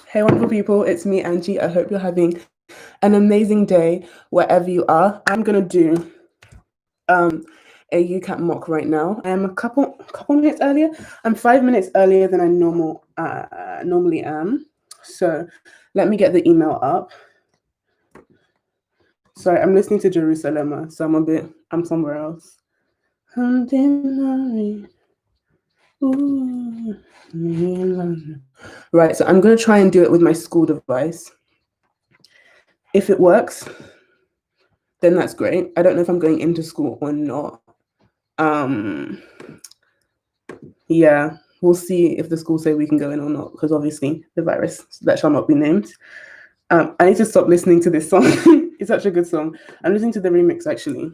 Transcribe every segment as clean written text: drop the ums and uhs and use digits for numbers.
Hey, wonderful people, it's me, Angie. I hope you're having an amazing day wherever you are. I'm gonna do a UCAT mock right now. I am a couple minutes earlier. I'm 5 minutes earlier than I normally am. So let me get the email up. Sorry, I'm listening to Jerusalem, so I'm somewhere else. Right, so I'm gonna try and do it with my school device. If it works, then that's great. I don't know if I'm going into school or not. Yeah, we'll see if the school say we can go in or not, because obviously the virus that shall not be named. I need to stop listening to this song. It's such a good song. I'm listening to the remix actually.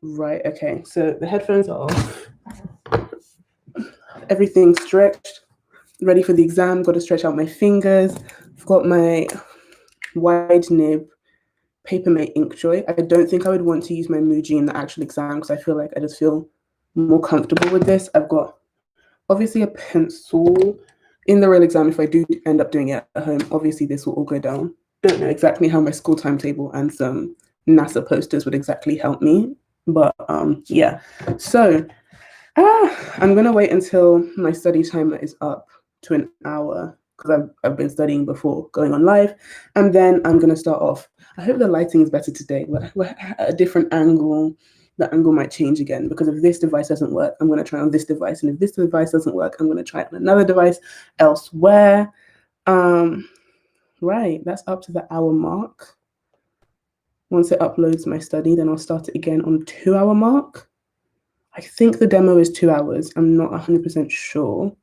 Right, okay, so the headphones are off. Everything's stretched, ready for the exam. Got to stretch out my fingers. I've got my wide nib Papermate Inkjoy. I don't think I would want to use my Muji in the actual exam because I feel like I just feel more comfortable with this. I've got obviously a pencil. In the real exam, if I do end up doing it at home, obviously this will all go down. Don't know exactly how my school timetable and some NASA posters would exactly help me, but yeah. So I'm gonna wait until my study timer is up to an hour because I've been studying before going on live, and then I'm gonna start off. I hope the lighting is better today. We're at a different angle. The angle might change again because if this device doesn't work, I'm going to try on this device. And if this device doesn't work, I'm going to try on another device elsewhere. Right, that's up to the hour mark. Once it uploads my study, then I'll start it again on the 2 hour mark. I think the demo is 2 hours. I'm not 100% sure.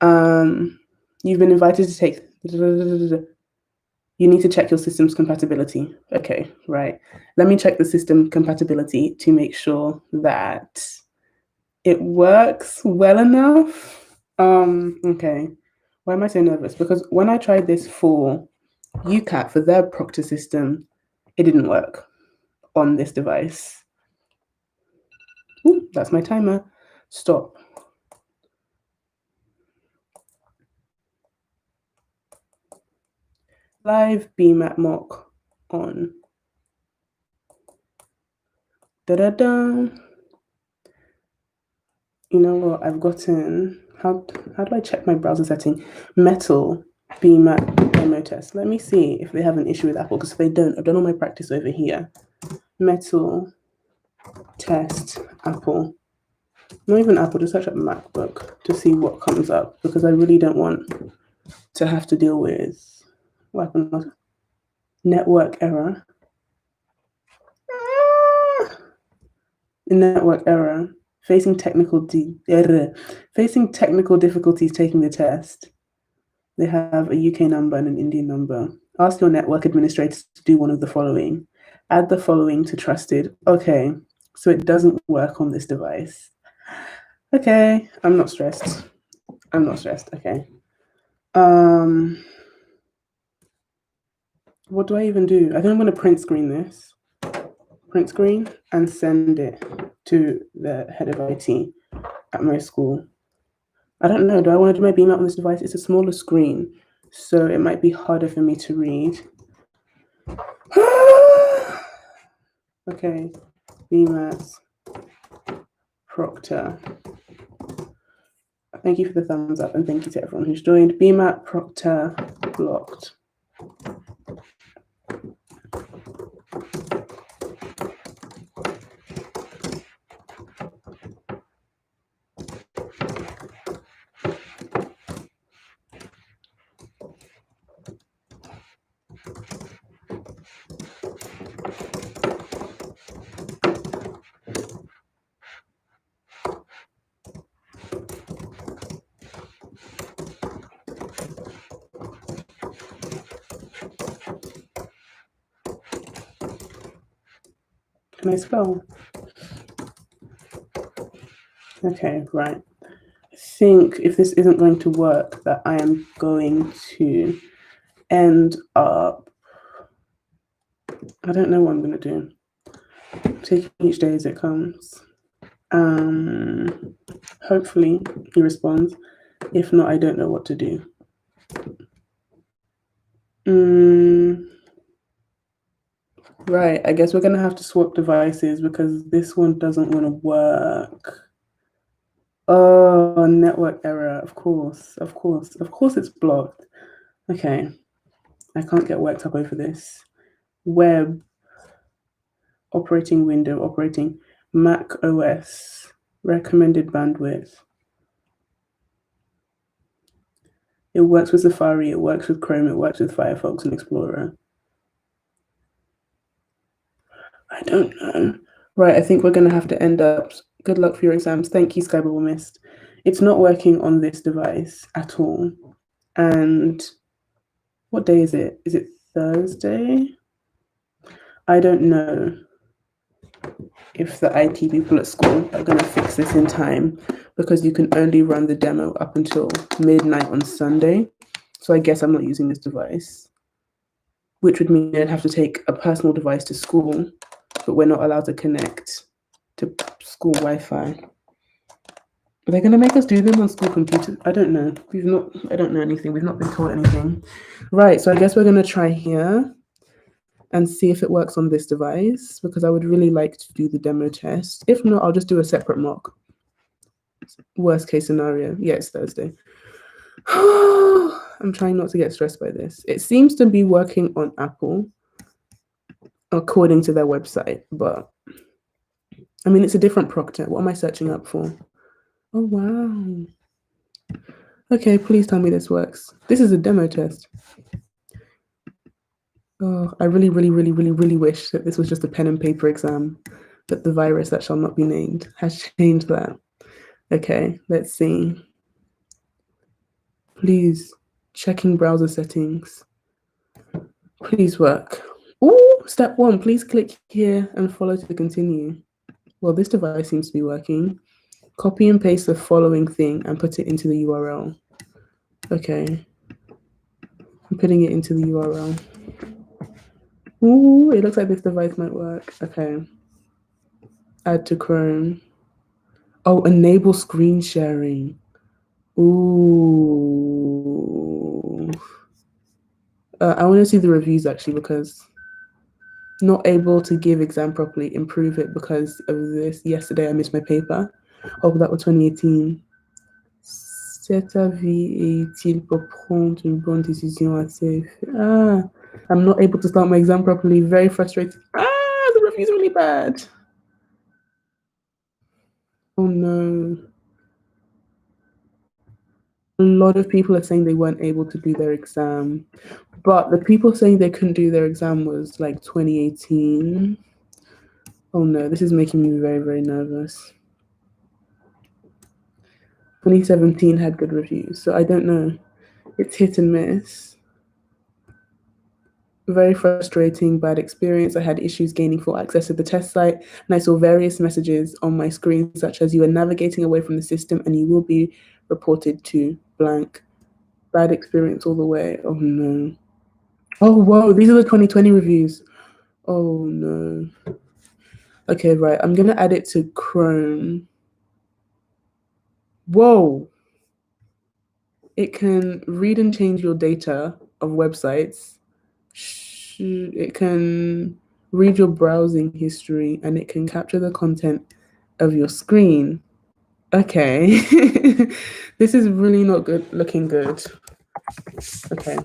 You've been invited to take... You need to check your system's compatibility. Okay, right. Let me check the system compatibility to make sure that it works well enough. Okay. Why am I so nervous? Because when I tried this for UCAT, for their proctor system, it didn't work on this device. Ooh, that's my timer. Stop. Live Bmat mock on. Da-da-da. You know what? I've gotten... How do I check my browser setting? Metal Bmat demo test. Let me see if they have an issue with Apple, because if they don't, I've done all my practice over here. Metal test Apple. Not even Apple, just search up MacBook to see what comes up, because I really don't want to have to deal with network error. Network error. Facing technical difficulties taking the test. They have a UK number and an Indian number. Ask your network administrator to do one of the following. Add the following to trusted. Okay, so it doesn't work on this device. Okay, I'm not stressed. Okay. What do I even do? I think I'm going to print screen this. Print screen and send it to the head of IT at my school. I don't know. Do I want to do my Bmat on this device? It's a smaller screen, so it might be harder for me to read. Okay, Bmat Proctor. Thank you for the thumbs up, and thank you to everyone who's joined. Bmat Proctor blocked. Can I spell? Okay, right. I think if this isn't going to work, that I am going to end up... I don't know what I'm going to do. Taking each day as it comes. Hopefully he responds. If not, I don't know what to do. Right, I guess we're gonna have to swap devices because this one doesn't want to work. Oh, network error. Of course it's blocked. Okay, I can't get worked up over this. Web, operating window, operating Mac OS, recommended bandwidth. It works with Safari, it works with Chrome, it works with Firefox and Explorer. I don't know. Right, I think we're going to have to end up. Good luck for your exams. Thank you, Skybubble Mist. It's not working on this device at all. And what day is it? Is it Thursday? I don't know if the IT people at school are going to fix this in time because you can only run the demo up until midnight on Sunday. So I guess I'm not using this device, which would mean I'd have to take a personal device to school, but we're not allowed to connect to school Wi-Fi. Are they going to make us do them on school computers? I don't know. I don't know anything. We've not been taught anything. Right, so I guess we're going to try here and see if it works on this device because I would really like to do the demo test. If not, I'll just do a separate mock. Worst case scenario. Yeah, it's Thursday. I'm trying not to get stressed by this. It seems to be working on Apple according to their website, but I mean, it's a different proctor. What am I searching up for? Oh, wow. Okay, please tell me this works. This is a demo test. Oh, I really, really, really, really, really wish that this was just a pen and paper exam, but the virus that shall not be named has changed that. Okay, let's see. Please, checking browser settings. Please work. Oh, step 1, please click here and follow to continue. Well, this device seems to be working. Copy and paste the following thing and put it into the URL. Okay. I'm putting it into the URL. Ooh, it looks like this device might work. Okay. Add to Chrome. Oh, enable screen sharing. Ooh. I want to see the reviews actually because not able to give exam properly, improve it because of this. Yesterday I missed my paper. Oh, that was 2018. Cette vie est-il pour prendre une bonne décision assez? Ah, I'm not able to start my exam properly. Very frustrated. Ah, the review's really bad. Oh no. A lot of people are saying they weren't able to do their exam, but the people saying they couldn't do their exam was like 2018. Oh no, this is making me very, very nervous. 2017 had good reviews, so I don't know. It's hit and miss. Very frustrating, bad experience. I had issues gaining full access to the test site, and I saw various messages on my screen, such as you are navigating away from the system and you will be reported to blank. Bad experience all the way. Oh no. Oh, whoa, these are the 2020 reviews. Oh no. Okay, right, I'm gonna add it to Chrome. Whoa. It can read and change your data of websites. It can read your browsing history and it can capture the content of your screen. Okay. This is really not good, looking good. Okay.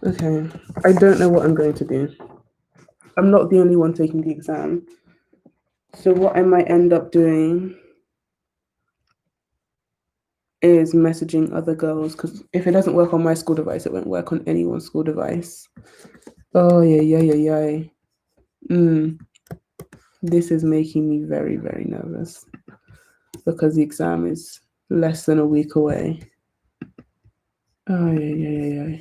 Okay. I don't know what I'm going to do. I'm not the only one taking the exam. So what I might end up doing is messaging other girls, because if it doesn't work on my school device, it won't work on anyone's school device. Oh, yeah. This is making me very, very nervous because the exam is less than a week away. Oh, yeah.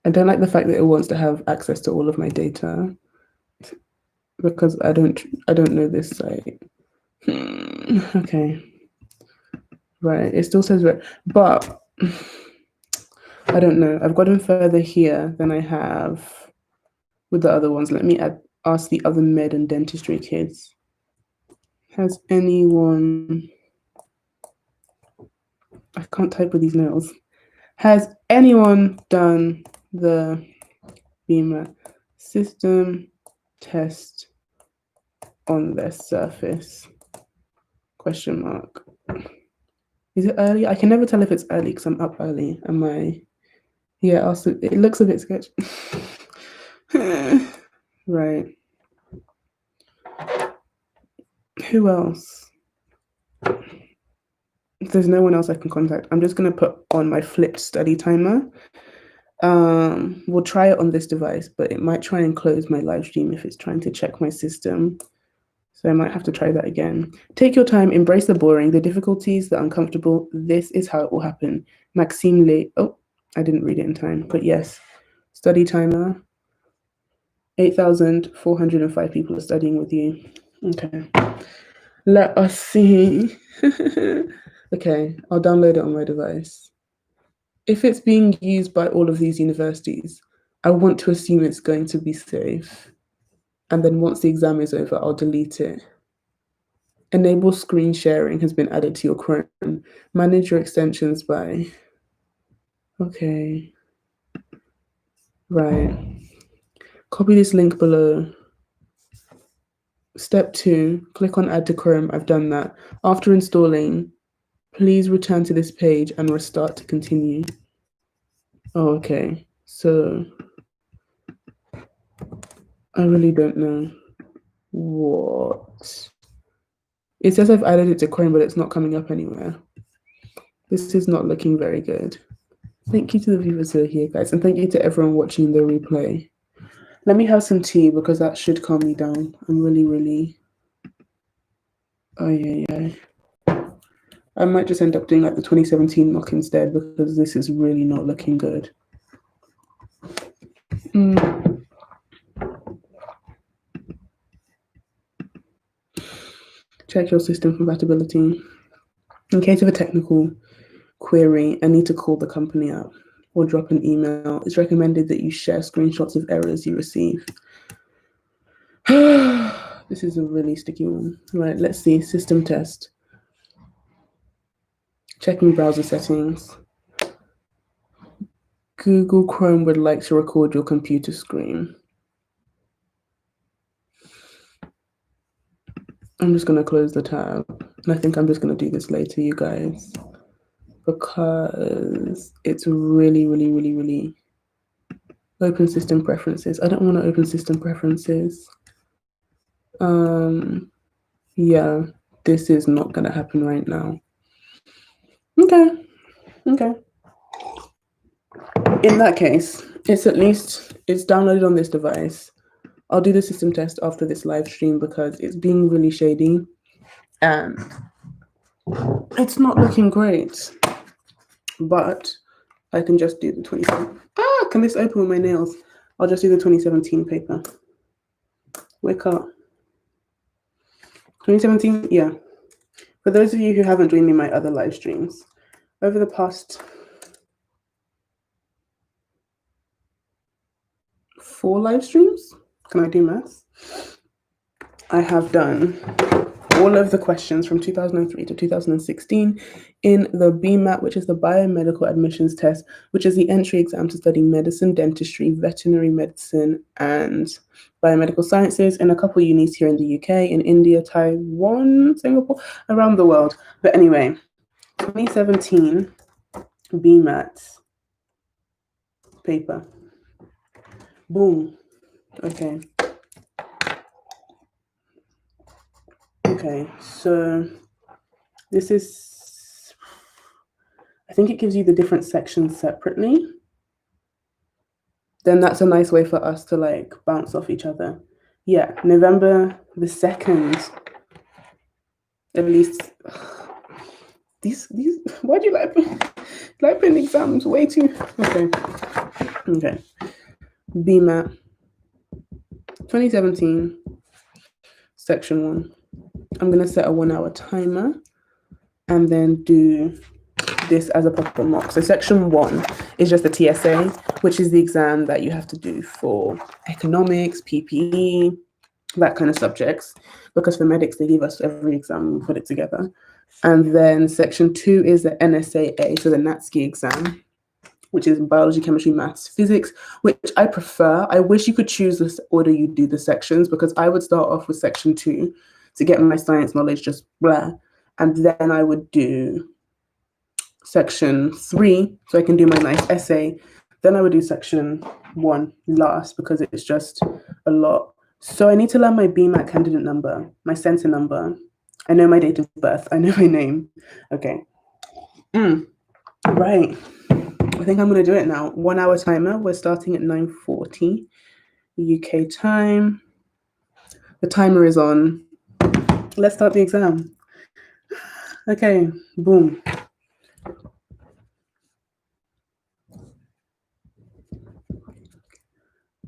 I don't like the fact that it wants to have access to all of my data because I don't know this site. Okay. Right, it still says right, but I don't know. I've gotten further here than I have with the other ones. Let me ask the other med and dentistry kids. Has anyone... I can't type with these nails. Has anyone done the Bmat system test on their surface? Question mark. Is it early? I can never tell if it's early because I'm up early. Am I? Yeah, also, it looks a bit sketchy. Right. Who else? There's no one else I can contact. I'm just going to put on my flipped study timer. We'll try it on this device, but it might try and close my live stream if it's trying to check my system. So I might have to try that again. Take your time, embrace the boring, the difficulties, the uncomfortable. This is how it will happen. Maxime Le... Oh, I didn't read it in time, but yes. Study timer. 8,405 people are studying with you. Okay. Let us see. Okay, I'll download it on my device. If it's being used by all of these universities, I want to assume it's going to be safe. And then once the exam is over, I'll delete it. Enable screen sharing has been added to your Chrome. Manage your extensions by... Okay. Right. Copy this link below. Step 2, click on Add to Chrome. I've done that. After installing, please return to this page and restart to continue. Oh, okay. So I really don't know what. It says I've added it to Chrome, but it's not coming up anywhere. This is not looking very good. Thank you to the viewers who are here, guys, and thank you to everyone watching the replay. Let me have some tea because that should calm me down. I'm really... Oh, yeah. I might just end up doing like the 2017 mock instead because this is really not looking good. Check your system compatibility. In case of a technical query, I need to call the company up or drop an email. It's recommended that you share screenshots of errors you receive. This is a really sticky one. Right, let's see. System test. Checking browser settings. Google Chrome would like to record your computer screen. I'm just going to close the tab. And I think I'm just going to do this later, you guys. Because it's really... Open system preferences. I don't want to open system preferences. Yeah, this is not going to happen right now. Okay. In that case, it's downloaded on this device. I'll do the system test after this live stream because it's being really shady and it's not looking great. But I can just do the 2017. Can this open with my nails? I'll just do the 2017 paper. Wake up. 2017, yeah. For those of you who haven't joined me in my other live streams, over the past 4 live streams, can I do maths? I have done all of the questions from 2003 to 2016 in the Bmat, which is the biomedical admissions test, which is the entry exam to study medicine, dentistry, veterinary medicine, and biomedical sciences in a couple of unis here in the UK, in India, Taiwan, Singapore, around the world. But anyway, 2017 Bmat paper. Boom. Okay, so this is, I think it gives you the different sections separately. Then that's a nice way for us to like bounce off each other. Yeah, November the 2nd, at least. These, why do you like putting exams way too? Okay. Bmat 2017, section 1. I'm gonna set a 1-hour timer and then do this as a proper mock. So section 1 is just the TSA, which is the exam that you have to do for economics, PPE, that kind of subjects, because for medics, they give us every exam and put it together. And then section 2 is the NSAA, so the NATSCI exam, which is biology, chemistry, maths, physics, which I prefer. I wish you could choose this order you do the sections, because I would start off with section 2 to get my science knowledge, just blah. And then I would do section 3 so I can do my nice essay. Then I would do section 1 last because it's just a lot. So I need to learn my Bmat candidate number, my center number. I know my date of birth. I know my name. Okay. Right. I think I'm going to do it now. 1 hour timer. We're starting at 9:40 UK time. The timer is on. Let's start the exam. Okay. Boom.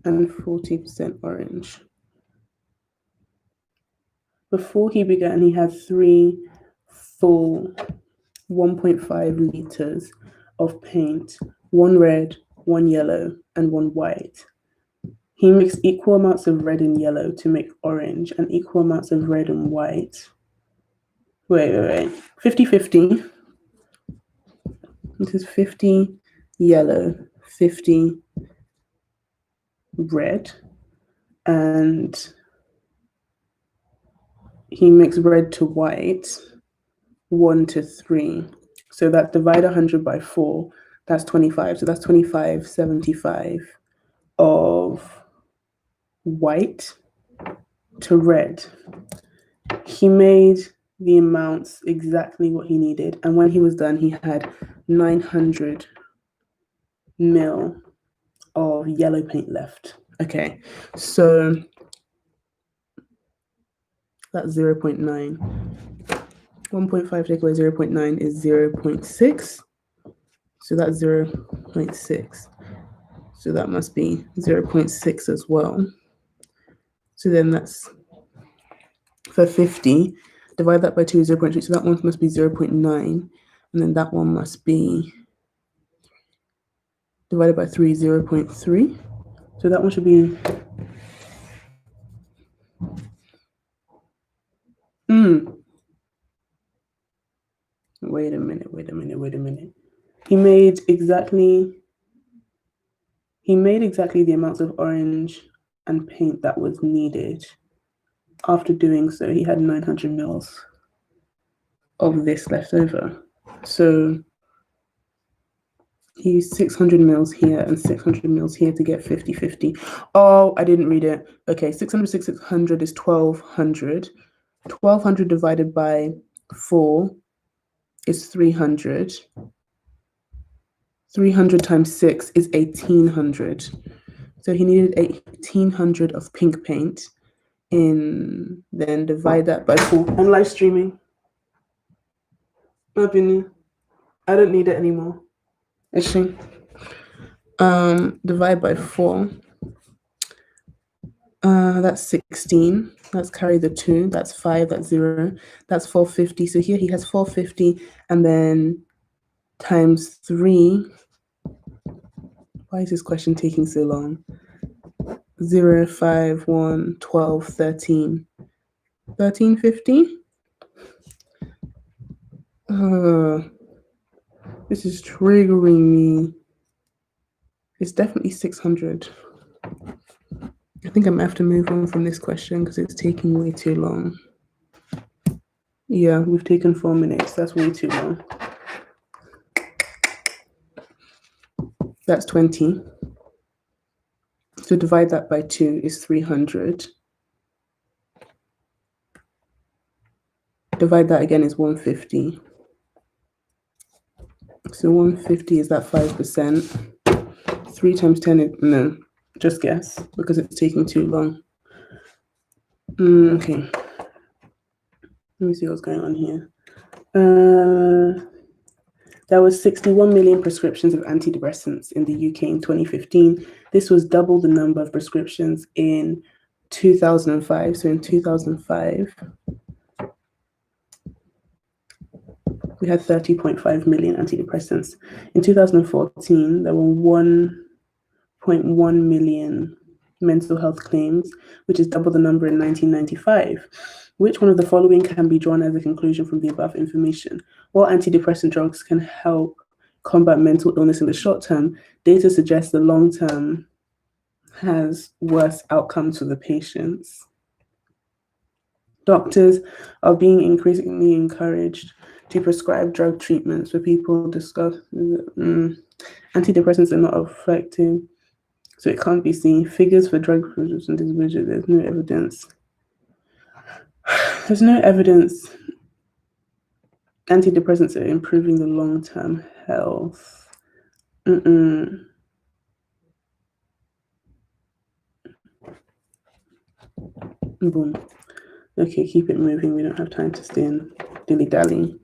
And 40% orange. Before he began, he had 3 full 1.5 liters of paint, 1 red, 1 yellow, and 1 white. He mixed equal amounts of red and yellow to make orange and equal amounts of red and white. Wait. 50-50. This is 50 yellow, 50 red, and he mixed red to white 1 to 3. So that divide 100 by 4, that's 25. So that's 25, 75 of white to red. He made the amounts exactly what he needed. And when he was done, he had 900 mil of yellow paint left. Okay, so that's 0.9. 1.5 take away 0.9 is 0.6. So that's 0.6. So that must be 0.6 as well. So then that's for 50. Divide that by 2 is 0.3. So that one must be 0.9. And then that one must be divided by 3, 0.3. So that one should be Wait a minute. He made exactly the amounts of orange and paint that was needed. After doing so, he had 900 mils of this left over. So he used 600 mils here and 600 mils here to get 50-50. Oh, I didn't read it. Okay, 600 is 1200. 1200 divided by 4 is 300. 300 times 6 is 1800. So he needed 1800 of pink paint. Then divide that by 4. I'm live streaming. I don't need it anymore. Actually, divide by 4. That's 16. Let's carry the 2. That's 5. That's 0. That's 450. So here he has 450, and then times 3. Why is this question taking so long? 0, 5, 1, 12, 13. 1350? This is triggering me. It's definitely 600. I think I'm going to have to move on from this question because it's taking way too long. Yeah, we've taken 4 minutes. That's way too long. That's 20. So divide that by 2 is 300. Divide that again is 150. So 150 is that 5%. 3 times 10 is, no, just guess because it's taking too long. Okay. Let me see what's going on here. There was 61 million prescriptions of antidepressants in the UK in 2015. This was double the number of prescriptions in 2005. So in 2005, we had 30.5 million antidepressants. In 2014, there were 1.1 million mental health claims, which is double the number in 1995. Which one of the following can be drawn as a conclusion from the above information? While antidepressant drugs can help combat mental illness in the short term, data suggests the long term has worse outcomes for the patients. Doctors are being increasingly encouraged to prescribe drug treatments for people discuss antidepressants are not effective, so it can't be seen. Figures for drug users and individuals, there's no evidence. There's no evidence antidepressants are improving the long-term health. Boom. Okay, keep it moving. We don't have time to stay in dilly-dally.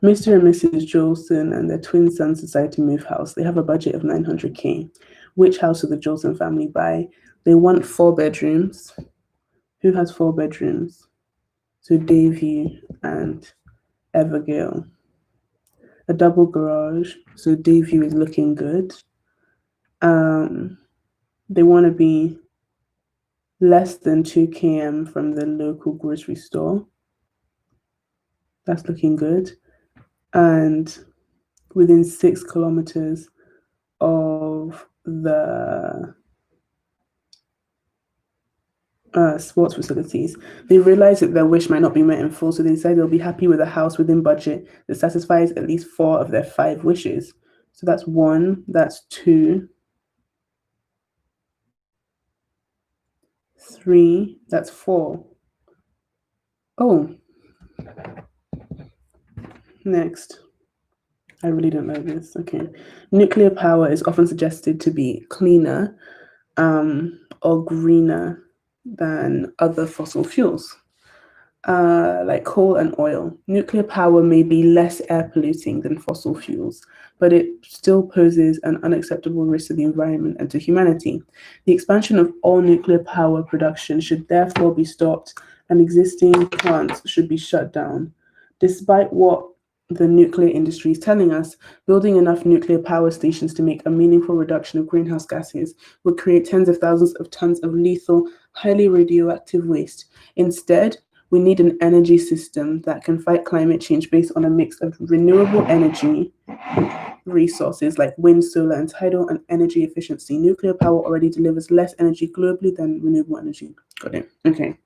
Mr. and Mrs. Jolson and their twin sons decide to move house. They have a budget of 900K. Which house will the Jolson family buy? They want 4 bedrooms. Who has 4 bedrooms? So Davey and Evergale. A double garage. So Davey is looking good. They want to be less than 2 km from the local grocery store. That's looking good. And within 6 kilometers of the sports facilities. They realize that their wish might not be met in full, so they decide they'll be happy with a house within budget that satisfies at least 4 of their 5 wishes. So that's 1, that's 2, 3, that's 4. Oh, next. I really don't know this. Okay. Nuclear power is often suggested to be cleaner or greener than other fossil fuels, like coal and oil. Nuclear power may be less air polluting than fossil fuels, but it still poses an unacceptable risk to the environment and to humanity. The expansion of all nuclear power production should therefore be stopped, and existing plants should be shut down. Despite what the nuclear industry is telling us, building enough nuclear power stations to make a meaningful reduction of greenhouse gases would create tens of thousands of tons of lethal, highly radioactive waste. Instead, we need an energy system that can fight climate change based on a mix of renewable energy resources like wind, solar, and tidal, and energy efficiency. Nuclear power already delivers less energy globally than renewable energy. Got it. Okay.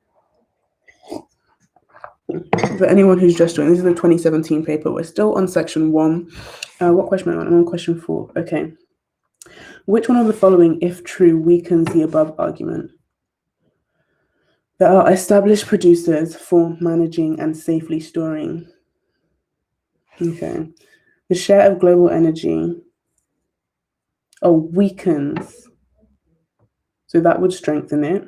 For anyone who's just joined, this is the 2017 paper. We're still on section 1. What question am I on? I'm on question 4. Okay. Which one of the following, if true, weakens the above argument? There are established producers for managing and safely storing. Okay. The share of global energy weakens. So that would strengthen it.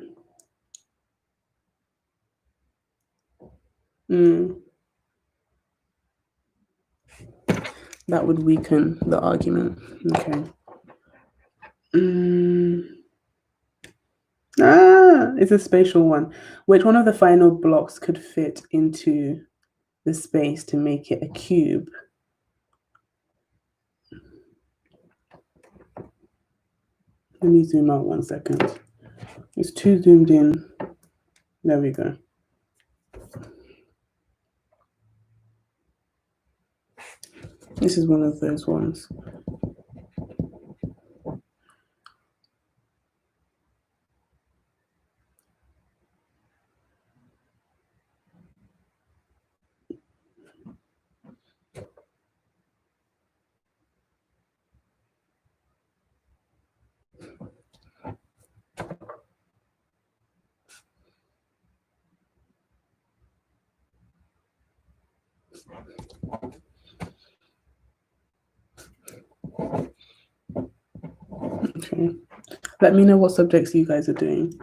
That would weaken the argument. Okay. It's a spatial one. Which one of the final blocks could fit into the space to make it a cube? Let me zoom out 1 second. It's too zoomed in. There we go. This is one of those ones. Okay. Let me know what subjects you guys are doing.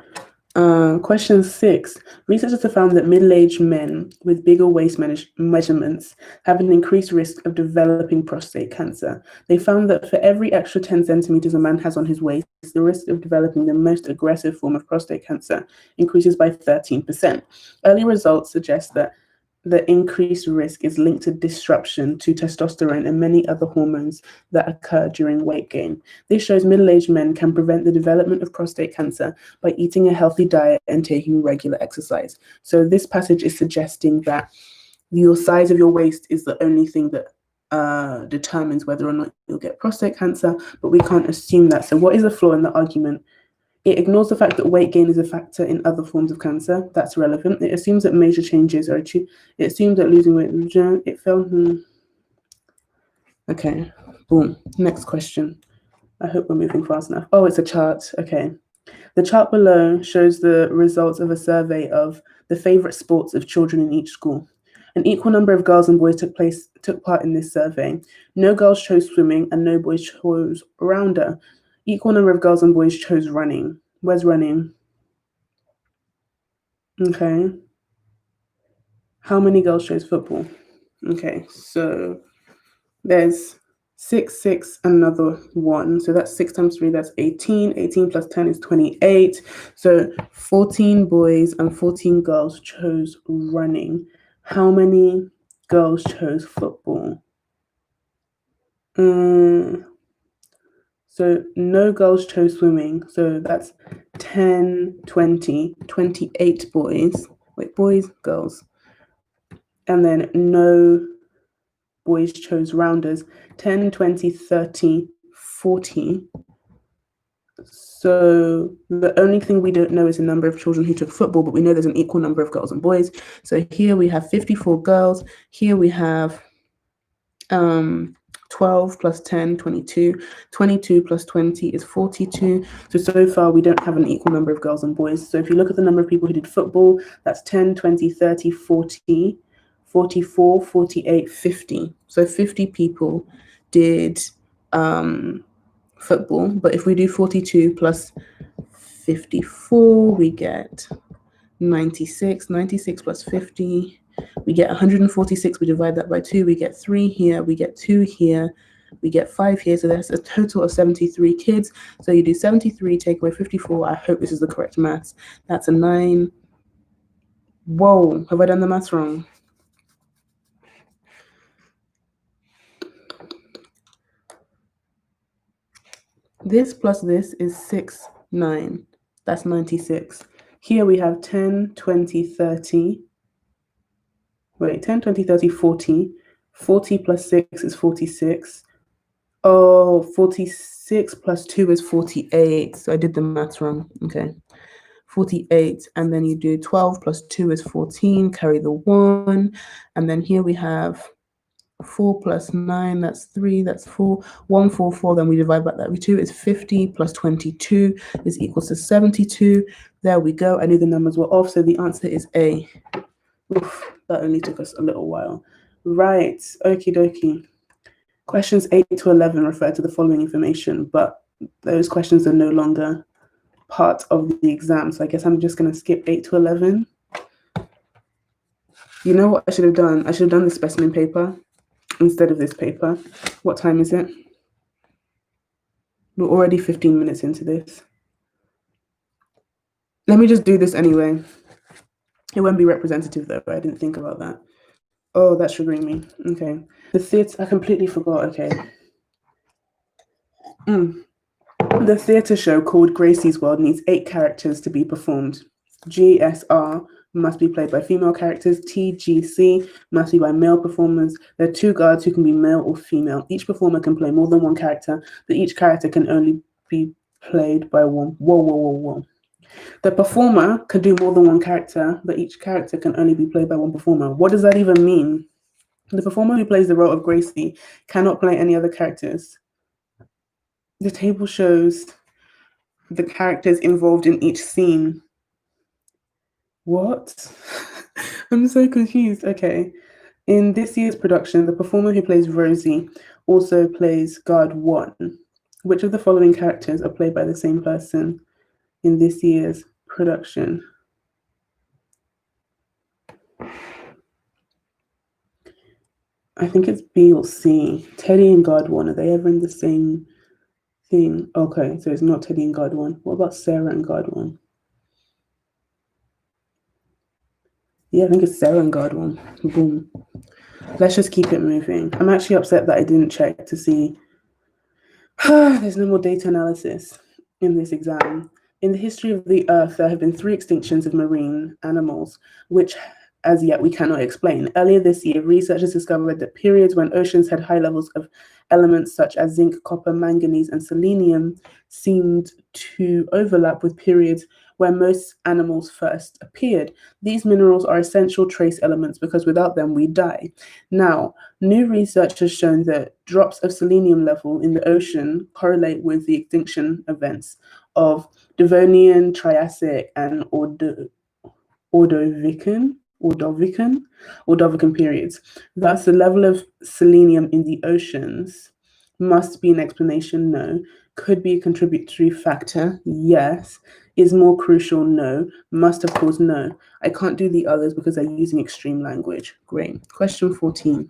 Question 6. Researchers have found that middle-aged men with bigger waist measurements have an increased risk of developing prostate cancer. They found that for every extra 10 centimeters a man has on his waist, the risk of developing the most aggressive form of prostate cancer increases by 13%. Early results suggest that the increased risk is linked to disruption to testosterone and many other hormones that occur during weight gain. This shows middle-aged men can prevent the development of prostate cancer by eating a healthy diet and taking regular exercise. So this passage is suggesting that your size of your waist is the only thing that determines whether or not you'll get prostate cancer, but we can't assume that. So what is the flaw in the argument? It ignores the fact that weight gain is a factor in other forms of cancer. That's relevant. It assumes that major changes are achieved. It assumes that losing weight, it fell. Okay, boom. Next question. I hope we're moving fast enough. Oh, it's a chart. Okay. The chart below shows the results of a survey of the favorite sports of children in each school. An equal number of girls and boys took part in this survey. No girls chose swimming and no boys chose rounder. Equal number of girls and boys chose running. Where's running? Okay. How many girls chose football? Okay, so there's 6, 6, another 1. So that's 6 times 3, that's 18. 18 plus 10 is 28. So 14 boys and 14 girls chose running. How many girls chose football? So no girls chose swimming. So that's 10, 20, 28 boys. Wait, boys, girls. And then no boys chose rounders. 10, 20, 30, 40. So the only thing we don't know is the number of children who took football, but we know there's an equal number of girls and boys. So here we have 54 girls. Here we have 12 plus 10, 22. 22 plus 20 is 42. So far we don't have an equal number of girls and boys. So if you look at the number of people who did football, that's 10, 20, 30, 40, 44, 48, 50. So 50 people did football. But if we do 42 plus 54, we get 96. 96 plus 50, we get 146. We divide that by 2, we get 3 here, we get 2 here, we get 5 here. So that's a total of 73 kids. So you do 73, take away 54. I hope this is the correct maths. That's a 9. Whoa, have I done the maths wrong? This plus this is 6, 9. That's 96. Here we have 10, 20, 30. Wait, 10, 20, 30, 40. 40 plus 6 is 46. Oh, 46 plus 2 is 48. So I did the maths wrong. Okay. 48. And then you do 12 plus 2 is 14. Carry the 1. And then here we have 4 plus 9, that's 3, that's 4. 1, 4, 4, then we divide by that by 2 is 50 plus 22 is equal to 72. There we go. I knew the numbers were off, so the answer is A. Oof, that only took us a little while. Right, okie dokie. Questions 8 to 11 refer to the following information, but those questions are no longer part of the exam, so I guess I'm just going to skip 8 to 11. You know what I should have done? I should have done the specimen paper instead of this paper. What time is it? We're already 15 minutes into this. Let me just do this anyway. It won't be representative though, I didn't think about that. Oh, that's triggering me. Okay. The theatre, I completely forgot. Okay. The theatre show called Gracie's World needs 8 characters to be performed. GSR must be played by female characters. TGC must be by male performers. There are 2 guards who can be male or female. Each performer can play more than 1 character, but each character can only be played by 1. Whoa. The performer can do more than 1 character, but each character can only be played by 1 performer. What does that even mean? The performer who plays the role of Gracie cannot play any other characters. The table shows the characters involved in each scene. What? I'm so confused. Okay. In this year's production, the performer who plays Rosie also plays Guard 1. Which of the following characters are played by the same person in this year's production? I think it's B or C. Teddy and Guard 1, are they ever in the same thing? Okay, so it's not Teddy and Guard 1. What about Sarah and Guard 1? Yeah, I think it's Serengard one. Boom. Let's just keep it moving. I'm actually upset that I didn't check to see. There's no more data analysis in this exam. In the history of the Earth, there have been 3 extinctions of marine animals, which as yet we cannot explain. Earlier this year, researchers discovered that periods when oceans had high levels of elements such as zinc, copper, manganese, and selenium seemed to overlap with periods where most animals first appeared. These minerals are essential trace elements because without them we die. Now, new research has shown that drops of selenium level in the ocean correlate with the extinction events of Devonian, Triassic, and Ordovician periods. Thus, the level of selenium in the oceans must be an explanation, no. Could be a contributory factor, yes. Is more crucial, no. Must have caused, no. I can't do the others because they're using extreme language. Great. Question 14.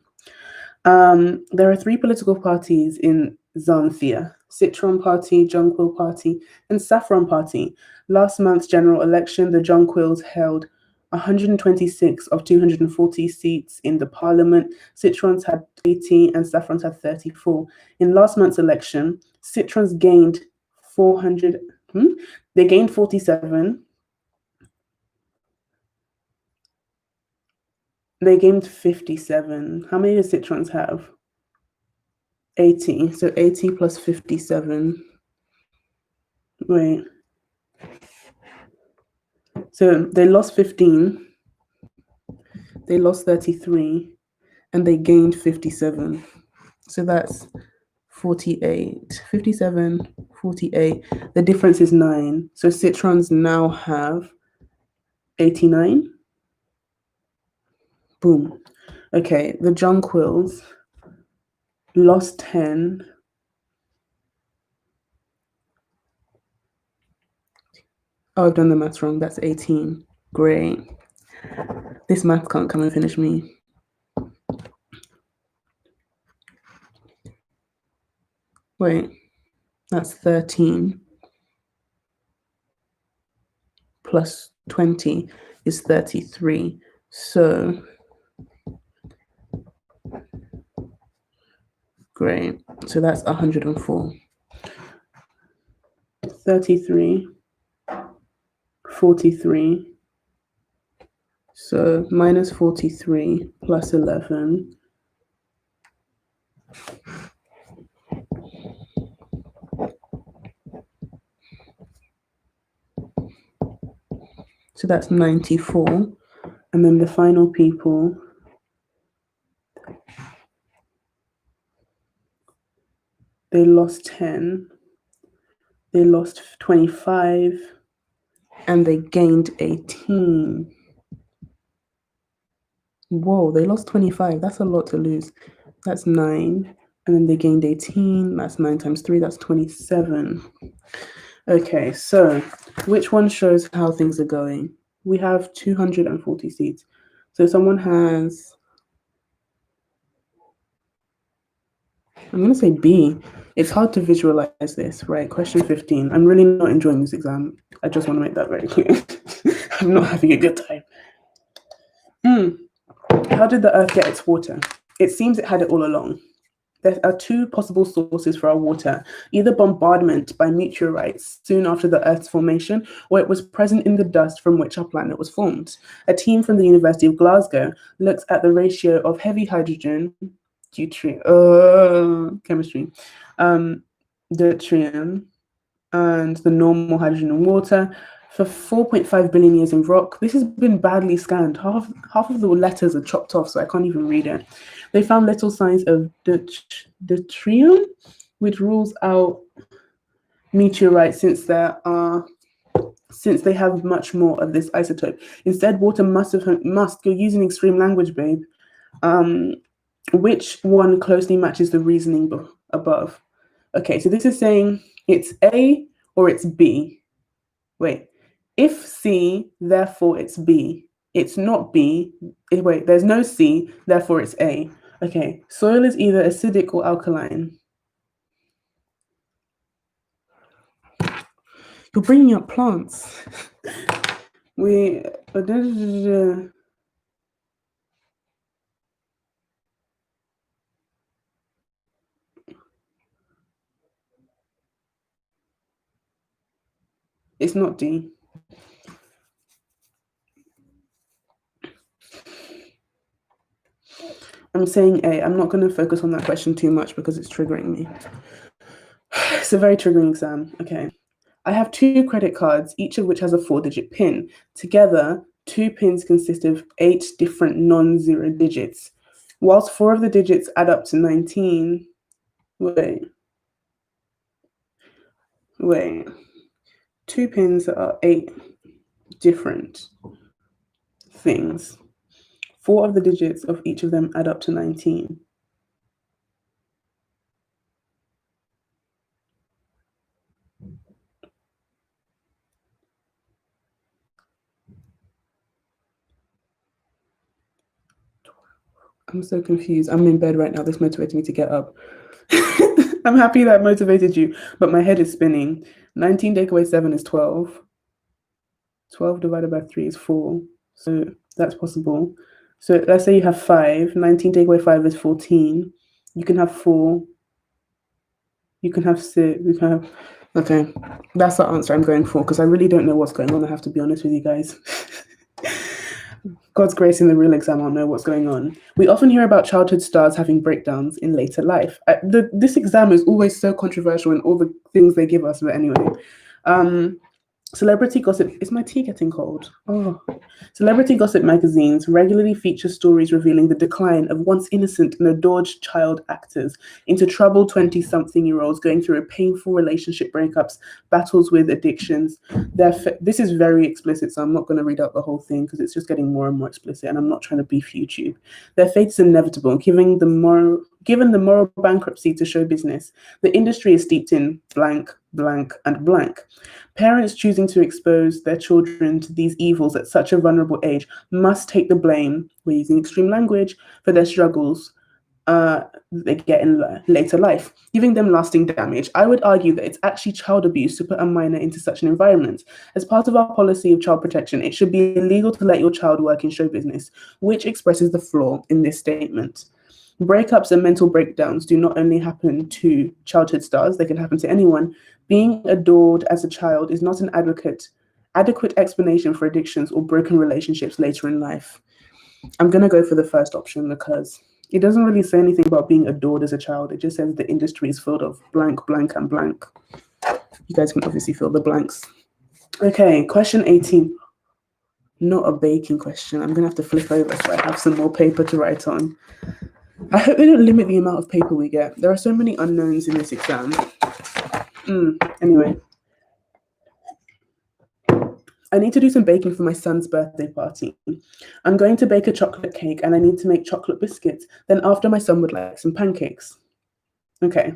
There are 3 political parties in Zambia: Citron Party, Jonquil Party, and Saffron Party. Last month's general election, the Jonquils held 126 of 240 seats in the parliament. Citrons had 80 and Saffrons had 34. In last month's election, Citrons gained 400. They gained 47. They gained 57. How many does Citrons have? 80. So 80 plus 57. Wait. So they lost 15. They lost 33. And they gained 57. So that's 48. 57, 48. The difference is 9. So Citrons now have 89. Boom. Okay, the Jonquils lost 10. Oh, I've done the maths wrong. That's 18. Great. This math can't come and finish me. Wait, that's 13 plus 20 is 33. So, great. So that's 104. 33, 43. So minus 43 plus 11. So that's 94. And then the final people, they lost 10. They lost 25. And they gained 18. Whoa, they lost 25. That's a lot to lose. That's 9. And then they gained 18. That's 9 times 3. That's 27. Okay, so which one shows how things are going? We have 240 seats. So someone has, I'm going to say B. It's hard to visualize this, right? Question 15. I'm really not enjoying this exam. I just want to make that very clear. I'm not having a good time. How did the Earth get its water? It seems it had it all along. There are 2 possible sources for our water, either bombardment by meteorites soon after the Earth's formation, or it was present in the dust from which our planet was formed. A team from the University of Glasgow looks at the ratio of heavy hydrogen, chemistry, deuterium, and the normal hydrogen in water for 4.5 billion years in rock. This has been badly scanned. Half of the letters are chopped off, so I can't even read it. They found little signs of deuterium, which rules out meteorites since they have much more of this isotope. Instead, water must, you're using extreme language, babe. Which one closely matches the reasoning above? Okay, so this is saying it's A or it's B. Wait, if C, therefore it's B. It's not B. Wait, there's no C, therefore it's A. Okay, soil is either acidic or alkaline. You're bringing up plants. It's not D. I'm saying A. I'm not going to focus on that question too much because it's triggering me. It's a very triggering exam. Okay. I have 2 credit cards, each of which has a 4-digit PIN. Together, 2 PINs consist of 8 different non-zero digits. Whilst 4 of the digits add up to 19. Wait. 2 PINs are 8 different things. 4 of the digits of each of them add up to 19. I'm so confused. I'm in bed right now. This motivated me to get up. I'm happy that motivated you, but my head is spinning. 19 take away 7 is 12. 12 divided by 3 is 4. So that's possible. So let's say you have 5. 19 take away 5 is 14. You can have 4. You can have 6. You can have... Okay, that's the answer I'm going for because I really don't know what's going on. I have to be honest with you guys. God's grace in the real exam, I'll know what's going on. We often hear about childhood stars having breakdowns in later life. This exam is always so controversial in all the things they give us, but anyway. Celebrity gossip. Is my tea getting cold? Oh. Celebrity gossip magazines regularly feature stories revealing the decline of once innocent and adored child actors into troubled 20-something-year-olds going through a painful relationship breakups, battles with addictions. This is very explicit, so I'm not going to read out the whole thing because it's just getting more and more explicit, and I'm not trying to beef YouTube. Their fate is inevitable, given the moral bankruptcy to show business. The industry is steeped in blank, blank, and blank. Parents choosing to expose their children to these evils at such a vulnerable age must take the blame, we're using extreme language, for their struggles they get in later life, giving them lasting damage. I would argue that it's actually child abuse to put a minor into such an environment. As part of our policy of child protection, it should be illegal to let your child work in show business, which expresses the flaw in this statement. Breakups and mental breakdowns do not only happen to childhood stars, they can happen to anyone. Being adored as a child is not an adequate explanation for addictions or broken relationships later in life. I'm going to go for the first option because it doesn't really say anything about being adored as a child. It just says the industry is filled of blank, blank, and blank. You guys can obviously fill the blanks. Okay, question 18. Not a baking question. I'm going to have to flip over so I have some more paper to write on. I hope they don't limit the amount of paper we get. There are so many unknowns in this exam. Anyway. I need to do some baking for my son's birthday party. I'm going to bake a chocolate cake and I need to make chocolate biscuits. Then after, my son would like some pancakes. Okay.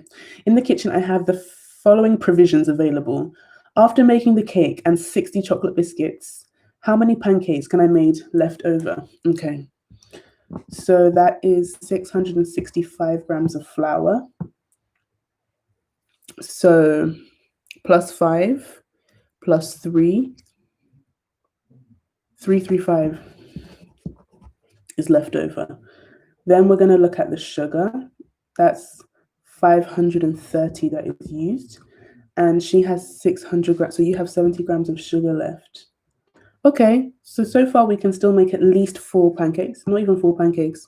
In the kitchen, I have the following provisions available. After making the cake and 60 chocolate biscuits, how many pancakes can I make left over? Okay. So that is 665 grams of flour. So plus 5 plus 3, 335 is left over. Then we're going to look at the sugar. That's 530 that is used. And she has 600 grams. So you have 70 grams of sugar left. Okay, so far we can still make at least 4 pancakes. Not even 4 pancakes.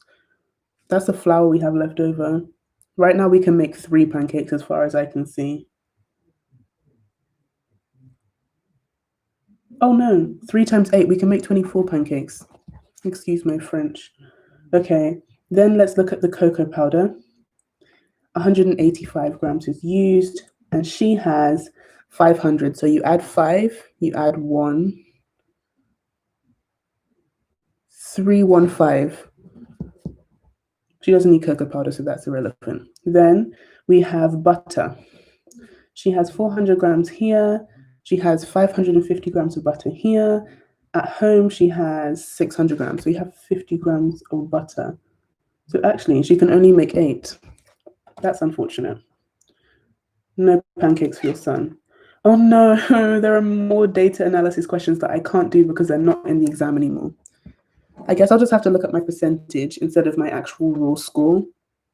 That's the flour we have left over. Right now we can make 3 pancakes as far as I can see. Oh no, 3 times 8, we can make 24 pancakes. Excuse my French. Okay, then let's look at the cocoa powder. 185 grams is used, and she has 500. So you add 5, you add 1, 315. She doesn't need cocoa powder, so that's irrelevant. Then we have butter. She has 400 grams here. She has 550 grams of butter here. At home, she has 600 grams. So you have 50 grams of butter. So actually, she can only make 8. That's unfortunate. No pancakes for your son. Oh no, there are more data analysis questions that I can't do because they're not in the exam anymore. I guess I'll just have to look at my percentage instead of my actual raw score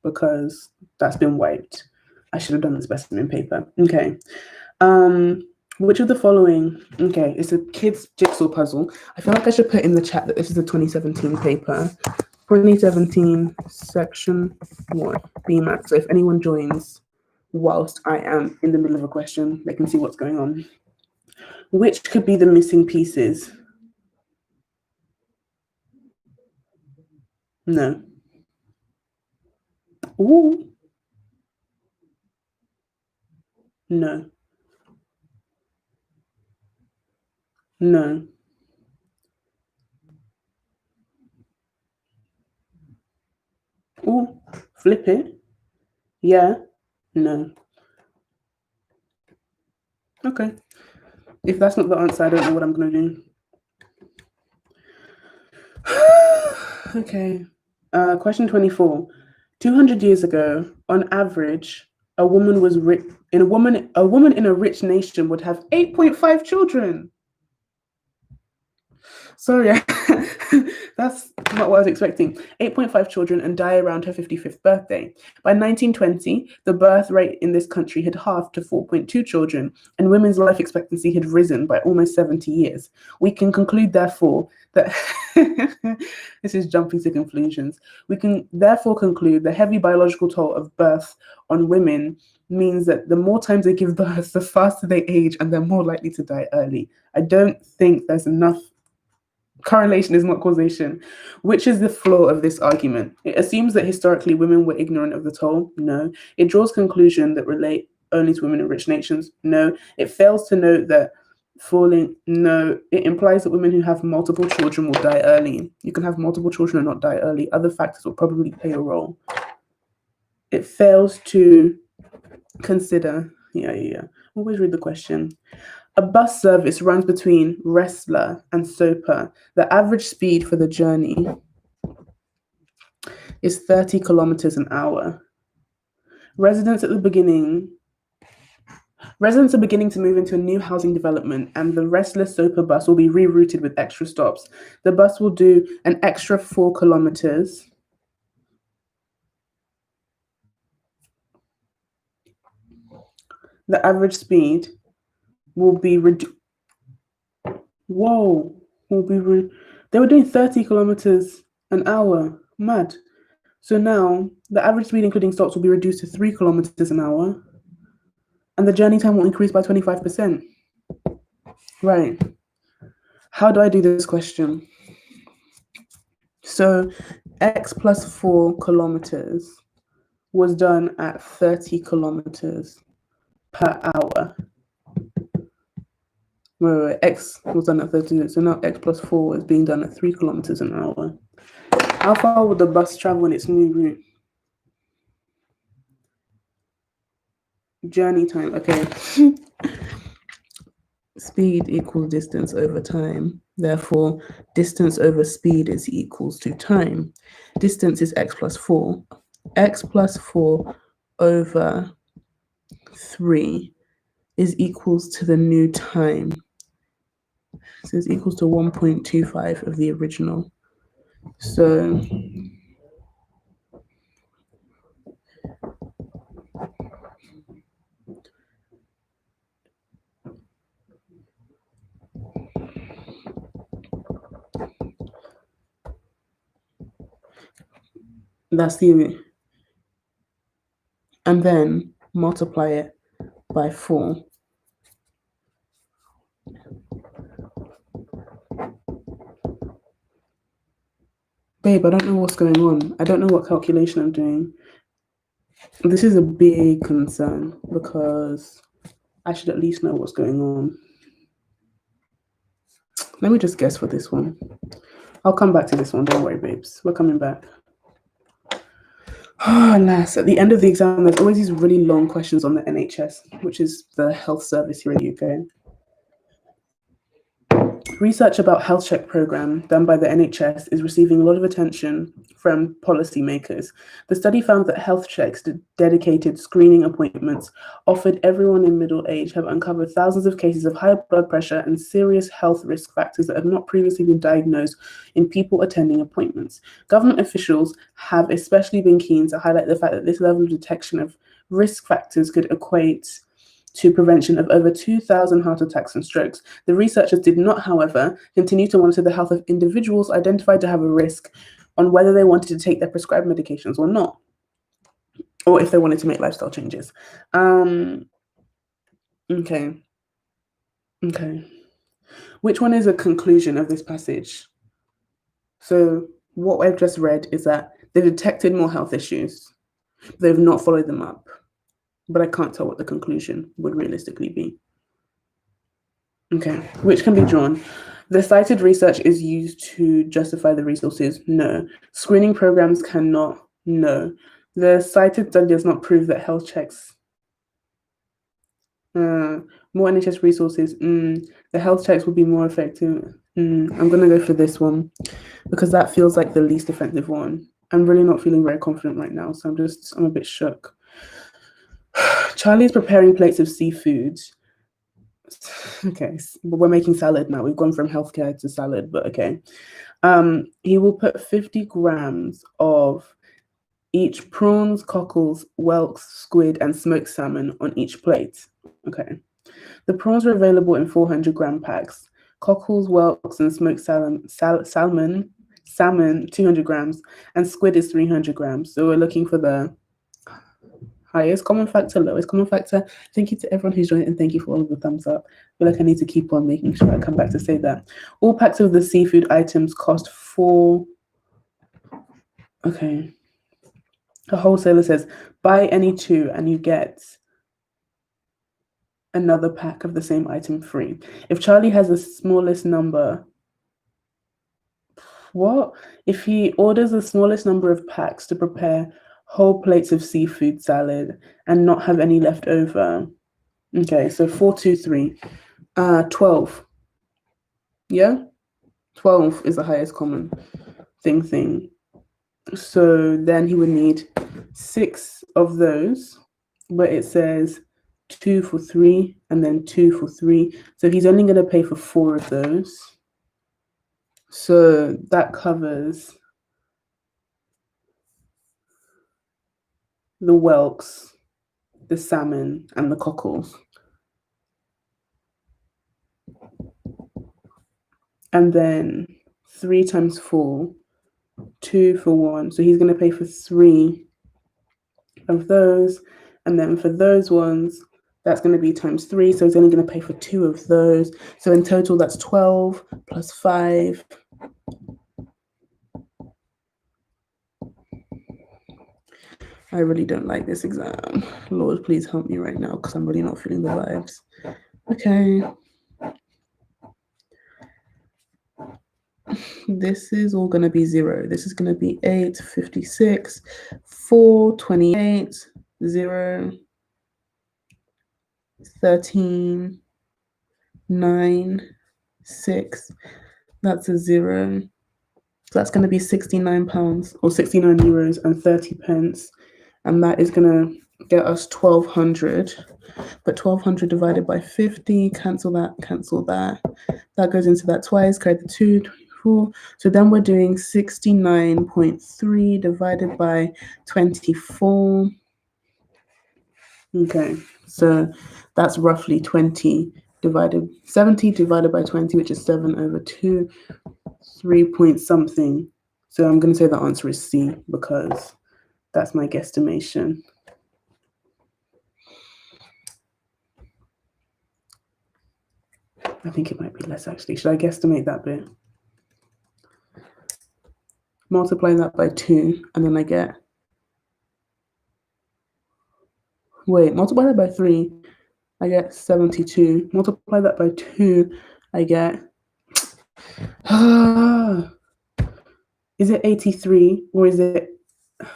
because that's been wiped. I should have done the specimen paper. Okay. Which of the following, okay, it's a kid's jigsaw puzzle. I feel like I should put in the chat that this is a 2017 paper. 2017 section 1, Bmat. So if anyone joins whilst I am in the middle of a question, they can see what's going on. Which could be the missing pieces? No. Ooh. No. No. Ooh. Flip it. Yeah. No. Okay. If that's not the answer, I don't know what I'm going to do. Okay. Question 24. 200 years ago, on average, a woman in a rich nation would have 8.5 children. Sorry, that's not what I was expecting. 8.5 children and die around her 55th birthday. By 1920, the birth rate in this country had halved to 4.2 children, and women's life expectancy had risen by almost 70 years. We can conclude, therefore, that this is jumping to conclusions. We can therefore conclude the heavy biological toll of birth on women means that the more times they give birth, the faster they age, and they're more likely to die early. I don't think there's enough. Correlation is not causation. Which is the flaw of this argument? It assumes that historically women were ignorant of the toll. No. It draws conclusions that relate only to women in rich nations. No. It fails to note that falling. No. It implies that women who have multiple children will die early. You can have multiple children and not die early. Other factors will probably play a role. It fails to consider. Yeah. Always read the question. A bus service runs between Wrestler and Soper. The average speed for the journey is 30 kilometers an hour. Residents are beginning to move into a new housing development, and the Wrestler Soper bus will be rerouted with extra stops. The bus will do an extra 4 kilometers. The average speed will be reduced. Whoa, they were doing 30 kilometers an hour. Mad. So now the average speed, including stops, will be reduced to 3 kilometers an hour, and the journey time will increase by 25%. Right. How do I do this question? So x plus 4 kilometers was done at 30 kilometers per hour. Wait, x was done at 30, so now x plus 4 is being done at 3 kilometers an hour. How far would the bus travel in its new route? Journey time, okay. Speed equals distance over time. Therefore, distance over speed is equals to time. Distance is x plus 4. X plus 4 over 3 is equals to the new time. So it's equals to 1.25 of the original. So that's the, and then multiply it by 4. Babe, I don't know what's going on. I don't know what calculation I'm doing. This is a big concern because I should at least know what's going on. Let me just guess for this one. I'll come back to this one. Don't worry, babes. We're coming back. Oh, alas, at the end of the exam, there's always these really long questions on the NHS, which is the health service here in the UK. Research about health check program done by the NHS is receiving a lot of attention from policymakers. The study found that health checks, dedicated screening appointments offered everyone in middle age, have uncovered thousands of cases of high blood pressure and serious health risk factors that have not previously been diagnosed in people attending appointments. Government officials have especially been keen to highlight the fact that this level of detection of risk factors could equate to prevention of over 2,000 heart attacks and strokes. The researchers did not, however, continue to monitor the health of individuals identified to have a risk on whether they wanted to take their prescribed medications or not, or if they wanted to make lifestyle changes. Okay. Which one is a conclusion of this passage? So what I've just read is that they've detected more health issues. They've not followed them up. But I can't tell what the conclusion would realistically be. Okay, which can be drawn. The cited research is used to justify the resources. No. Screening programs cannot. No. The cited study does not prove that health checks. More NHS resources. The health checks will be more effective. I'm going to go for this one because that feels like the least offensive one. I'm really not feeling very confident right now, so I'm a bit shook. Charlie's preparing plates of seafood. Okay, we're making salad now. We've gone from healthcare to salad, but okay. He will put 50 grams of each prawns, cockles, whelks, squid, and smoked salmon on each plate. Okay. The prawns are available in 400-gram packs. Cockles, whelks, and smoked salmon, 200 grams, and squid is 300 grams. So we're looking for the highest common factor, lowest common factor. Thank you to everyone who's joined, and thank you for all of the thumbs up. I feel like I need to keep on making sure I come back to say that. All packs of the seafood items cost 4. Okay. The wholesaler says, buy any 2 and you get another pack of the same item free. If Charlie has the smallest number, what? If he orders the smallest number of packs to prepare whole plates of seafood salad and not have any left over. Okay, so 4, 2, 3. 12. Yeah? 12 is the highest common thing. So then he would need 6 of those, but it says 2 for 3 and then 2 for 3. So he's only going to pay for 4 of those. So that covers the whelks, the salmon, and the cockles. And then 3 times 4, 2 for 1. So he's going to pay for 3 of those. And then for those ones, that's going to be times 3. So he's only going to pay for 2 of those. So in total, that's 12 plus 5. I really don't like this exam. Lord, please help me right now because I'm really not feeling the vibes. Okay. This is all going to be 0. This is going to be 8, 56, 4, 28, 0, 13, 9, 6. That's a 0. So that's going to be £69 or 69 euros and 30 pence. And that is going to get us 1,200. But 1,200 divided by 50, cancel that, cancel that. That goes into that twice, carry the 2, 24. So then we're doing 69.3 divided by 24. Okay, so that's roughly 70 divided by 20, which is 7 over 2, 3 point something. So I'm going to say the answer is C because that's my guesstimation. I think it might be less actually. Should I guesstimate that bit? Multiply that by 2 and then I get, wait, multiply that by 3, I get 72. Multiply that by 2, I get, is it 83 or is it,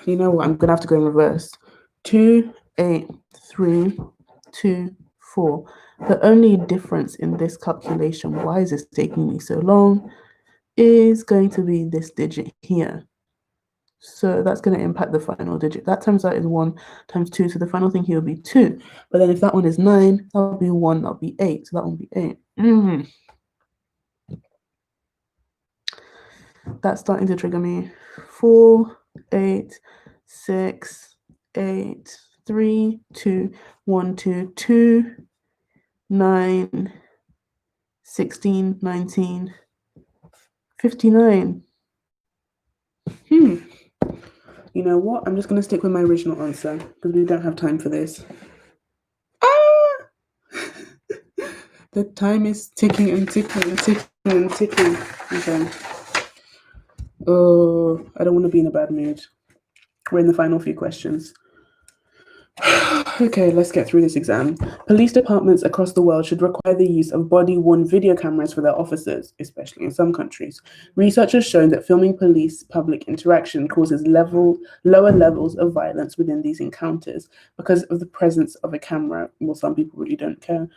you know what, I'm going to have to go in reverse. 2, 8, 3, 2, 4. The only difference in this calculation, why is this taking me so long, is going to be this digit here. So that's going to impact the final digit. That times that is 1 times 2. So the final thing here will be 2. But then if that one is 9, that will be 1, that will be 8. So that will be 8. That's starting to trigger me. 4, 8, 6, 8, 3, 2, 1, 2, 2, 9, 16, 19, 59. You know what? I'm just going to stick with my original answer because we don't have time for this. The time is ticking and ticking and ticking and ticking. Okay. Oh, I don't want to be in a bad mood. We're in the final few questions. Okay, let's get through this exam. Police departments across the world should require the use of body-worn video cameras for their officers, especially in some countries. Research has shown that filming police-public interaction causes lower levels of violence within these encounters because of the presence of a camera. Well, some people really don't care.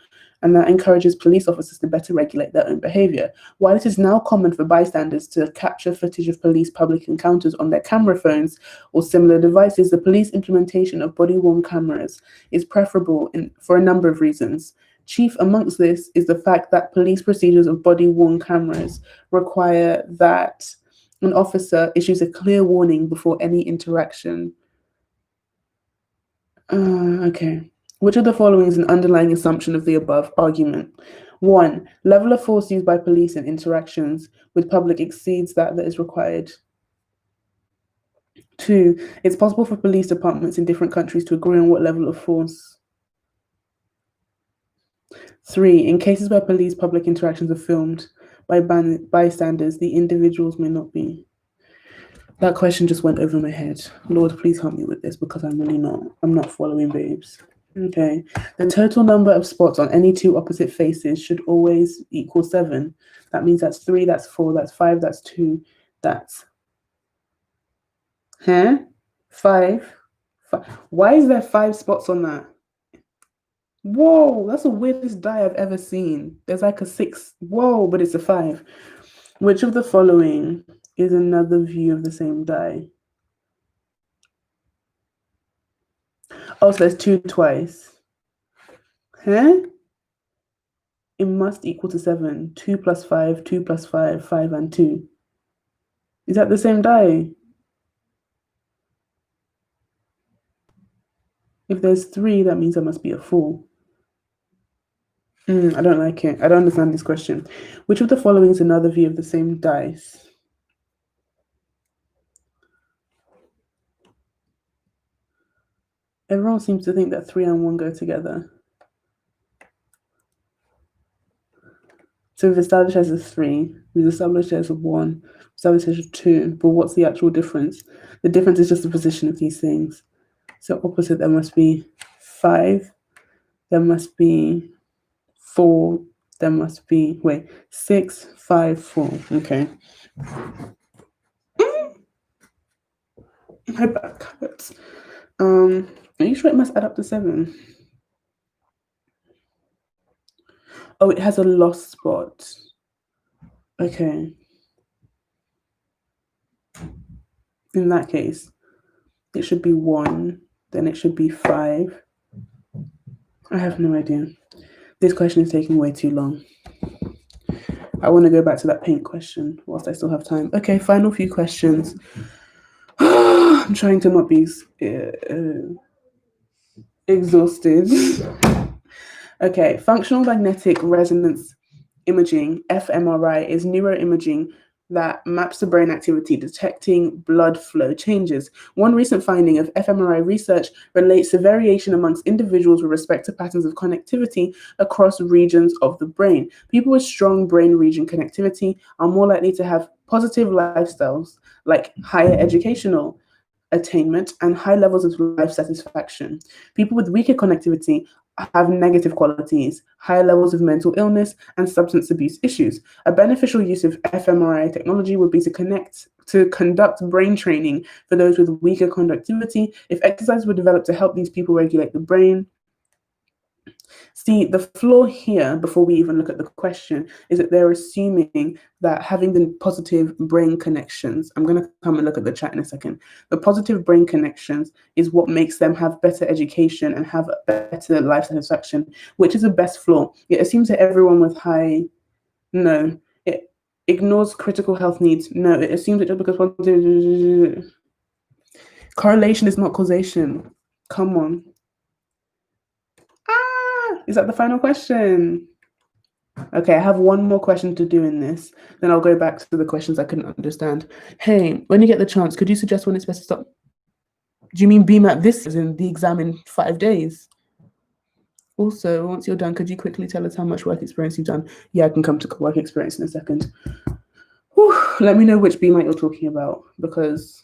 And that encourages police officers to better regulate their own behavior. While it is now common for bystanders to capture footage of police public encounters on their camera phones or similar devices, the police implementation of body-worn cameras is preferable for a number of reasons. Chief amongst this is the fact that police procedures of body-worn cameras require that an officer issues a clear warning before any interaction. Okay. Which of the following is an underlying assumption of the above argument? 1. Level of force used by police in interactions with public exceeds that is required. 2. It's possible for police departments in different countries to agree on what level of force. 3. In cases where police public interactions are filmed by bystanders, the individuals may not be. That question just went over my head. Lord, please help me with this because I'm not following, babes. Okay. The total number of spots on any two opposite faces should always equal 7. That means that's 3, that's 4, that's 5, that's 2, that's 5. Why is there 5 spots on that? Whoa, that's the weirdest die I've ever seen. There's like a 6. Whoa, but it's a 5. Which of the following is another view of the same die? Oh, so there's 2 twice. It must equal to 7. 2 plus 5, 2 plus 5, 5 and 2. Is that the same die? If there's 3, that means there must be a 4. I don't like it. I don't understand this question. Which of the following is another view of the same dice? Everyone seems to think that 3 and 1 go together. So we've established as a 3, we've established as a 1, established as a 2, but what's the actual difference? The difference is just the position of these things. So opposite, there must be 5, there must be 4, there must be, 6, 5, 4, okay. My back hurts. Are you sure it must add up to 7? Oh, it has a lost spot. Okay. In that case, it should be 1, then it should be 5. I have no idea. This question is taking way too long. I want to go back to that paint question whilst I still have time. Okay, final few questions. I'm trying to not be exhausted. Okay, functional magnetic resonance imaging, fMRI, is neuroimaging that maps the brain activity, detecting blood flow changes. One recent finding of fMRI research relates to variation amongst individuals with respect to patterns of connectivity across regions of the brain. People with strong brain region connectivity are more likely to have positive lifestyles, like higher educational attainment and high levels of life satisfaction. People with weaker connectivity have negative qualities, higher levels of mental illness, and substance abuse issues. A beneficial use of fMRI technology would be to conduct brain training for those with weaker conductivity. If exercises were developed to help these people regulate the brain. See, the flaw here, before we even look at the question, is that they're assuming that having the positive brain connections, I'm going to come and look at the chat in a second, the positive brain connections is what makes them have better education and have better life satisfaction, which is the best flaw. It assumes that everyone with no. It ignores critical health needs. No, it assumes that just because correlation is not causation. Come on. Is that the final question? Okay, I have one more question to do in this. Then I'll go back to the questions I couldn't understand. Hey, when you get the chance, could you suggest when it's best to stop? Do you mean Bmat this is in the exam in 5 days? Also, once you're done, could you quickly tell us how much work experience you've done? Yeah, I can come to work experience in a second. Whew, let me know which Bmat you're talking about, because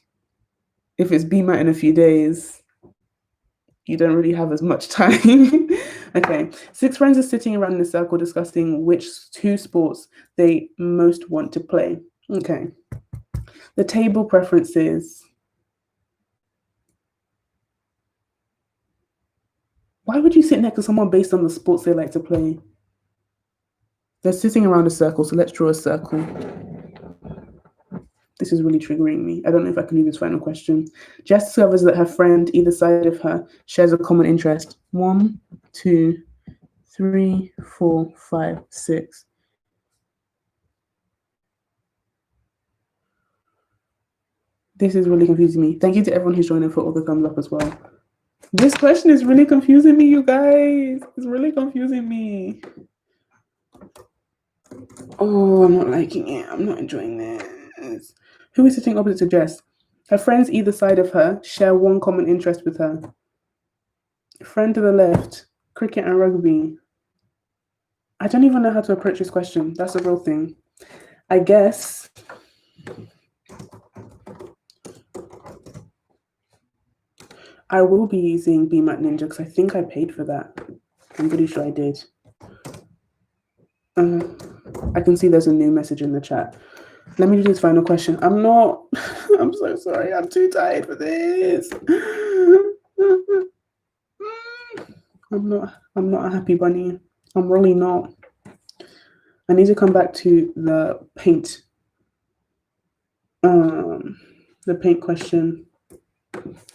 if it's Bmat in a few days, you don't really have as much time. Okay, 6 friends are sitting around in a circle discussing which 2 sports they most want to play. Okay, the table preferences. Why would you sit next to someone based on the sports they like to play? They're sitting around a circle, so let's draw a circle. This is really triggering me. I don't know if I can do this final question. Jess discovers that her friend, either side of her, shares a common interest. 1, 2, 3, 4, 5, 6. This is really confusing me. Thank you to everyone who's joining for all the thumbs up as well. This question is really confusing me, you guys. It's really confusing me. Oh, I'm not liking it. I'm not enjoying this. Who is sitting opposite to Jess? Her friends either side of her share one common interest with her. Friend to the left, cricket and rugby. I don't even know how to approach this question. That's a real thing. I guess I will be using Bmat Ninja because I think I paid for that. I'm pretty sure I did. I can see there's a new message in the chat. Let me do this final question. I'm so sorry. I'm too tired for this. I'm not a happy bunny. I'm really not. I need to come back to the paint. The paint question,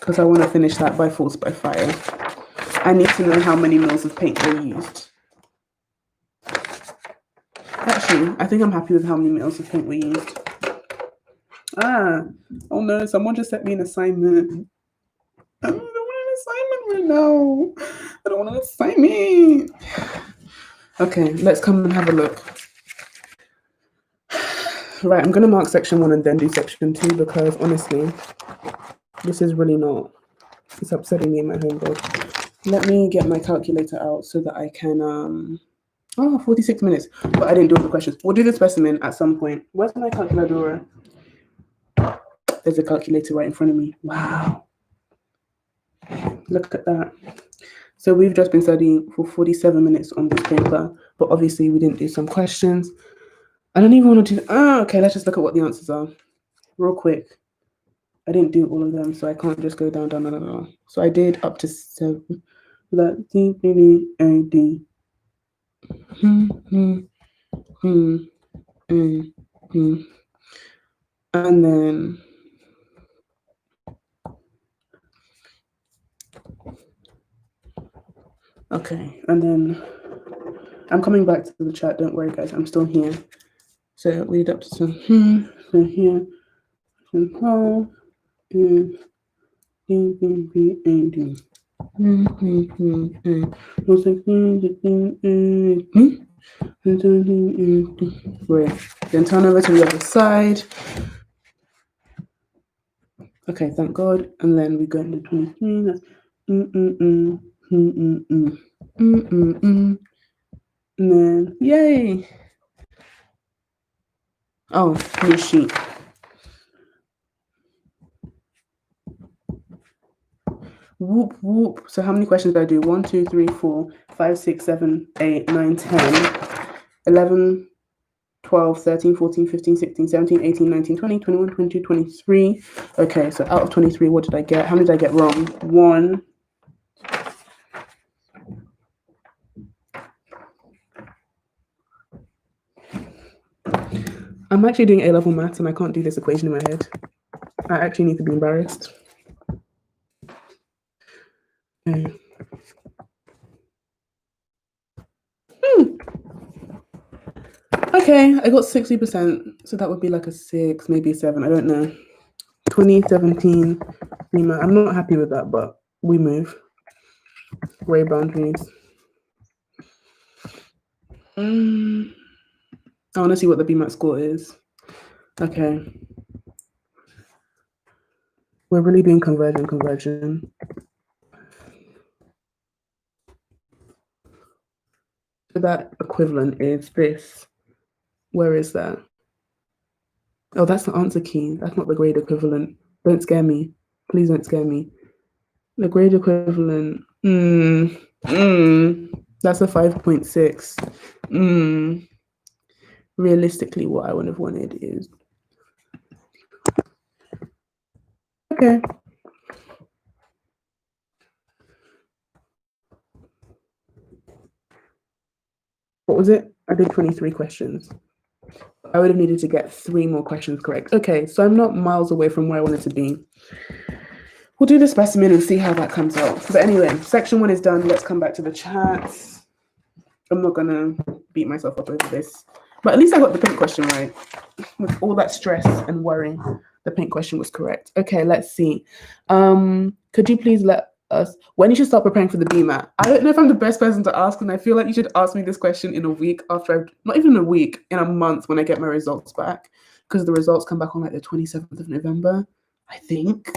because I want to finish that by force by fire. I need to know how many mils of paint were used. Actually, I think I'm happy with how many mils of paint were used. Oh no, someone just sent me an assignment. I don't want an assignment right now. I don't want an assignment. Okay, let's come and have a look. Right, I'm going to mark section 1 and then do section 2 because honestly, this is really not, it's upsetting me in my homework. Let me get my calculator out so that I can, 46 minutes, but I didn't do all the questions. We'll do the specimen at some point. Where's my calculator? There's a calculator right in front of me. Wow. Look at that. So we've just been studying for 47 minutes on this paper, but obviously we didn't do some questions. I don't even want to do, okay, let's just look at what the answers are real quick. I didn't do all of them, so I can't just go down. So I did up to 7. That D, B, B, A, D. And then okay, and then I'm coming back to the chat. Don't worry, guys. I'm still here. So lead up to so here. So is D, B, B, A, D. Great. Then turn over to the other side. Okay, thank God. And then we go into 23. That's and then yay. Oh, new sheet. Whoop whoop. So how many questions do I do? 1, 2, 3, 4, 5, 6, 7, 8, 9, 10, 11, 12, 13, 14, 15, 16, 17, 18, 19, 20, 21, 22, 23. Okay, so out of 23, what did I get? How many did I get wrong? 1. I'm actually doing A-level maths and I can't do this equation in my head. I actually need to be embarrassed. Okay. Okay, I got 60%, so that would be like a 6, maybe a 7, I don't know. 2017, I'm not happy with that, but we move. Gray boundaries. I want to see what the Bmat score is. Okay. We're really doing conversion. So that equivalent is this. Where is that? Oh, that's the answer key. That's not the grade equivalent. Don't scare me. Please don't scare me. The grade equivalent. That's a 5.6. Realistically, what I would have wanted is. Okay. What was it? I did 23 questions. I would have needed to get 3 more questions correct. Okay, so I'm not miles away from where I wanted to be. We'll do the specimen and see how that comes out. But anyway, section 1 is done. Let's come back to the chats. I'm not gonna beat myself up over this. But at least I got the pink question right. With all that stress and worry, the pink question was correct. Okay, let's see. Could you please let us, when you should start preparing for the Bmat? I don't know if I'm the best person to ask, and I feel like you should ask me this question in a week after not even a week, in a month when I get my results back, because the results come back on like the 27th of November, I think.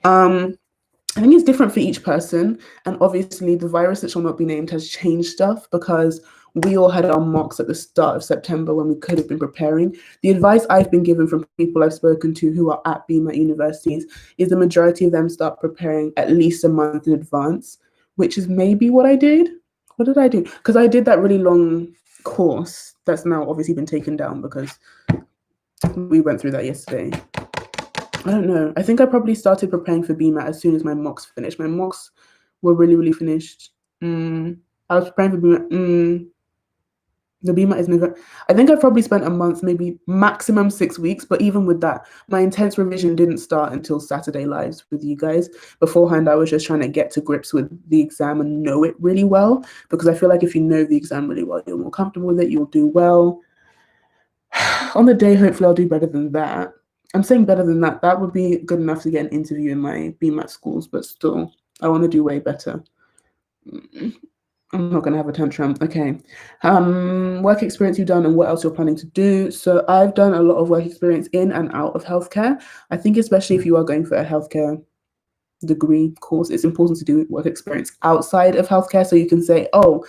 I think it's different for each person, and obviously the virus that shall not be named has changed stuff because we all had our mocks at the start of September when we could have been preparing. The advice I've been given from people I've spoken to who are at Bmat universities is the majority of them start preparing at least a month in advance, which is maybe what I did. What did I do? Because I did that really long course that's now obviously been taken down because we went through that yesterday. I don't know. I think I probably started preparing for Bmat as soon as my mocks finished. My mocks were really finished. I was preparing for Bmat. The Bmat is November. I think I probably spent a month, maybe maximum 6 weeks. But even with that, my intense revision didn't start until Saturday lives with you guys. Beforehand, I was just trying to get to grips with the exam and know it really well. Because I feel like if you know the exam really well, you're more comfortable with it. You'll do well. On the day, hopefully, I'll do better than that. I'm saying better than that. That would be good enough to get an interview in my Bmat schools, but still, I want to do way better. I'm not going to have a tantrum. Okay. Work experience you've done and what else you're planning to do. So I've done a lot of work experience in and out of healthcare. I think especially if you are going for a healthcare degree course, it's important to do work experience outside of healthcare so you can say, oh,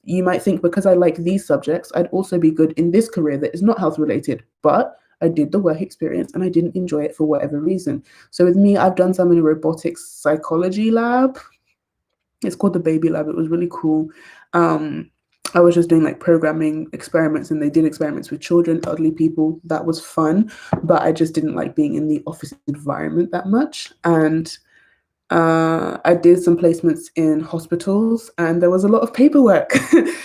you might think because I like these subjects, I'd also be good in this career that is not health related, but I did the work experience and I didn't enjoy it for whatever reason. So with me, I've done some in a robotics psychology lab. It's called the Baby Lab. It was really cool. I was just doing like programming experiments and they did experiments with children, elderly people. That was fun, but I just didn't like being in the office environment that much. And I did some placements in hospitals and there was a lot of paperwork.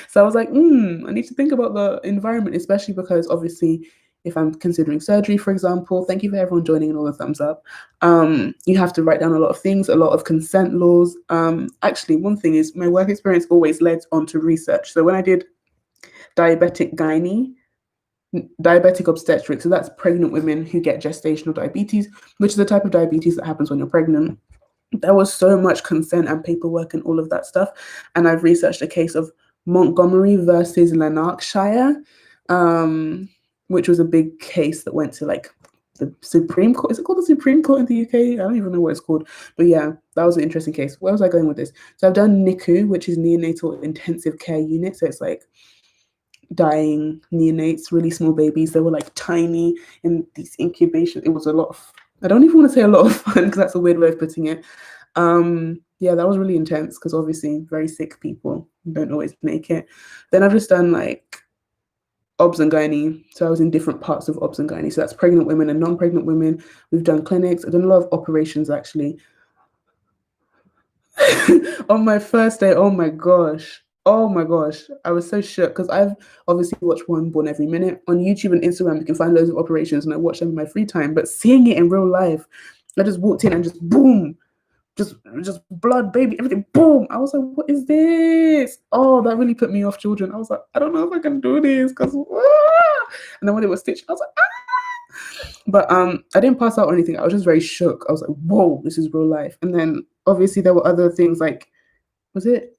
So I was like, I need to think about the environment, especially because obviously if I'm considering surgery, for example, thank you for everyone joining and all the thumbs up. You have to write down a lot of things, a lot of consent laws. Actually, one thing is my work experience always led on to research. So when I did diabetic obstetrics, so that's pregnant women who get gestational diabetes, which is the type of diabetes that happens when you're pregnant. There was so much consent and paperwork and all of that stuff. And I've researched a case of Montgomery versus Lanarkshire, which was a big case that went to like the Supreme Court. Is it called the Supreme Court in the UK? I don't even know what it's called. But yeah, that was an interesting case. Where was I going with this? So I've done NICU, which is neonatal intensive care unit. So it's like dying neonates, really small babies. They were like tiny in these incubation. It was a lot of, I don't even want to say a lot of fun because that's a weird way of putting it. Yeah, that was really intense because obviously very sick people don't always make it. Then I've just done like obs and gynae. So I was in different parts of obs and gynae. So that's pregnant women and non-pregnant women. We've done clinics. I've done a lot of operations actually. On my first day, oh my gosh, I was so shook because I've obviously watched One Born Every Minute on YouTube and Instagram. You can find loads of operations and I watch them in my free time, but seeing it in real life, I just walked in and just boom, just blood, baby, everything, boom. I was like, what is this? Oh, that really put me off children. I was like, I don't know if I can do this because and then when it was stitched, I was like, but I didn't pass out or anything. I was just very shook. I was like, whoa, this is real life. And then obviously there were other things like, was it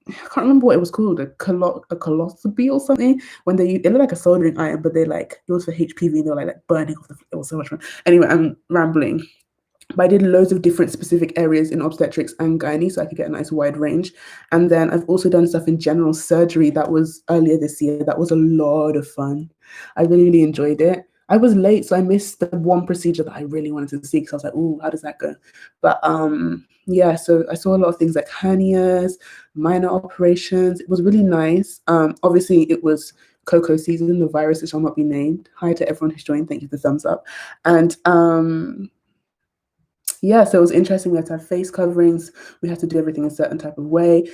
I can't remember what it was called, a coloscopy or something. When it looked like a soldering iron, but it was for HPV. They were like burning off it was so much fun. Anyway, I'm rambling. But I did loads of different specific areas in obstetrics and gynae, so I could get a nice wide range. And then I've also done stuff in general surgery that was earlier this year. That was a lot of fun. I really, really enjoyed it. I was late, so I missed the one procedure that I really wanted to see because I was like, "Ooh, how does that go?" But yeah, so I saw a lot of things like hernias, minor operations. It was really nice. Obviously, it was Coco season, the virus that shall not be named. Hi to everyone who's joined. Thank you for the thumbs up. And yeah, so it was interesting. We had to have face coverings. We had to do everything a certain type of way.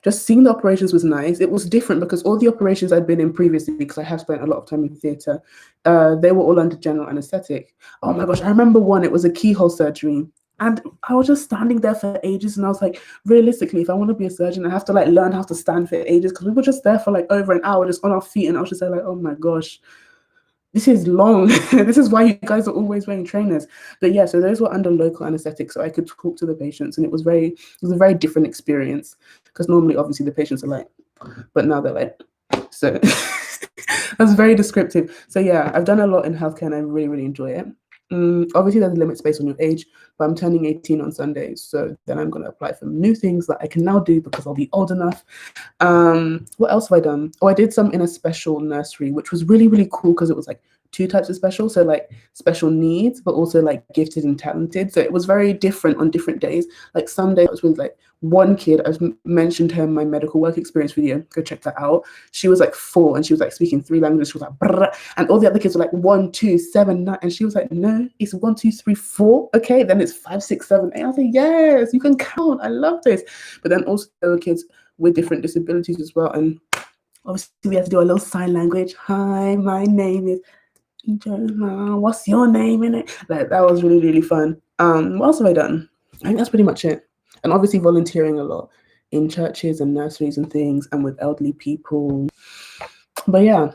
Just seeing the operations was nice. It was different because all the operations I'd been in previously, because I have spent a lot of time in theatre, they were all under general anesthetic. Oh my gosh, I remember one. It was a keyhole surgery. And I was just standing there for ages, and I was like, realistically, if I want to be a surgeon, I have to learn how to stand for ages, because we were just there for over an hour, just on our feet, and I was just like, oh my gosh, this is long. This is why you guys are always wearing trainers. But yeah, so those were under local anesthetic, so I could talk to the patients, and it was a very different experience, because normally, obviously, the patients are like, but now they're like, so that's very descriptive. So yeah, I've done a lot in healthcare, and I really, really enjoy it. Obviously, there's a limit based on your age, but I'm turning 18 on Sunday, so then I'm going to apply for new things that I can now do because I'll be old enough. What else have I done? Oh, I did some in a special nursery, which was really, really cool because it was two types of special. So special needs, but also gifted and talented. So it was very different on different days. Some days it was with one kid. I've mentioned her in my medical work experience video. Go check that out. She was 4 and she was speaking 3 languages. She was brrr, and all the other kids were 1, 2, 7, 9. And she was no, it's 1, 2, 3, 4. Okay, then it's 5, 6, 7, 8. I was yes, you can count. I love this. But then also there were kids with different disabilities as well. And obviously we had to do a little sign language. Hi, my name is Anjola. What's your name in it? That was really, really fun. What else have I done? I think that's pretty much it. And obviously volunteering a lot in churches and nurseries and things, and with elderly people. But yeah,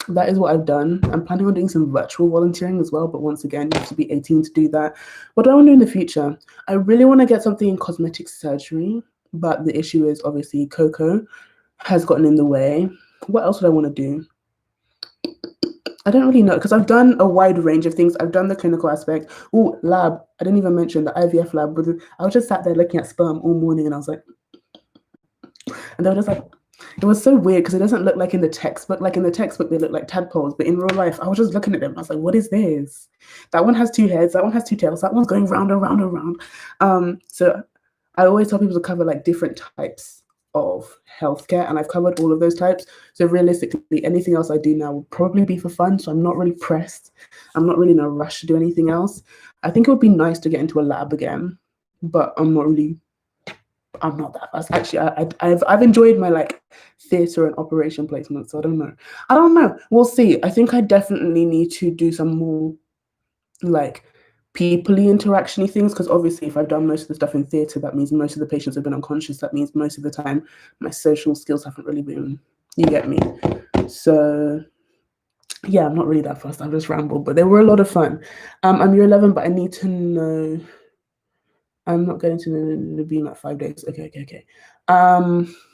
that is what I've done. I'm planning on doing some virtual volunteering as well, but once again, you have to be 18 to do that. What do I want to do in the future? I really want to get something in cosmetic surgery, but the issue is obviously Coco has gotten in the way. What else would I want to do? I don't really know, because I've done a wide range of things. I've done the clinical aspect. Oh, lab. I didn't even mention the IVF lab. I was just sat there looking at sperm all morning, and I was like, and they were just it was so weird because it doesn't look like in the textbook. In the textbook, they look like tadpoles, but in real life, I was just looking at them. I was like, what is this? That one has 2 heads. That one has 2 tails. That one's going round and round and round. So I always tell people to cover different types of healthcare, and I've covered all of those types. So realistically, anything else I do now will probably be for fun. So I'm not really pressed. I'm not really in a rush to do anything else. I think it would be nice to get into a lab again, but I'm not that fast. Actually, I've enjoyed my theatre and operation placement, so I don't know. We'll see. I think I definitely need to do some more people-y interaction-y things, because obviously if I've done most of the stuff in theatre, that means most of the patients have been unconscious. That means most of the time my social skills haven't really been, you get me? So yeah, I'm not really that fast. I've just rambled, but they were a lot of fun. I'm year 11, but I need to know. I'm not going to the Bmat 5 days. Okay.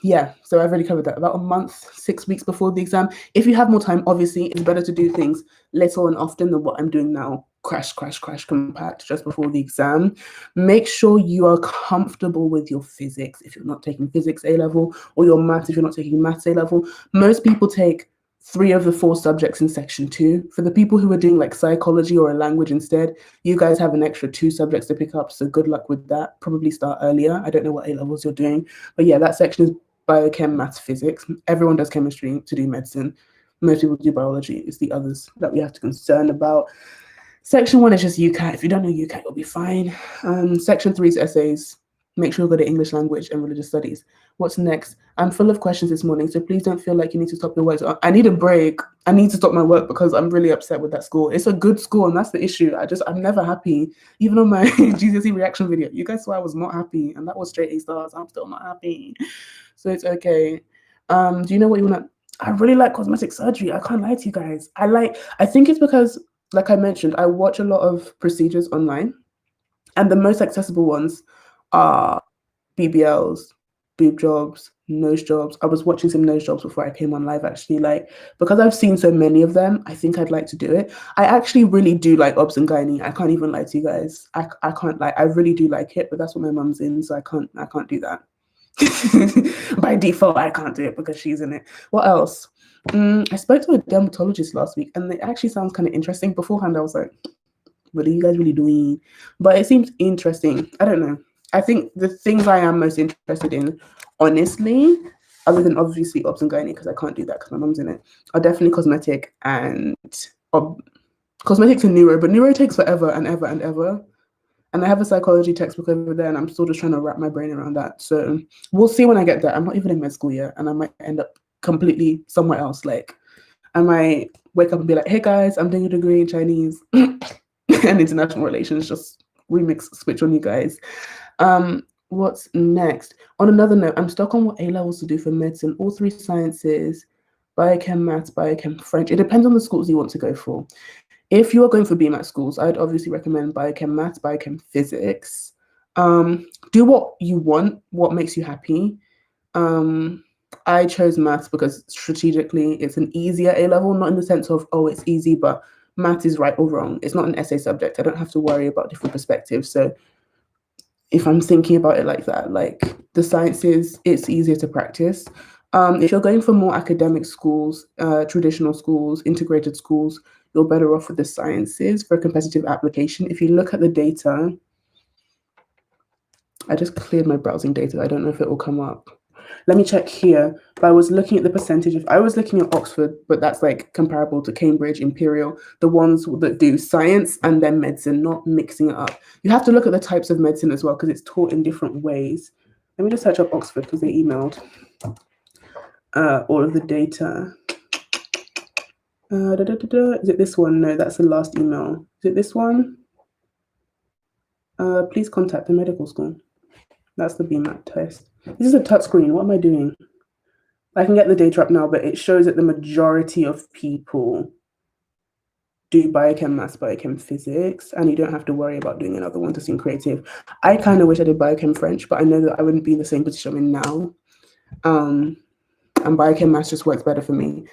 Yeah, so I've already covered that. About a month, 6 weeks before the exam. If you have more time, obviously, it's better to do things little and often than what I'm doing now. Crash, compact just before the exam. Make sure you are comfortable with your physics if you're not taking physics A-level, or your maths if you're not taking maths A-level. Most people take 3 of the 4 subjects in section 2. For the people who are doing psychology or a language instead, you guys have an extra 2 subjects to pick up, so good luck with that. Probably start earlier. I don't know what A-levels you're doing, but yeah, that section is biochem, maths, physics. Everyone does chemistry to do medicine. Most people do biology. It's the others that we have to concern about. Section 1 is just UCAT. If you don't know UCAT, you'll be fine. Section 3 is essays. Make sure you go to English language and religious studies. What's next? I'm full of questions this morning, so please don't feel like you need to stop your work. I need a break. I need to stop my work because I'm really upset with that school. It's a good school, and that's the issue. I'm never happy. Even on my GCSE reaction video, you guys saw I was not happy, and that was straight A stars. I'm still not happy. So it's okay. Do you know what you want to... I really like cosmetic surgery. I can't lie to you guys. I think it's because, like I mentioned, I watch a lot of procedures online, and the most accessible ones are BBLs, boob jobs, nose jobs. I was watching some nose jobs before I came on live, actually. Like, because I've seen so many of them, I think I'd like to do it. I actually really do like obs and gynae. I can't even lie to you guys. I can't lie. I really do like it, but that's what my mum's in, so I can't do that. By default, I can't do it because she's in it. What else? I spoke to a dermatologist last week, and it actually sounds kind of interesting. Beforehand, I was like, what are you guys really doing? But it seems interesting. I don't know. I think the things I am most interested in, honestly, other than obviously obs and gynae, because I can't do that because my mum's in it, are definitely cosmetic and cosmetics and neuro. But neuro takes forever and ever and ever. And I have a psychology textbook over there, and I'm still just trying to wrap my brain around that. So we'll see when I get there. I'm not even in med school yet, and I might end up completely somewhere else. Like, I might wake up and be like, hey guys, I'm doing a degree in Chinese and international relations, just remix, switch on you guys. What's next? On another note, I'm stuck on what A-levels to do for medicine, all 3 sciences, biochem, maths, biochem, French. It depends on the schools you want to go for. If you are going for Bmat schools, I'd obviously recommend biochem, maths, biochem, physics. Do what you want, what makes you happy. I chose maths because strategically it's an easier A-level, not in the sense of, oh, it's easy, but math is right or wrong. It's not an essay subject. I don't have to worry about different perspectives. So if I'm thinking about it like that, like the sciences, it's easier to practice. If you're going for more academic schools, traditional schools, integrated schools, you're better off with the sciences for competitive application. If you look at the data, I just cleared my browsing data. I don't know if it will come up. Let me check here. But I was looking at the percentage of, I was looking at Oxford, but that's like comparable to Cambridge, Imperial, the ones that do science and then medicine, not mixing it up. You have to look at the types of medicine as well because it's taught in different ways. Let me just search up Oxford because they emailed all of the data. Is it this one? No, that's the last email. Is it this one? Please contact the medical school. That's the Bmat test. This is a touchscreen. What am I doing? I can get the data up now, but it shows that the majority of people do biochem, maths, biochem, physics, and you don't have to worry about doing another one to seem creative. I kind of wish I did biochem French, but I know that I wouldn't be in the same position I'm in now. And biochem maths just works better for me.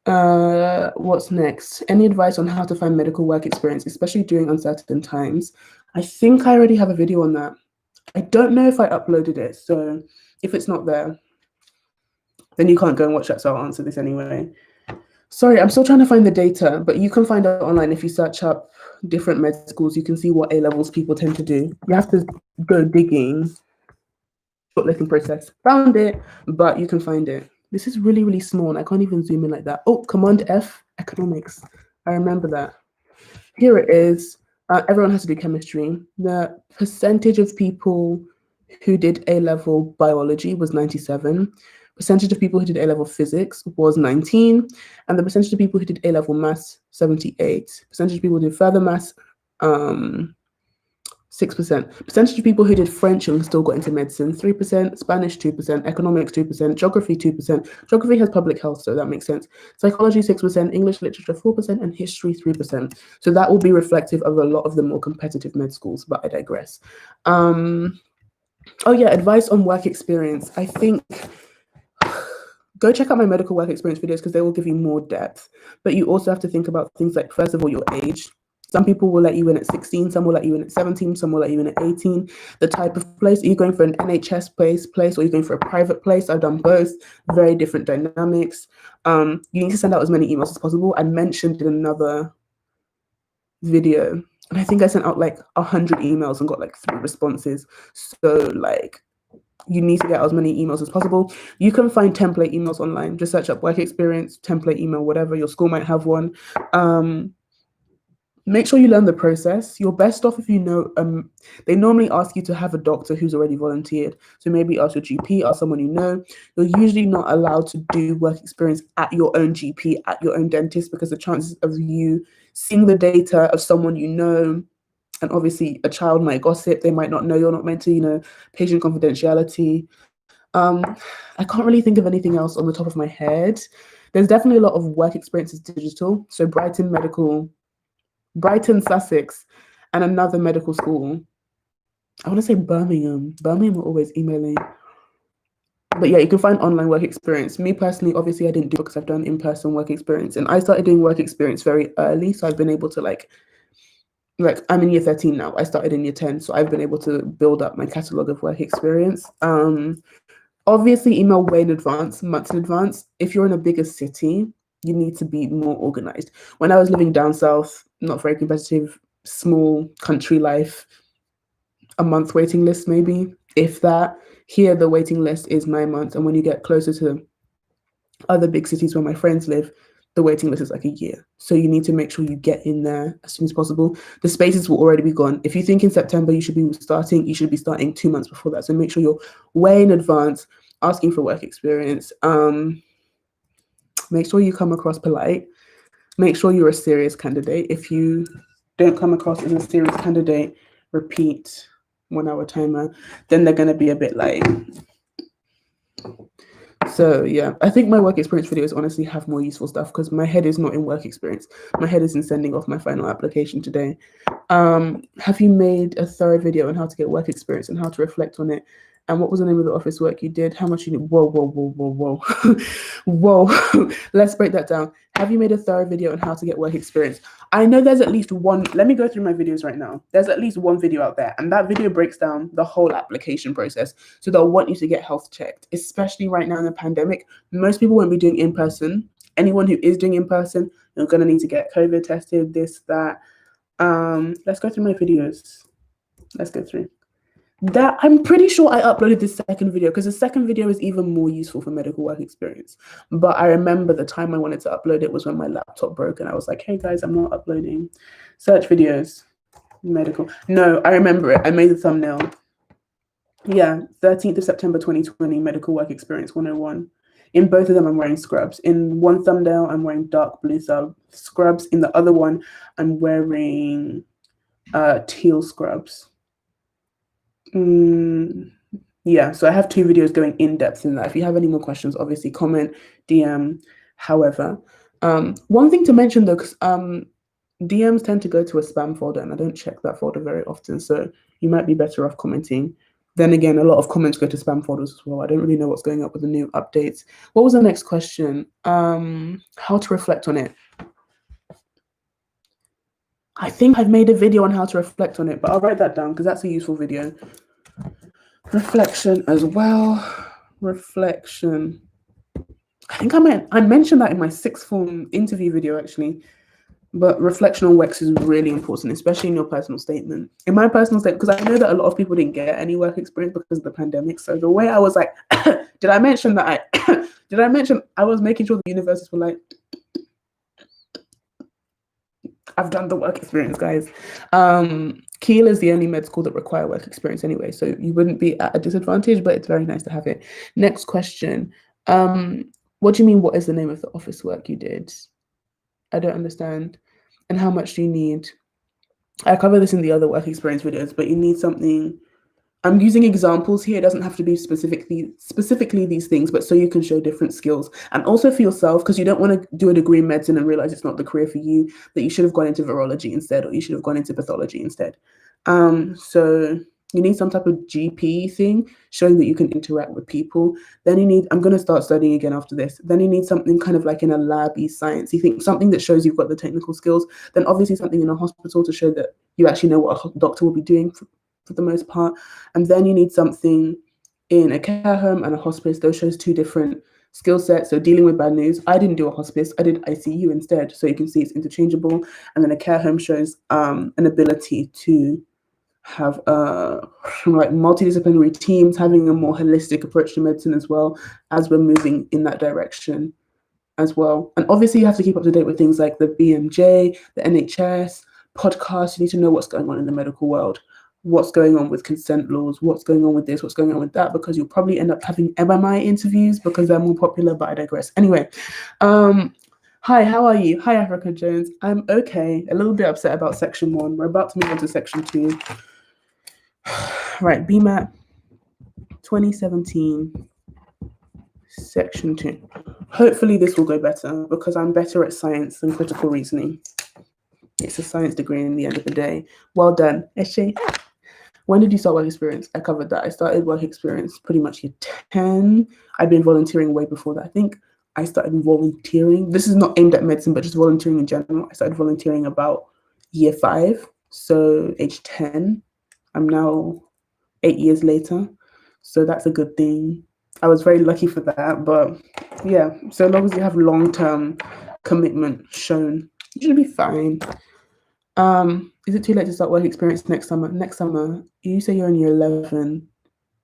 What's next? Any advice on how to find medical work experience, especially during uncertain times? I think I already have a video on that. I don't know if I uploaded it, so if it's not there, then you can't go and watch that, so I'll answer this anyway. Sorry, I'm still trying to find the data, but you can find it online. If you search up different med schools, you can see what A-levels people tend to do. You have to go digging. Shortlisting process. Found it, but you can find it. This is really, really small, and I can't even zoom in like that. Oh, Command F, economics. I remember that. Here it is. Everyone has to do chemistry. The percentage of people who did A-level biology was 97. Percentage of people who did A-level physics was 19. And the percentage of people who did A-level maths, 78. Percentage of people who did further maths, 6%. Percentage of people who did French and still got into medicine, 3%, Spanish, 2%, economics, 2%, geography, 2%. Geography has public health, so that makes sense. Psychology, 6%, English literature, 4%, and history, 3%. So that will be reflective of a lot of the more competitive med schools, but I digress. Oh yeah, advice on work experience. I think go check out my medical work experience videos because they will give you more depth. But you also have to think about things like, first of all, your age. Some people will let you in at 16, some will let you in at 17, some will let you in at 18. The type of place, are you going for an NHS place, or are you going for a private place? I've done both, very different dynamics. You need to send out as many emails as possible. I mentioned in another video, and I think I sent out like 100 emails and got like 3 responses. So like, you need to get as many emails as possible. You can find template emails online. Just search up work experience, template email, whatever. Your school might have one. Make sure you learn the process. You're best off if you know, they normally ask you to have a doctor who's already volunteered. So maybe ask your GP, ask someone you know. You're usually not allowed to do work experience at your own GP, at your own dentist, because the chances of you seeing the data of someone you know, and obviously a child might gossip, they might not know, you're not meant to, patient confidentiality. I can't really think of anything else on the top of my head. There's definitely a lot of work experiences digital. So Brighton, Sussex, and another medical school. I want to say Birmingham. Birmingham were always emailing. But yeah, you can find online work experience. Me personally, obviously, I didn't do it because I've done in-person work experience, and I started doing work experience very early, so I've been able to like I'm in year 13 now. I started in year 10, so I've been able to build up my catalogue of work experience. Obviously, email way in advance, months in advance. If you're in a bigger city, you need to be more organized. When I was living down south, not very competitive, small country life, a month waiting list maybe, if that. Here, the waiting list is 9 months, and when you get closer to other big cities where my friends live, the waiting list is like a year. So you need to make sure you get in there as soon as possible. The spaces will already be gone. If you think in September you should be starting 2 months before that. So make sure you're way in advance asking for work experience. Make sure you come across polite. Make sure you're a serious candidate. If you don't come across as a serious candidate, repeat 1 hour timer, then they're going to be a bit like. So yeah, I think my work experience videos honestly have more useful stuff because my head is not in work experience. My head is in sending off my final application today. Have you made a thorough video on how to get work experience and how to reflect on it? And what was the name of the office work you did? How much you need? Whoa. Whoa. Let's break that down. Have you made a thorough video on how to get work experience? I know there's at least one. Let me go through my videos right now. There's at least one video out there, and that video breaks down the whole application process. So they'll want you to get health checked, especially right now in the pandemic. Most people won't be doing in-person. Anyone who is doing in-person, you're going to need to get COVID tested, this, that. Let's go through my videos. Let's go through. That I'm pretty sure I uploaded this second video because the second video is even more useful for medical work experience. But I remember the time I wanted to upload it was when my laptop broke and I was like, hey guys, I'm not uploading. Search videos, medical. No, I remember it. I made the thumbnail. Yeah, 13th of September 2020, medical work experience 101. In both of them, I'm wearing scrubs. In one thumbnail, I'm wearing dark blue scrubs. In the other one, I'm wearing teal scrubs. Yeah, so I have 2 videos going in depth in that. If you have any more questions, obviously comment, DM, however. One thing to mention though, because DMs tend to go to a spam folder and I don't check that folder very often, so you might be better off commenting. Then again, a lot of comments go to spam folders as well. I don't really know what's going up with the new updates. What was the next question? How to reflect on it. I think I've made a video on how to reflect on it, but I'll write that down because that's a useful video. Reflection as well. Reflection. I think I mentioned that in my 6th form interview video actually. But reflection on WEX is really important, especially in your personal statement. In my personal statement, because I know that a lot of people didn't get any work experience because of the pandemic. So the way I was like, did I mention that I was making sure the universities were like, I've done the work experience, guys. Kiel is the only med school that require work experience anyway, so you wouldn't be at a disadvantage, but it's very nice to have it. Next question. What do you mean, what is the name of the office work you did? I don't understand. And how much do you need? I cover this in the other work experience videos, but you need something. I'm using examples here. It doesn't have to be specifically these things, but so you can show different skills. And also for yourself, because you don't want to do a degree in medicine and realize it's not the career for you, that you should have gone into virology instead, or you should have gone into pathology instead. So you need some type of GP thing showing that you can interact with people. Then you need, I'm going to start studying again after this. Then you need something kind of like in a lab-y science. You think something that shows you've got the technical skills. Then obviously something in a hospital to show that you actually know what a doctor will be doing for the most part. And then you need something in a care home and a hospice. Those shows 2 different skill sets. So dealing with bad news, I didn't do a hospice, I did ICU instead. So you can see it's interchangeable. And then a care home shows an ability to have like multidisciplinary teams, having a more holistic approach to medicine as well, as we're moving in that direction as well. And obviously you have to keep up to date with things like the BMJ, the NHS, podcasts. You need to know what's going on in the medical world, what's going on with consent laws, what's going on with this, what's going on with that, because you'll probably end up having MMI interviews because they're more popular, but I digress. Anyway, hi, how are you? Hi, Africa Jones. I'm okay. A little bit upset about section 1. We're about to move on to section 2. Right, Bmat 2017, section 2. Hopefully this will go better because I'm better at science than critical reasoning. It's a science degree in the end of the day. Well done, Eshe. When did you start work experience? I covered that. I started work experience pretty much year 10. I'd been volunteering way before that. I think I started volunteering. This is not aimed at medicine, but just volunteering in general. I started volunteering about year 5, so age 10. I'm now 8 years later, so that's a good thing. I was very lucky for that, but yeah, so long as you have long-term commitment shown, you should be fine. Is it too late to start work experience next summer? Next summer, you say you're in year 11.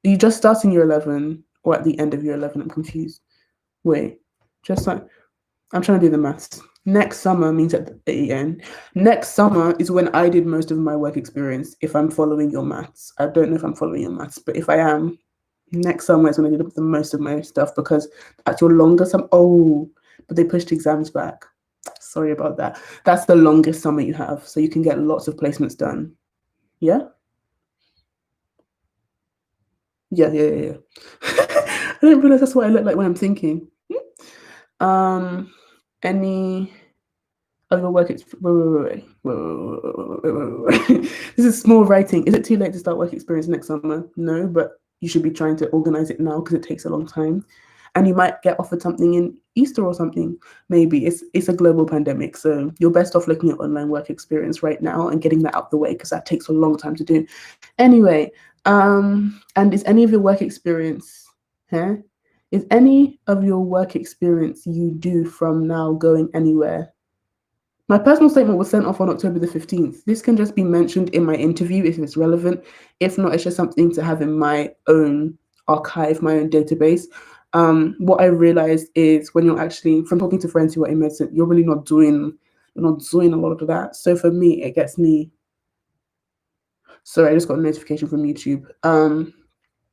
Are you just starting year 11 or at the end of year 11? I'm confused. Wait, just like, I'm trying to do the maths. Next summer means at the end. Next summer is when I did most of my work experience, if I'm following your maths. I don't know if I'm following your maths, but if I am, next summer is when I did the most of my stuff because that's your longest summer. Oh, but they pushed exams back. Sorry about that. That's the longest summer you have, so you can get lots of placements done. Yeah? Yeah. I didn't realize that's what I look like when I'm thinking. Any other work wait. This is small writing. Is it too late to start work experience next summer? No, but you should be trying to organize it now because it takes a long time. And you might get offered something in Easter or something. Maybe it's a global pandemic, so you're best off looking at online work experience right now and getting that out the way because that takes a long time to do. Anyway, and is any of your work experience, is any of your work experience you do from now going anywhere? My personal statement was sent off on October the 15th. This can just be mentioned in my interview if it's relevant. If not, it's just something to have in my own archive, my own database. What I realized is when you're actually, from talking to friends who are in medicine, you're really not doing a lot of that. So for me, it gets me. Sorry, I just got a notification from YouTube.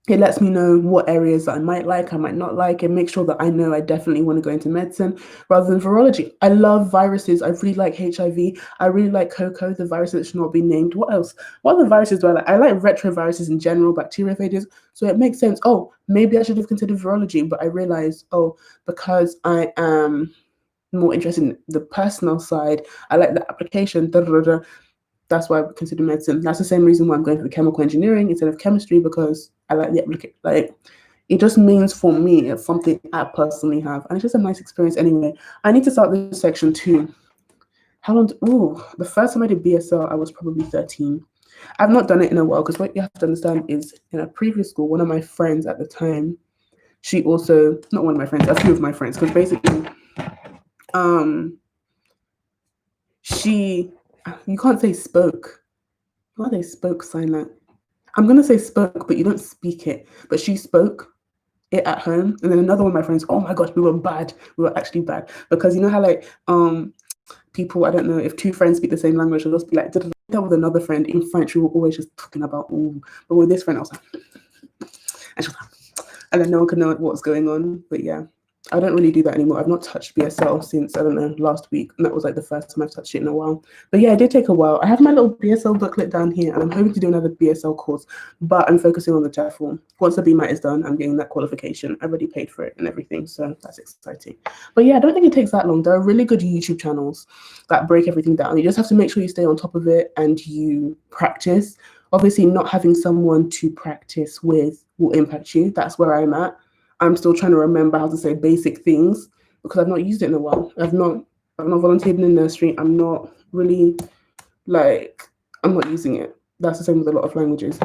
It lets me know what areas that I might like, I might not like, and make sure that I know I definitely want to go into medicine rather than virology. I love viruses. I really like HIV. I really like cocoa, the virus that should not be named. What else? What other viruses do I like? I like retroviruses in general, bacteriophages. So it makes sense. Oh, maybe I should have considered virology, but I realized, because I am more interested in the personal side, I like the application, that's why I consider medicine. That's the same reason why I'm going for chemical engineering instead of chemistry, because I like the application. Like, it just means for me, it's something I personally have. And it's just a nice experience anyway. I need to start this section too. How long? The first time I did BSL, I was probably 13. I've not done it in a while because what you have to understand is in a previous school, one of my friends at the time, she also, not one of my friends, a few of my friends, because basically, you can't say spoke. Why they spoke silent? I'm gonna say spoke, but you don't speak it. But she spoke it at home, and then another one of my friends. Oh my gosh, we were bad. We were actually bad because you know how like people. I don't know if two friends speak the same language, they'll just be like that with another friend in French. We were always just talking about but with this friend, I was like, and then no one could know what's going on. But yeah. I don't really do that anymore. I've not touched BSL since, I don't know, last week. And that was like the first time I've touched it in a while. But yeah, it did take a while. I have my little BSL booklet down here and I'm hoping to do another BSL course, but I'm focusing on the TEFL. Once the Bmat is done, I'm getting that qualification. I already paid for it and everything, so that's exciting. But yeah, I don't think it takes that long. There are really good YouTube channels that break everything down. You just have to make sure you stay on top of it and you practice. Obviously, not having someone to practice with will impact you. That's where I'm at. I'm still trying to remember how to say basic things because I've not used it in a while. I've not volunteered in a nursery. I'm not really I'm not using it. That's the same with a lot of languages.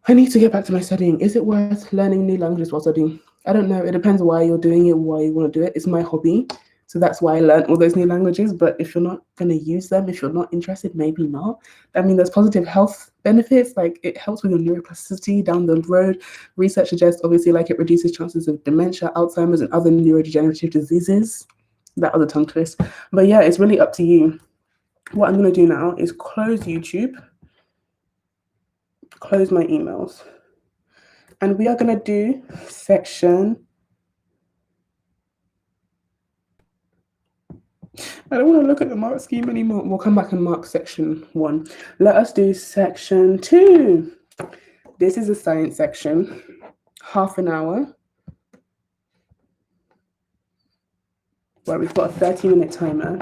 I need to get back to my studying. Is it worth learning new languages while studying? I don't know. It depends why you're doing it, why you want to do it. It's my hobby. So that's why I learned all those new languages. But if you're not going to use them, if you're not interested, maybe not. I mean, there's positive health benefits. Like it helps with your neuroplasticity down the road. Research suggests, obviously, like it reduces chances of dementia, Alzheimer's, and other neurodegenerative diseases. That other tongue twist. But yeah, it's really up to you. What I'm going to do now is close YouTube, close my emails. And we are going to do section. I don't want to look at the mark scheme anymore. We'll come back and mark section 1. Let us do section 2. This is a science section. Half an hour. Where we've got a 30-minute timer.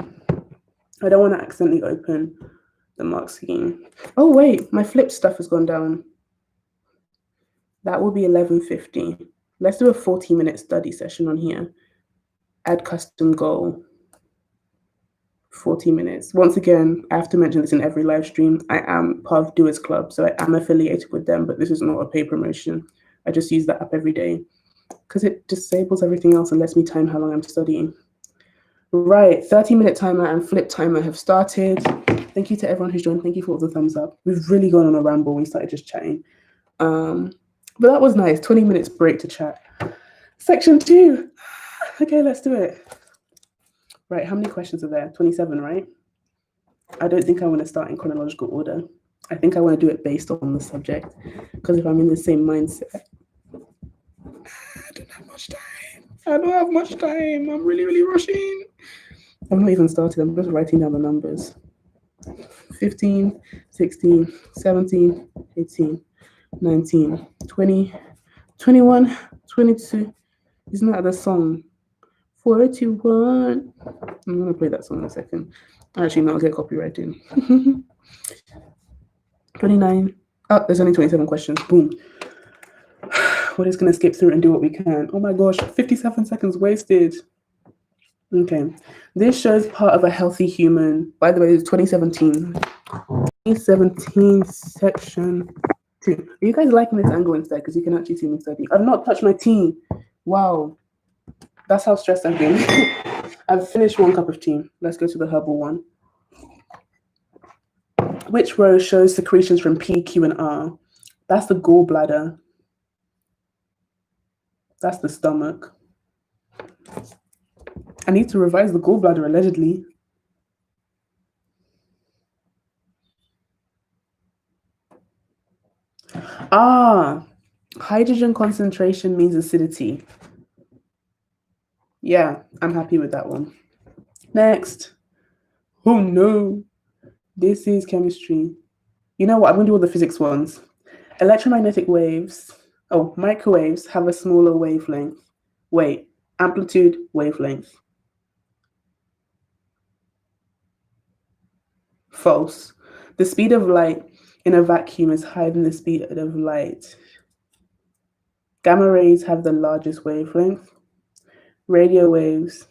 I don't want to accidentally open the mark scheme. Oh, wait. My flip stuff has gone down. That will be 11:50. Let's do a 40-minute study session on here. Add custom goal. 40 minutes. Once again, I have to mention this in every live stream. I am part of Doers Club, so I am affiliated with them, but this is not a paid promotion. I just use that app every day because it disables everything else and lets me time how long I'm studying. Right, 30-minute timer and flip timer have started. Thank you to everyone who's joined. Thank you for all the thumbs up. We've really gone on a ramble. We started just chatting. But that was nice. 20 minutes break to chat. Section 2. Okay, let's do it. Right, how many questions are there? 27, right? I don't think I want to start in chronological order. I think I want to do it based on the subject. Because if I'm in the same mindset, I don't have much time. I'm really, really rushing. I'm not even started. I'm just writing down the numbers. 15, 16, 17, 18, 19, 20, 21, 22. Isn't that the song? 41. I'm going to play that song in a second. Actually, no, I'll get copyrighted. 29. Oh, there's only 27 questions. Boom. We're just going to skip through and do what we can. Oh my gosh, 57 seconds wasted. Okay. This shows part of a healthy human. By the way, it's 2017. 2017 section 2. Are you guys liking this angle instead? Because you can actually see me studying. I've not touched my tea. Wow. That's how stressed I've been. I've finished 1 cup of tea. Let's go to the herbal one. Which row shows secretions from P, Q, and R? That's the gallbladder. That's the stomach. I need to revise the gallbladder, allegedly. Hydrogen concentration means acidity. Yeah, I'm happy with that one. Next. Oh no. This is chemistry. You know what? I'm going to do all the physics ones. Electromagnetic waves. Oh, microwaves have a smaller wavelength. Wait, amplitude, wavelength. False. The speed of light in a vacuum is higher than the speed of light. Gamma rays have the largest wavelength. Radio waves.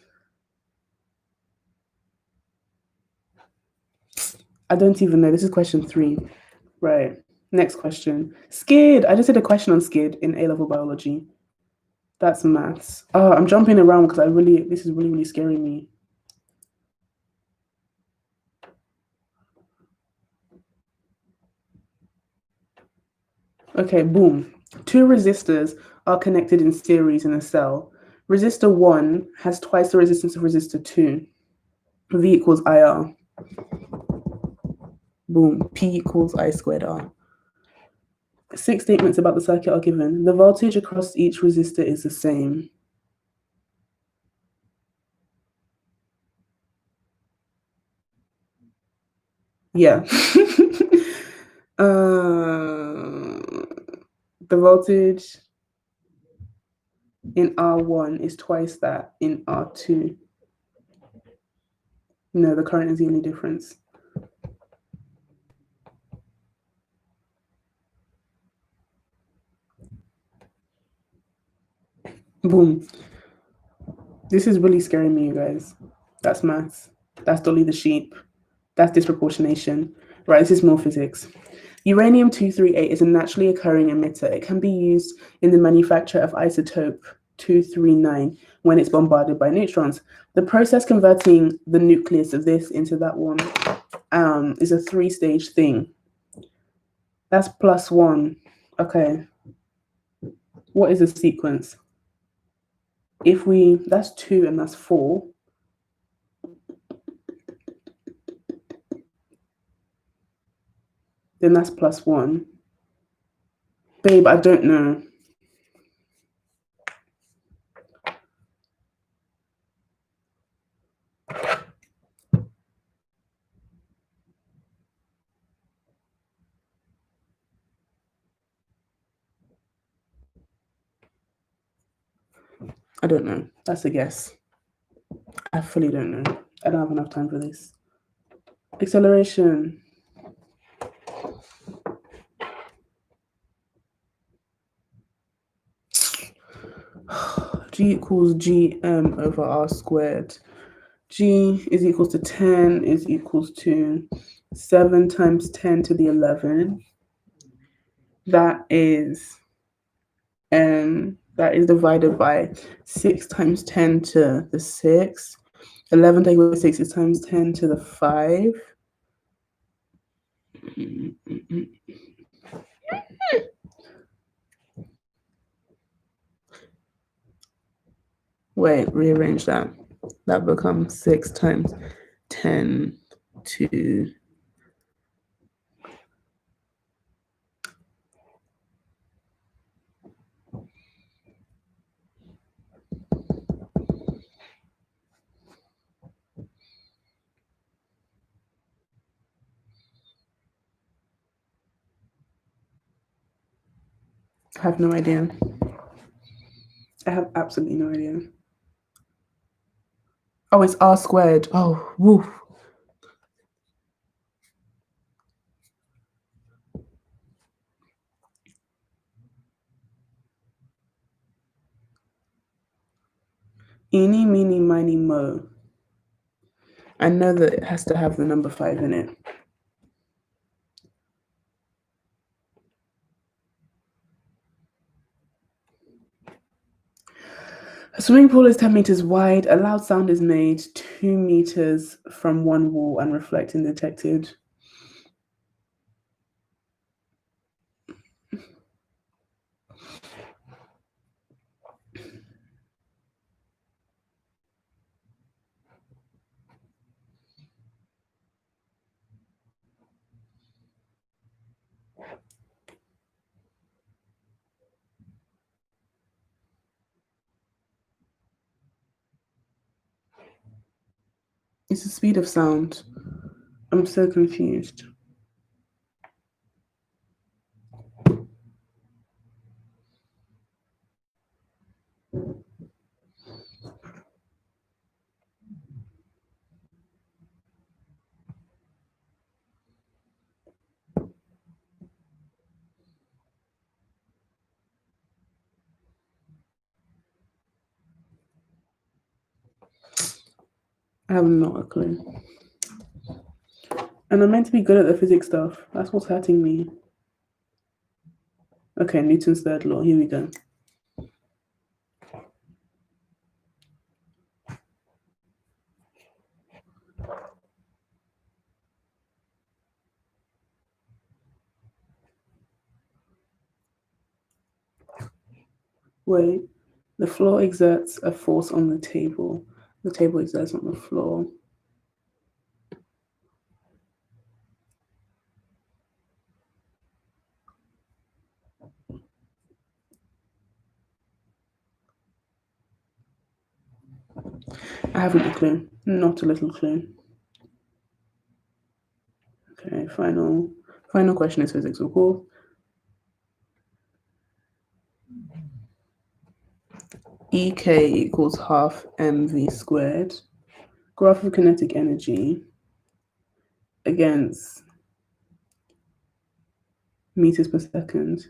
I don't even know. This is question 3. Right. Next question. SCID. I just did a question on SCID in A-level biology. That's maths. Oh, I'm jumping around because this is really, really scaring me. Okay, boom. 2 resistors are connected in series in a cell. Resistor 1 has twice the resistance of resistor 2. V equals IR. Boom. P equals I squared R. 6 statements about the circuit are given. The voltage across each resistor is the same. Yeah. The voltage in R1 is twice that in R2. No, the current is the only difference. Boom. This is really scaring me, you guys. That's maths. That's Dolly the sheep. That's disproportionation. Right, this is more physics. Uranium-238 is a naturally occurring emitter. It can be used in the manufacture of isotope 239 when it's bombarded by neutrons. The process converting the nucleus of this into that one is a 3-stage thing. That's +1. Okay. What is the sequence? That's 2 and that's 4. Then that's +1. Babe, I don't know. I don't know. That's a guess. I fully don't know. I don't have enough time for this. Acceleration. G equals GM over R squared. G is equals to 10 is equals to 7 times 10 to the 11. That is divided by 6 times 10 to the 6. 11 taken away 6 is times 10 to the 5. Wait, rearrange that. That becomes 6 times 10 to... I have no idea. I have absolutely no idea. Oh, it's R squared. Oh, woof. Eeny, meeny, miny, mo. I know that it has to have the number 5 in it. A swimming pool is 10 meters wide. A loud sound is made 2 meters from one wall and reflecting detected. It's the speed of sound. I'm so confused. I have not a clue. And I'm meant to be good at the physics stuff. That's what's hurting me. Okay, Newton's third law. Here we go. Wait, the floor exerts a force on the table. The table exerts on the floor. I haven't a clue. Not a little clue. Okay, final question is physics, of course. EK equals half mv squared. Graph of kinetic energy against meters per second.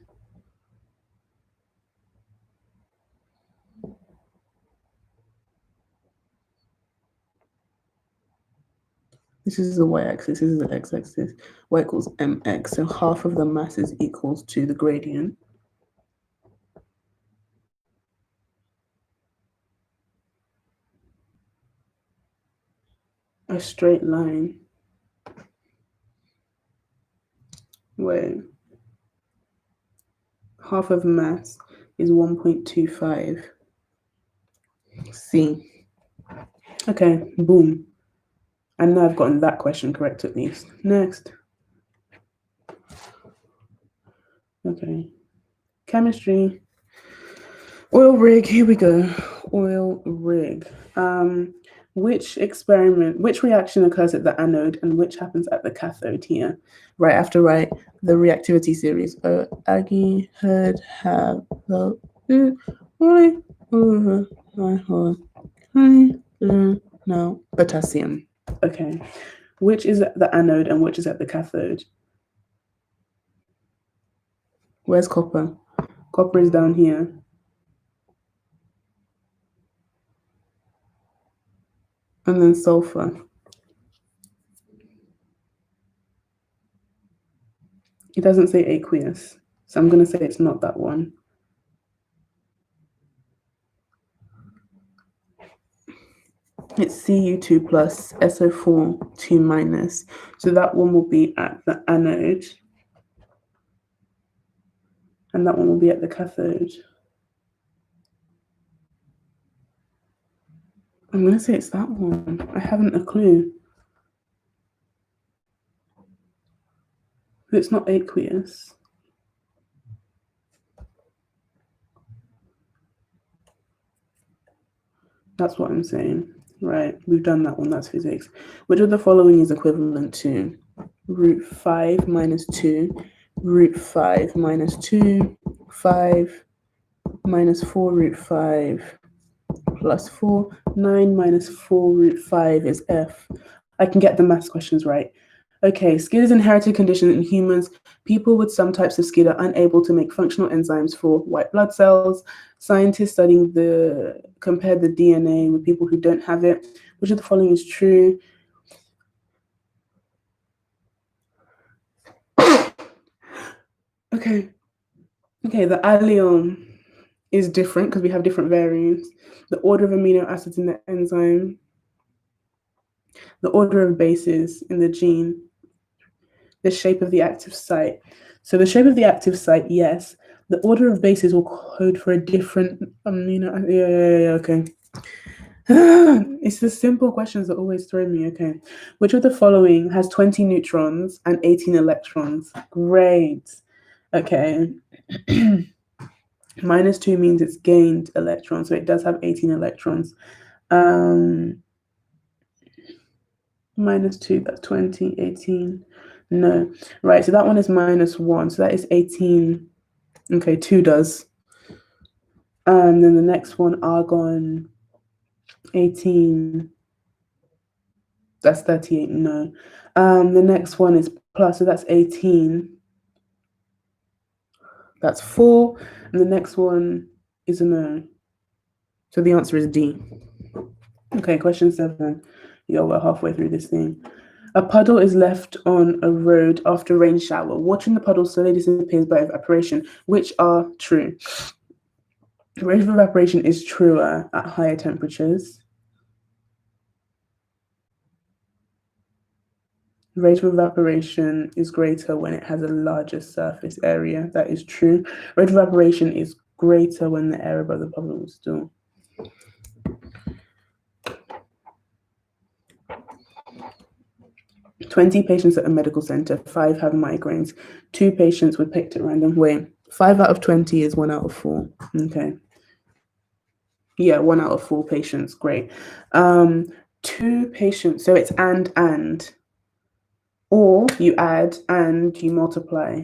This is the y-axis, this is the x-axis. Y equals mx, so half of the mass is equals to the gradient. A straight line. Wait. Half of mass is 1.25. C. Okay, boom. I know I've gotten that question correct at least. Next. Okay. Chemistry. Oil rig, here we go. Oil rig. Which reaction occurs at the anode and which happens at the cathode here? Right after right, the reactivity series. Aggie heard have the no potassium. Okay. Which is at the anode and which is at the cathode? Where's copper? Copper is down here. And then sulfur. It doesn't say aqueous, so I'm going to say it's not that one. It's Cu2 plus, SO4 2 minus. So that one will be at the anode. And that one will be at the cathode. I'm going to say it's that one. I haven't a clue. It's not aqueous. That's what I'm saying. Right, we've done that one, that's physics. Which of the following is equivalent to root 5 minus 2, root 5 minus 2, 5 minus 4 root 5 plus 4, 9 minus 4 root 5 is F. I can get the maths questions right. Okay, SCID is an inherited condition in humans. People with some types of SCID are unable to make functional enzymes for white blood cells. Scientists studying compared the DNA with people who don't have it. Which of the following is true? Okay, the allele is different because we have different variants. The order of amino acids in the enzyme, the order of bases in the gene, the shape of the active site. So the shape of the active site, yes. The order of bases will code for a different amino. Okay. It's the simple questions that always throw me. Okay. Which of the following has 20 neutrons and 18 electrons? Great. Okay. Minus 2 means it's gained electrons, so it does have 18 electrons. Minus 2, that's 20, 18. No. Right, so that one is minus 1, so that is 18. Okay, 2 does. Then the next one, argon, 18. That's 38, no. The next one is plus, so that's 18. That's 4. And the next one is a no. So the answer is D. Okay, question 7. Yo, we're halfway through this thing. A puddle is left on a road after a rain shower. Watching the puddle slowly disappears by evaporation. Which are true? The rate of evaporation is truer at higher temperatures. The rate of evaporation is greater when it has a larger surface area. That is true. Rate of evaporation is greater when the air above the puddle is still. "20 patients at a medical center, 5 have migraines. 2 patients were picked at random." Wait, 5 out of 20 is 1 out of 4. Okay. Yeah, 1 out of 4 patients. Great. 2 patients. So it's and. Or you add and you multiply.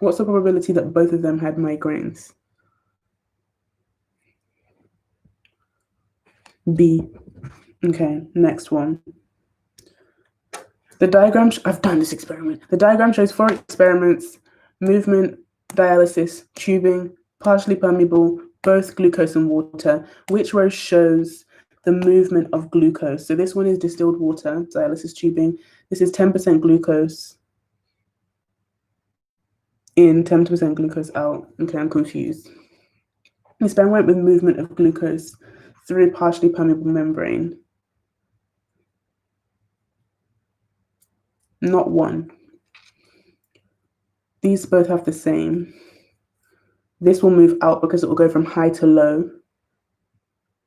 What's the probability that both of them had migraines? B. Okay, next one. The diagram, I've done this experiment. The diagram shows 4 experiments: movement, dialysis, tubing, partially permeable, both glucose and water. Which row shows the movement of glucose? So this one is distilled water, dialysis tubing. This is 10% glucose in, 10% glucose out. Okay, I'm confused. The experiment with movement of glucose through a partially permeable membrane. Not one. These both have the same. This will move out because it will go from high to low.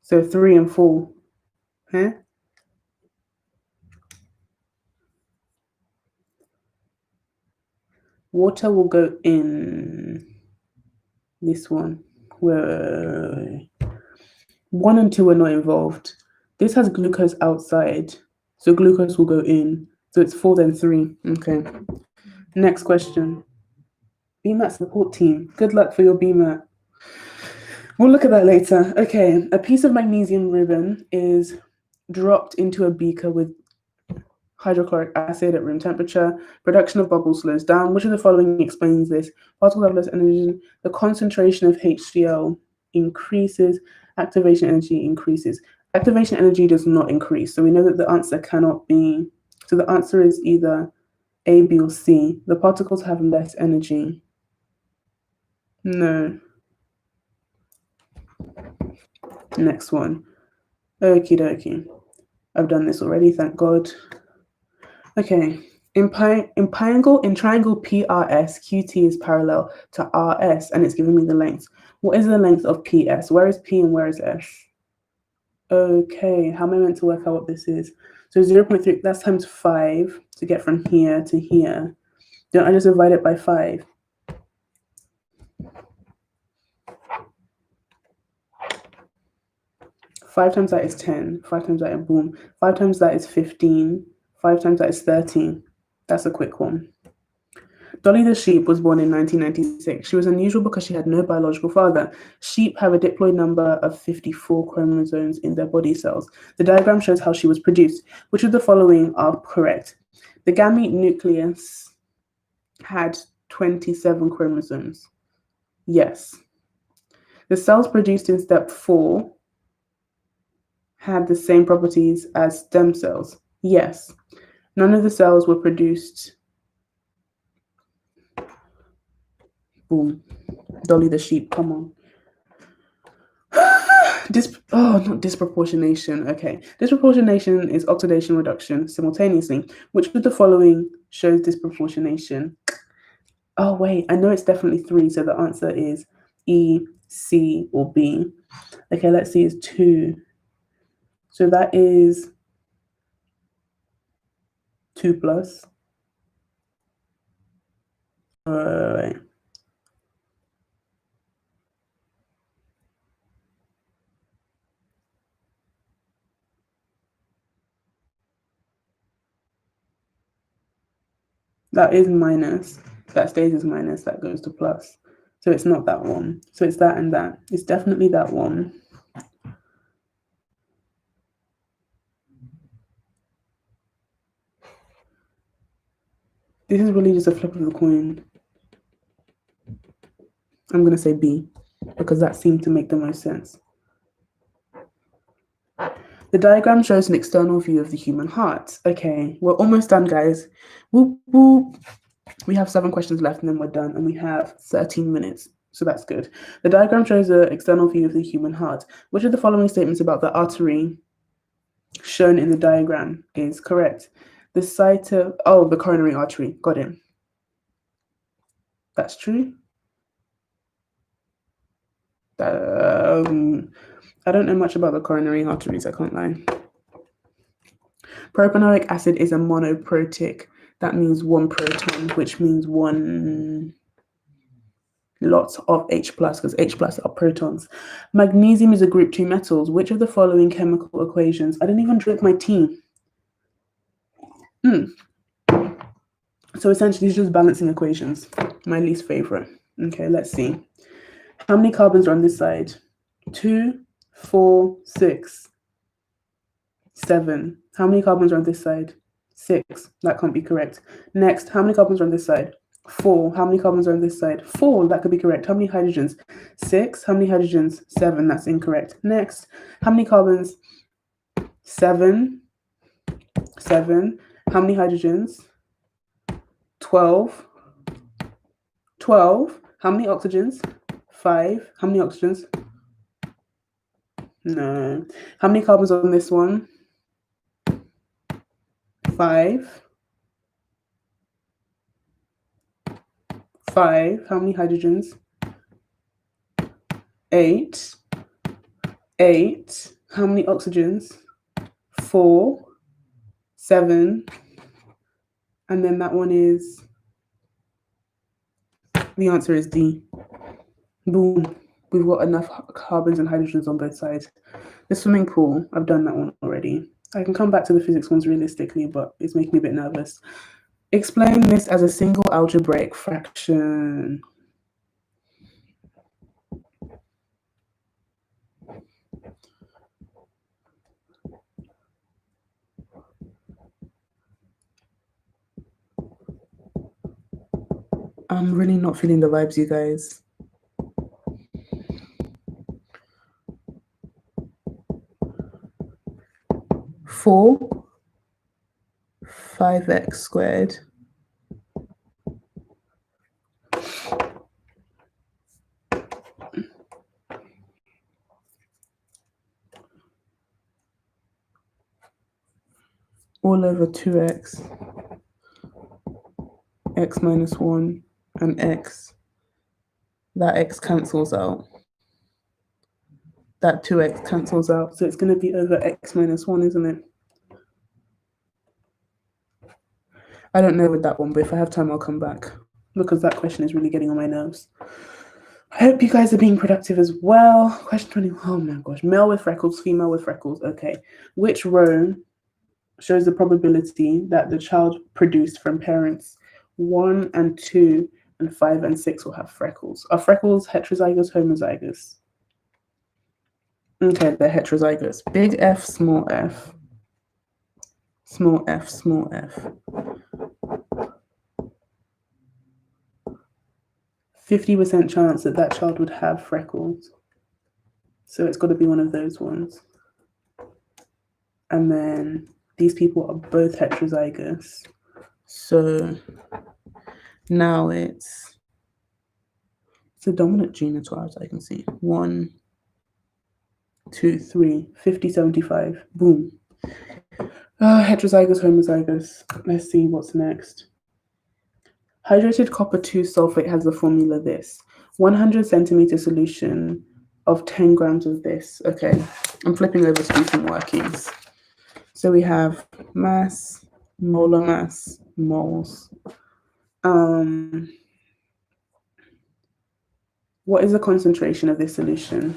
So 3 and 4. Huh? Water will go in this one. Where 1 and 2 are not involved. This has glucose outside, so glucose will go in. So it's 4 then 3. Okay. Next question. Bmat support team. Good luck for your Bmat. We'll look at that later. Okay, a piece of magnesium ribbon is dropped into a beaker with hydrochloric acid at room temperature. Production of bubbles slows down. Which of the following explains this? Particle level energy. The concentration of HCl increases. Activation energy increases. Activation energy does not increase. So we know that the answer cannot be, so the answer is either A, B, or C. The particles have less energy. No. Next one. Okie dokie. I've done this already, thank God. Okay. In triangle PRS, QT is parallel to RS, and it's giving me the length. What is the length of PS? Where is P and where is S? Okay, how am I meant to work out what this is? So 0.3, that's times 5 to get from here to here. Don't I just divide it by 5? Five times that is 10. 5 times that is boom. 5 times that is 15. 5 times that is 13. That's a quick one. Dolly the sheep was born in 1996. She was unusual because she had no biological father. Sheep have a diploid number of 54 chromosomes in their body cells. The diagram shows how she was produced. Which of the following are correct? The gamete nucleus had 27 chromosomes. Yes. The cells produced in step 4 had the same properties as stem cells. Yes. None of the cells were produced. Boom. Dolly the sheep, come on. Not disproportionation. Okay. Disproportionation is oxidation reduction simultaneously. Which of the following shows disproportionation? Oh, wait. I know it's definitely 3, so the answer is E, C, or B. Okay, let's see. It's 2. So that is 2 plus. Right. That is minus. That stays as minus. That goes to plus. So it's not that one. So it's that and that. It's definitely that one. This is really just a flip of the coin. I'm going to say B because that seemed to make the most sense. The diagram shows an external view of the human heart. Okay, we're almost done, guys. Whoop, whoop. We have 7 questions left and then we're done, and we have 13 minutes. So that's good. The diagram shows an external view of the human heart. Which of the following statements about the artery shown in the diagram is correct? The site of, the coronary artery. Got it. That's true. I don't know much about the coronary arteries, I can't lie. Propanoic acid is a monoprotic. That means 1 proton, which means 1 lots of H+, because H+ are protons. Magnesium is a group 2 metals. Which of the following chemical equations? I didn't even drink my tea. So essentially, it's just balancing equations. My least favorite. Okay, let's see. How many carbons are on this side? 2, 4, 6, 7. How many carbons are on this side? 6. That can't be correct. Next, how many carbons are on this side? 4. How many carbons are on this side? 4. That could be correct. How many hydrogens? 6. How many hydrogens? 7. That's incorrect. Next, how many carbons? 7. 7. How many hydrogens? 12. 12. How many oxygens? 5. How many oxygens? No. How many carbons on this one? 5. 5. How many hydrogens? 8. 8. How many oxygens? 4. 7. And then that one is, the answer is D. Boom. We've got enough carbons and hydrogens on both sides. The swimming pool, I've done that one already. I can come back to the physics ones realistically, but it's making me a bit nervous. Explain this as a single algebraic fraction. I'm really not feeling the vibes, you guys. 4 5x squared all over 2x, x minus 1, and x. That x cancels out. That 2x cancels out. So it's going to be over x minus 1, isn't it? I don't know with that one, but if I have time, I'll come back, because that question is really getting on my nerves. I hope you guys are being productive as well. Question 20. Oh my gosh. Male with freckles, female with freckles. Okay. Which row shows the probability that the child produced from parents 1 and 2 and 5 and 6 will have freckles? Are freckles heterozygous, homozygous? Okay, they're heterozygous. Big F, small f. Small f, small f. 50% chance that that child would have freckles. So it's got to be one of those ones. And then these people are both heterozygous. So now it's a dominant gene as far as I can see. 1, 2, 3, 50, 75. Boom. Heterozygous, homozygous. Let's see what's next. Hydrated copper 2 sulfate has the formula this. 100 centimeter solution of 10 grams of this. Okay, I'm flipping over to do some workings. So we have mass, molar mass, moles. What is the concentration of this solution?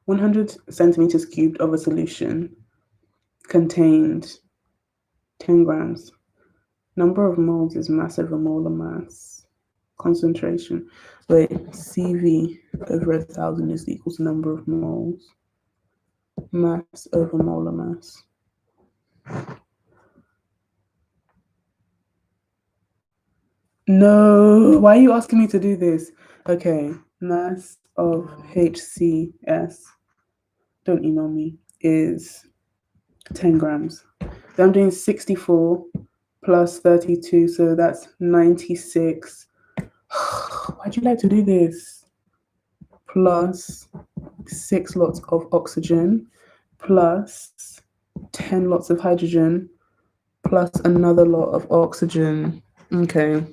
100 centimeters cubed of a solution contained 10 grams. Number of moles is mass over molar mass. Concentration. Wait, CV over 1,000 is equal to number of moles. Mass over molar mass. No, why are you asking me to do this? Okay, mass of HCS, don't email me, is 10 grams. Then I'm doing 64 plus 32, so that's 96. Why'd you like to do this? Plus 6 lots of oxygen, plus 10 lots of hydrogen, plus another lot of oxygen. Okay.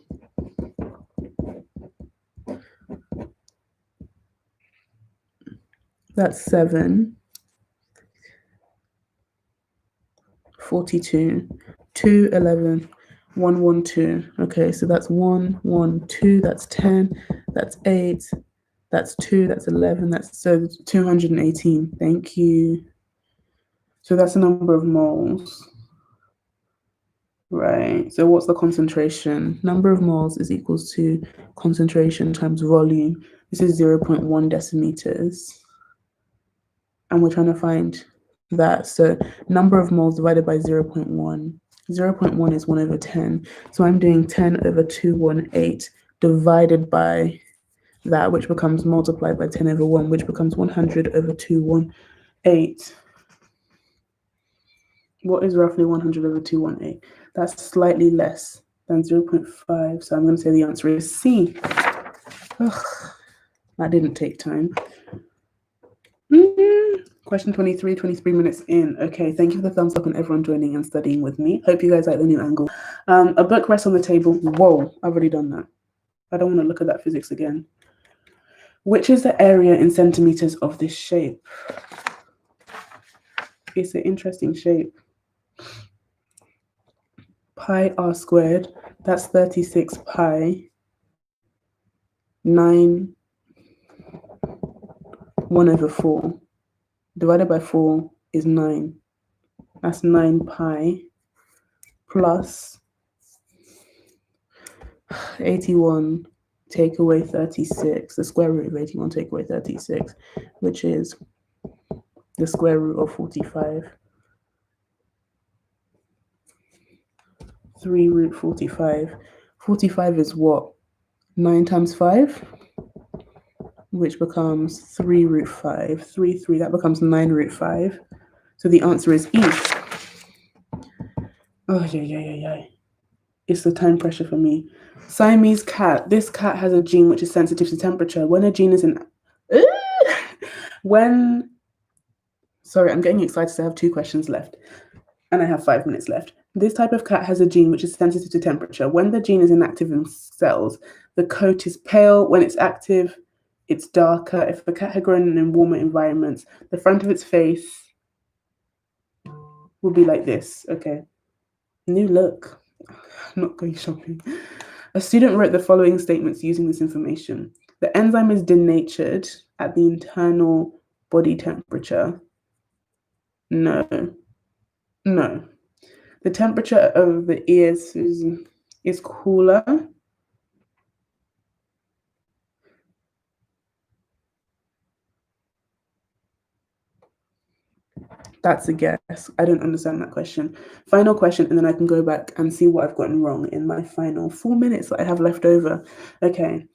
That's 7. 42. 2, 11. 1, 1, 2. Okay, so that's 1, 1, 2. That's 10. That's 8. That's 2. That's 11. That's so 218. Thank you. So that's the number of moles. Right. So what's the concentration? Number of moles is equals to concentration times volume. This is 0.1 decimeters. And we're trying to find that. So number of moles divided by 0.1. 0.1 is 1 over 10. So I'm doing 10 over 218 divided by that, which becomes multiplied by 10 over 1, which becomes 100 over 218. What is roughly 100 over 218? That's slightly less than 0.5. So I'm going to say the answer is C. Ugh, that didn't take time. Question 23, 23 minutes in. Okay, thank you for the thumbs up and everyone joining and studying with me. Hope you guys like the new angle. A book rests on the table. Whoa, I've already done that. I don't want to look at that physics again. Which is the area in centimeters of this shape? It's an interesting shape. Pi r squared, that's 36 pi. 9, 1 over 4. Divided by 4 is 9. That's 9 pi plus 81 take away 36. The square root of 81 take away 36, which is the square root of 45. 3 root 45. 45 is what? 9 times 5? which becomes 3 root 5. 3, 3, that becomes 9 root 5. So the answer is E. Oh, yeah. It's the time pressure for me. Siamese cat. This cat has a gene which is sensitive to temperature. When a gene is in... Sorry, I'm getting excited. I have 2 questions left. And I have 5 minutes left. This type of cat has a gene which is sensitive to temperature. When the gene is inactive in cells, the coat is pale. When it's active, it's darker. If the cat had grown in warmer environments, the front of its face would be like this. Okay. New look. I'm not going shopping. A student wrote the following statements using this information. The enzyme is denatured at the internal body temperature. No. The temperature of the ears is cooler. That's a guess. I don't understand that question. Final question, and then I can go back and see what I've gotten wrong in my final 4 minutes that I have left over. Okay.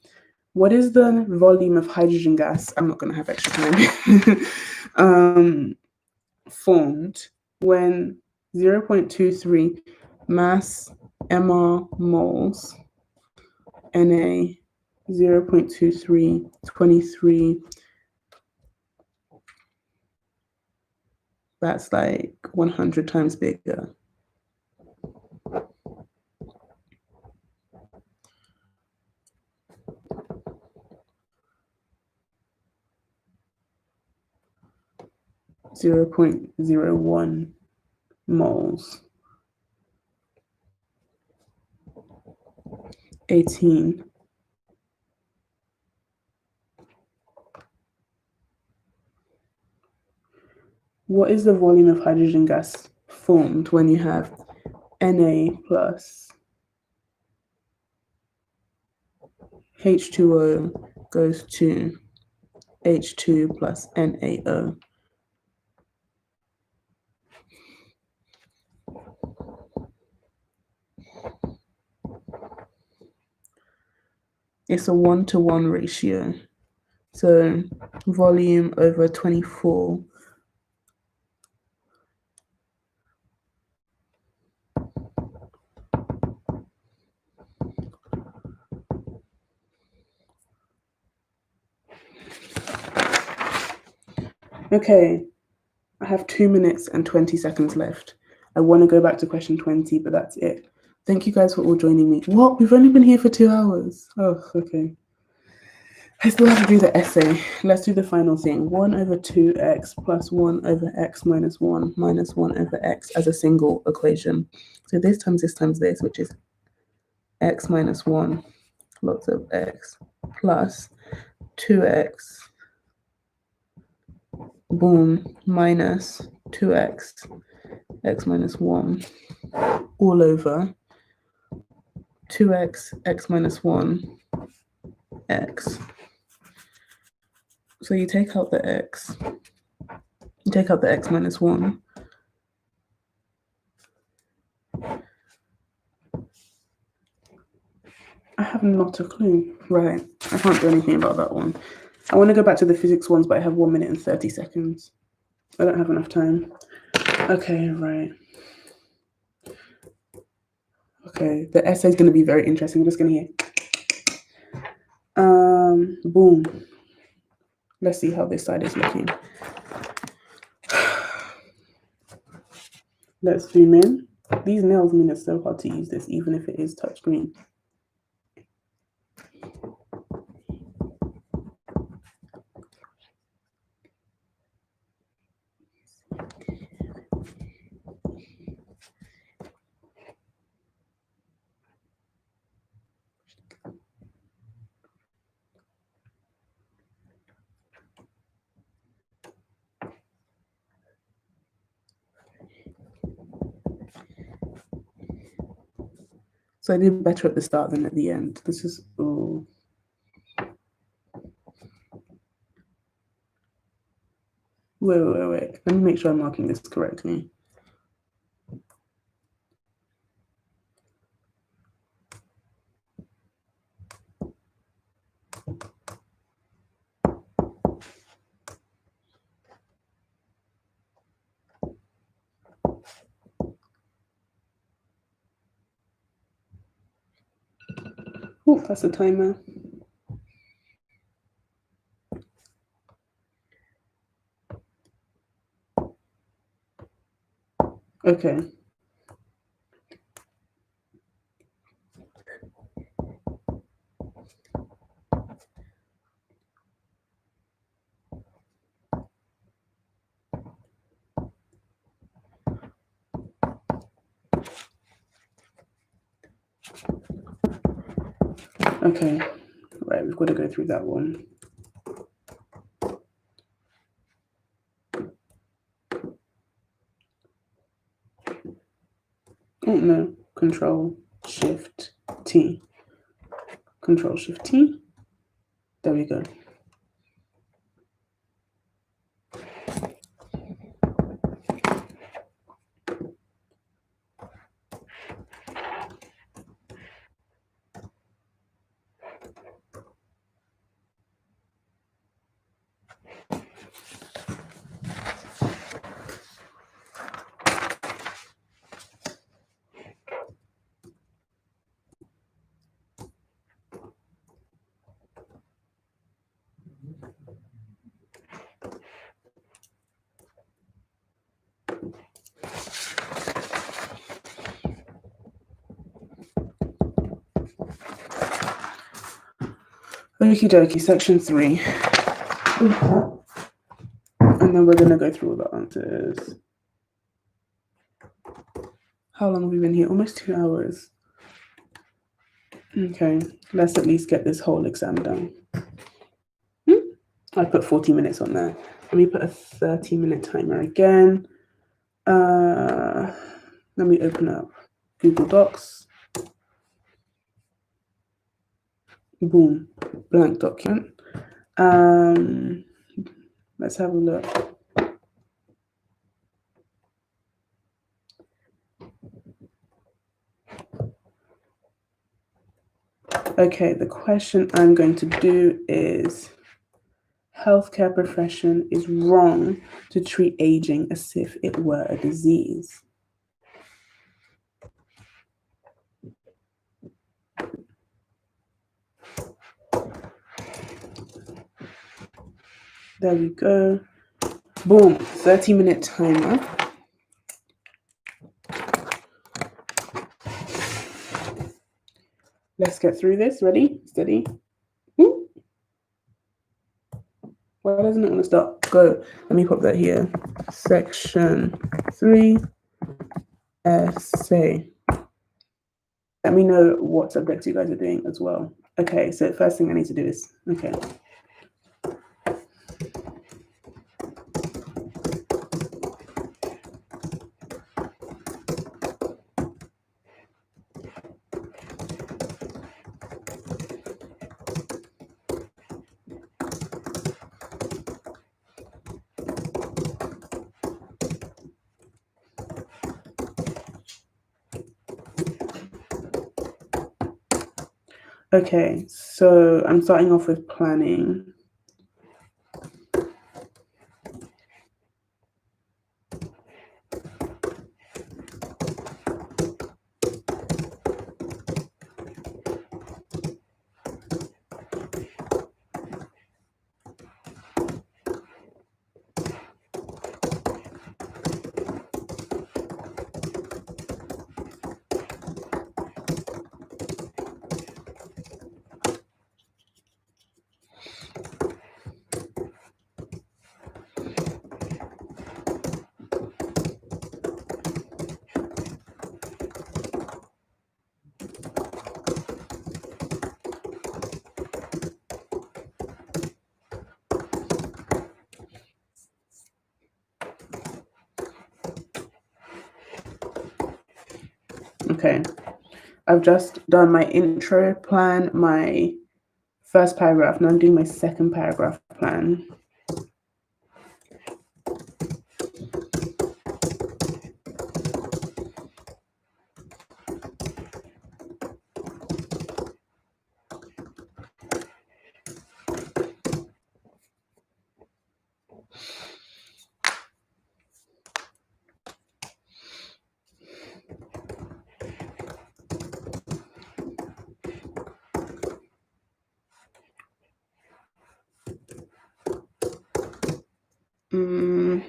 What is the volume of hydrogen gas? I'm not going to have extra time. Formed when 0.23 mass mR moles Na 0.23 23. That's like 100 times bigger. .01 moles. 18. What is the volume of hydrogen gas formed when you have Na plus H2O goes to H2 plus NaO? It's a 1-to-1 ratio. So volume over 24. Okay, I have 2 minutes and 20 seconds left. I want to go back to question 20, but that's it. Thank you guys for all joining me. What? We've only been here for 2 hours. Oh, okay. I still have to do the essay. Let's do the final thing. 1 over 2x plus 1 over x minus 1 minus 1 over x as a single equation. So this times this, which is x minus 1 lots of x plus 2x boom minus 2x x minus 1 all over 2x x minus 1 x. So you take out the x, you take out the x minus 1. I have not a clue. Right, I can't do anything about that one. I want to go back to the physics ones, but I have 1 minute and 30 seconds. I don't have enough time. Okay, right. Okay, the essay is going to be very interesting. I'm just going to hear. Boom. Let's see how this side is looking. Let's zoom in. These nails mean it's so hard to use this, even if it is touchscreen. So I did better at the start than at the end. This is, oh. Wait. Let me make sure I'm marking this correctly. Oh, that's the timer. Okay. Okay, right, we've got to go through that one. Oh no, Control Shift T. Control Shift T. There we go. Okie dokie, section 3. And then we're going to go through all the answers. How long have we been here? Almost 2 hours. Okay, let's at least get this whole exam done. I put 40 minutes on there. Let me put a 30-minute timer again. Let me open up Google Docs. Boom, blank document. Let's have a look. Okay, the question I'm going to do is, healthcare profession is wrong to treat aging as if it were a disease. There we go. Boom, 30-minute timer. Let's get through this. Ready? Steady. Ooh. Why doesn't it want to start? Go. Let me pop that here. Section 3, essay. Let me know what subjects you guys are doing as well. Okay, so the first thing I need to do is, okay. Okay, so I'm starting off with planning. Okay, I've just done my intro plan, my first paragraph. Now I'm doing my second paragraph plan. Okay,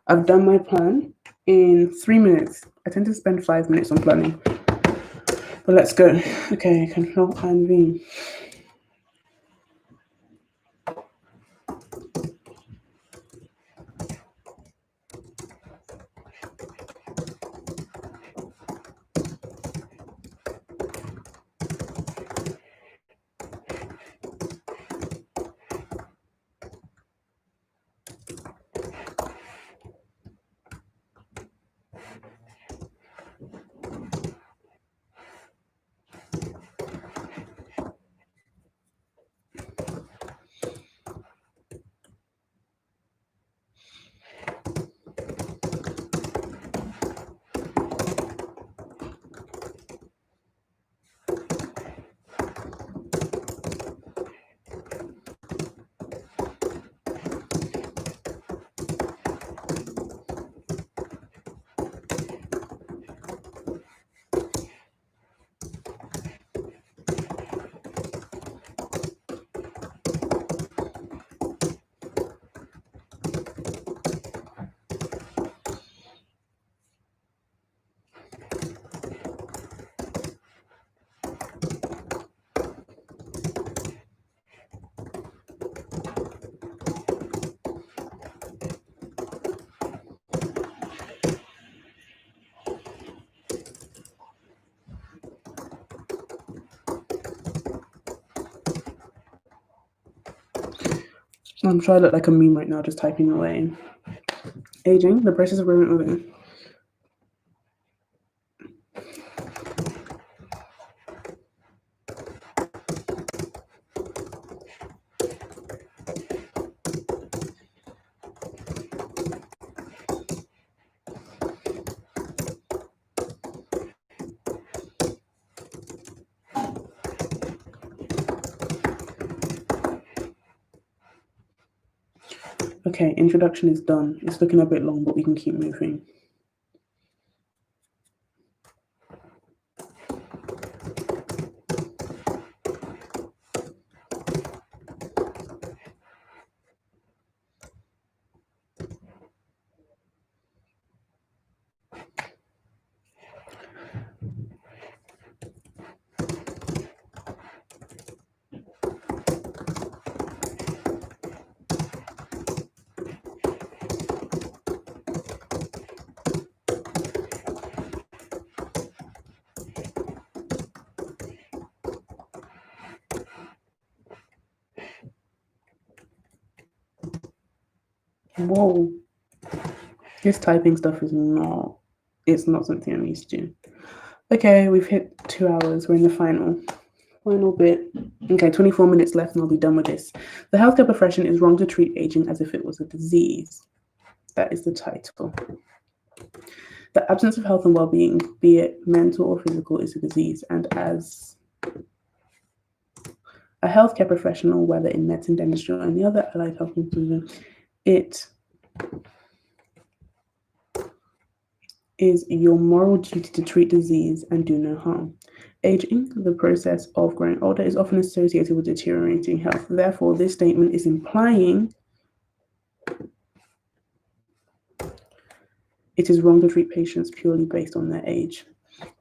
I've done my plan in 3 minutes. I tend to spend 5 minutes on planning. But let's go. Okay, Control and V. I'm trying to look like a meme right now, just typing away. Aging, the process of growing older. Okay, introduction is done. It's looking a bit long, but we can keep moving. Whoa. This typing stuff is not, it's not something I'm used to. Okay, we've hit 2 hours. We're in the final bit. Okay, 24 minutes left and I'll be done with this. The healthcare profession is wrong to treat aging as if it was a disease. That is the title. The absence of health and well-being, be it mental or physical, is a disease. And as a healthcare professional, whether in medicine, dentistry, or any other allied health institution, it is your moral duty to treat disease and do no harm. Aging, the process of growing older, is often associated with deteriorating health. Therefore, this statement is implying it is wrong to treat patients purely based on their age.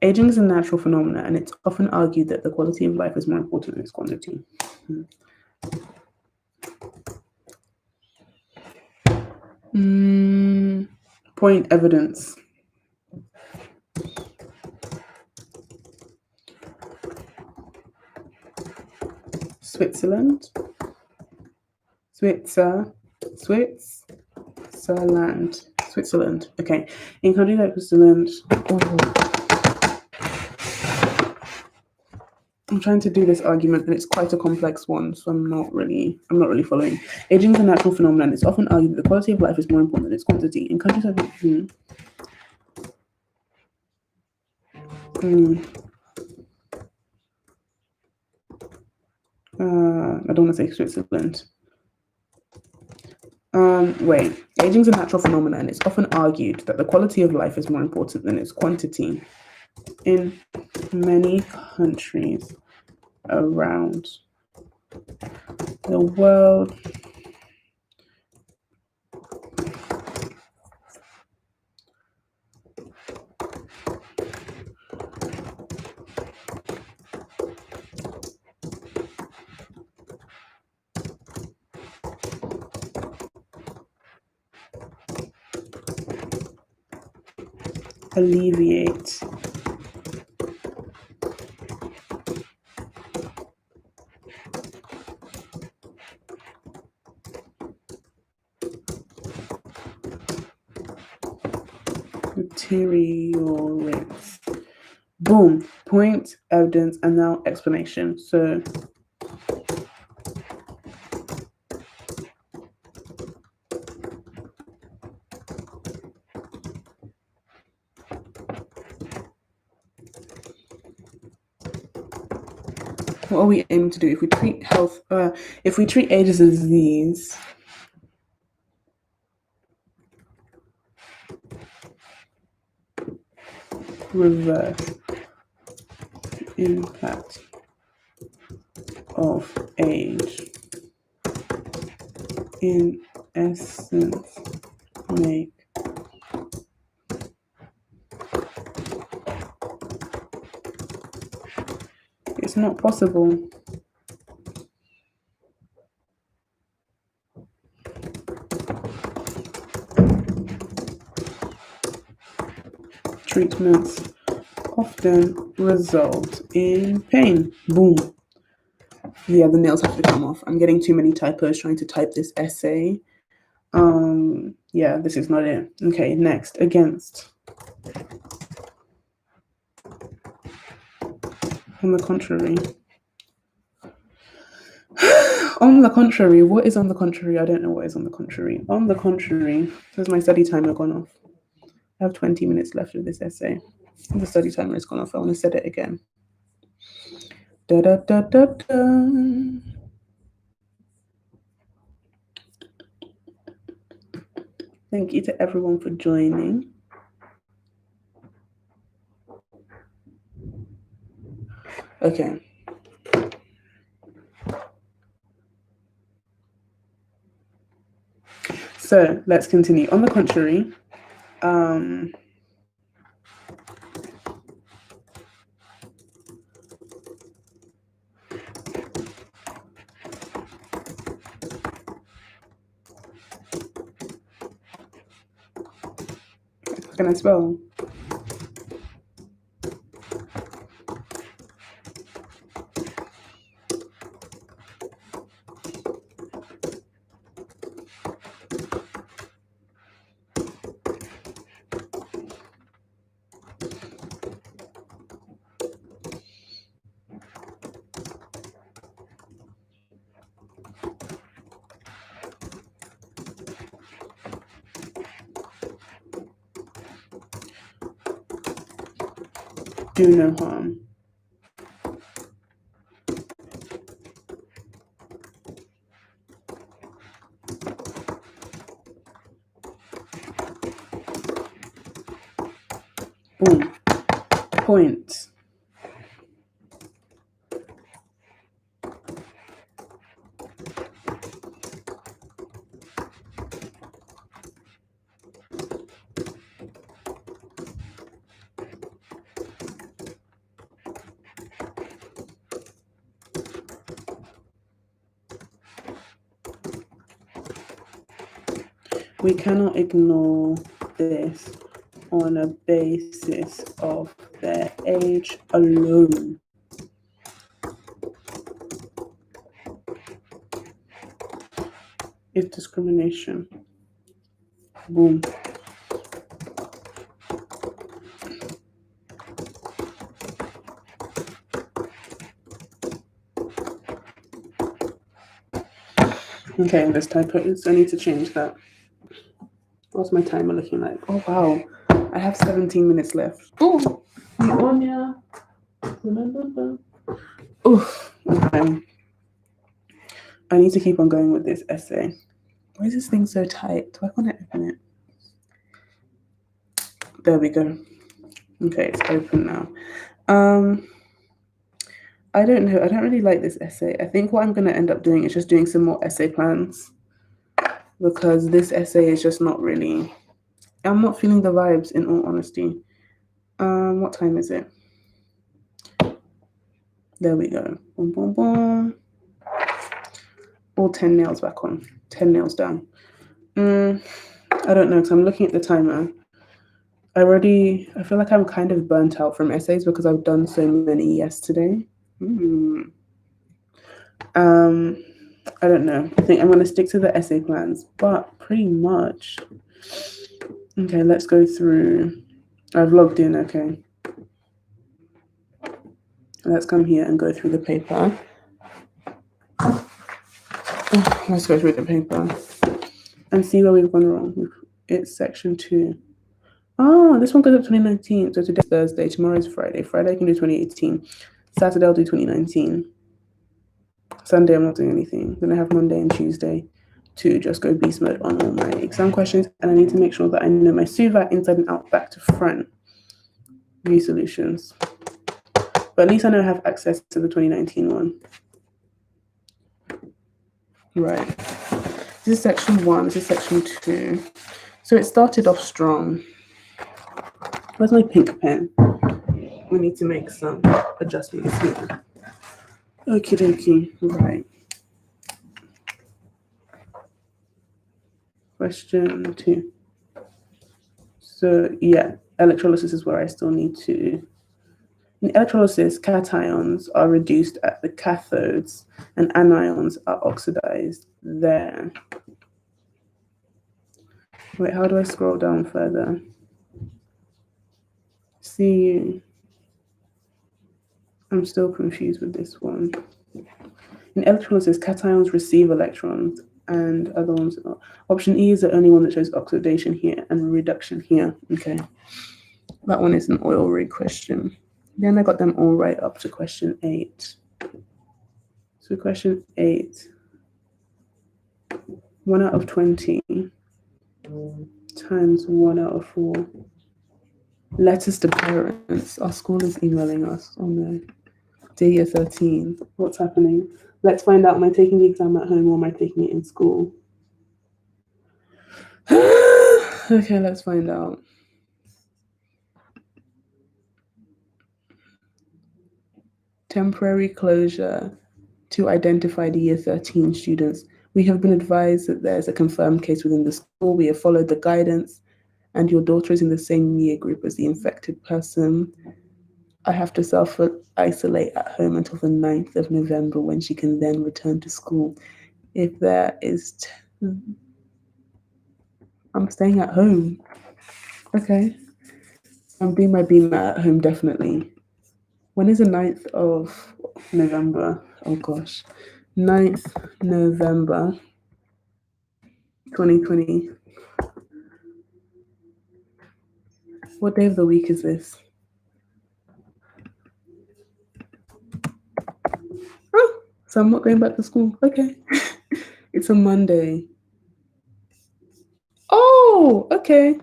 Aging is a natural phenomenon, and it's often argued that the quality of life is more important than its quantity. Point evidence. Switzerland. Switzerland. Okay. In countries like Switzerland. I'm trying to do this argument, and it's quite a complex one, so I'm not really following. Aging is a natural phenomenon. It's often argued that the quality of life is more important than its quantity. In countries like I don't want to say Switzerland. Wait. Aging is a natural phenomenon, and it's often argued that the quality of life is more important than its quantity. In many countries around the world, alleviate deteriorates. Boom. Point, evidence, and now explanation. So what are we aiming to do? If we treat if we treat age as a disease, reverse impact of age, in essence, make it's not possible. Treatments often result in pain. Boom. Yeah, the nails have to come off. I'm getting too many typos trying to type this essay. Yeah, this is not it. Okay, next. Against. On the contrary. On the contrary. What is on the contrary? I don't know what is on the contrary. On the contrary. Has my study timer gone off? I have 20 minutes left of this essay. The study timer has gone off. I want to set it again. Da da da da da. Thank you to everyone for joining. Okay. So let's continue. On the contrary, can I spell? Do no harm. Boom. Point. We cannot ignore this on a basis of their age alone. It's discrimination. Boom. Okay, there's typos. I need to change that. What's my timer looking like? Oh, wow. I have 17 minutes left. Oh, Anya. Oh, okay. I need to keep on going with this essay. Why is this thing so tight? Do I want to open it? There we go. Okay, it's open now. I don't know. I don't really like this essay. I think what I'm going to end up doing is just doing some more essay plans, because this essay is just not really, I'm not feeling the vibes, in all honesty. What time is it? There we go. Boom, boom, boom. All 10 nails back on. 10 nails down. I don't know, because I'm looking at the timer. I feel like I'm kind of burnt out from essays because I've done so many yesterday. I don't know. I think I'm going to stick to the essay plans, but pretty much. Okay, let's go through. I've logged in, okay. Let's come here and go through the paper. Let's go through the paper and see where we've gone wrong. It's section 2. Oh, this one goes up 2019. So today's Thursday, tomorrow's Friday. Friday I can do 2018. Saturday I'll do 2019. Sunday I'm not doing anything. Then I have Monday and Tuesday to just go beast mode on all my exam questions. And I need to make sure that I know my SUVAT inside and out, back to front. View solutions. But at least I know I have access to the 2019 one. Right. This is section 1. This is section 2. So it started off strong. Where's my pink pen? We need to make some adjustments here. Okie dokie. Right. Question 2. So yeah, electrolysis is where I still need to. In electrolysis, cations are reduced at the cathodes and anions are oxidized there. Wait, how do I scroll down further? See, I'm still confused with this one. In electrolysis, cations receive electrons and other ones. Option E is the only one that shows oxidation here and reduction here. Okay, that one is an oil rig question. Then I got them all right up to question 8. So question 8, 1 out of 20 times 1 out of 4. Letters to parents. Our school is emailing us on the day year 13. What's happening? Let's find out. Am I taking the exam at home or am I taking it in school? Okay, let's find out. Temporary closure to identify the year 13 students. We have been advised that there's a confirmed case within the school. We have followed the guidance and your daughter is in the same year group as the infected person. I have to self-isolate at home until the 9th of November when she can then return to school. If there is... I'm staying at home. Okay. I'm doing my Bmat at home, definitely. When is the 9th of November? Oh gosh. 9th November 2020. What day of the week is this? Oh, so I'm not going back to school. Okay. It's a Monday. Oh, okay.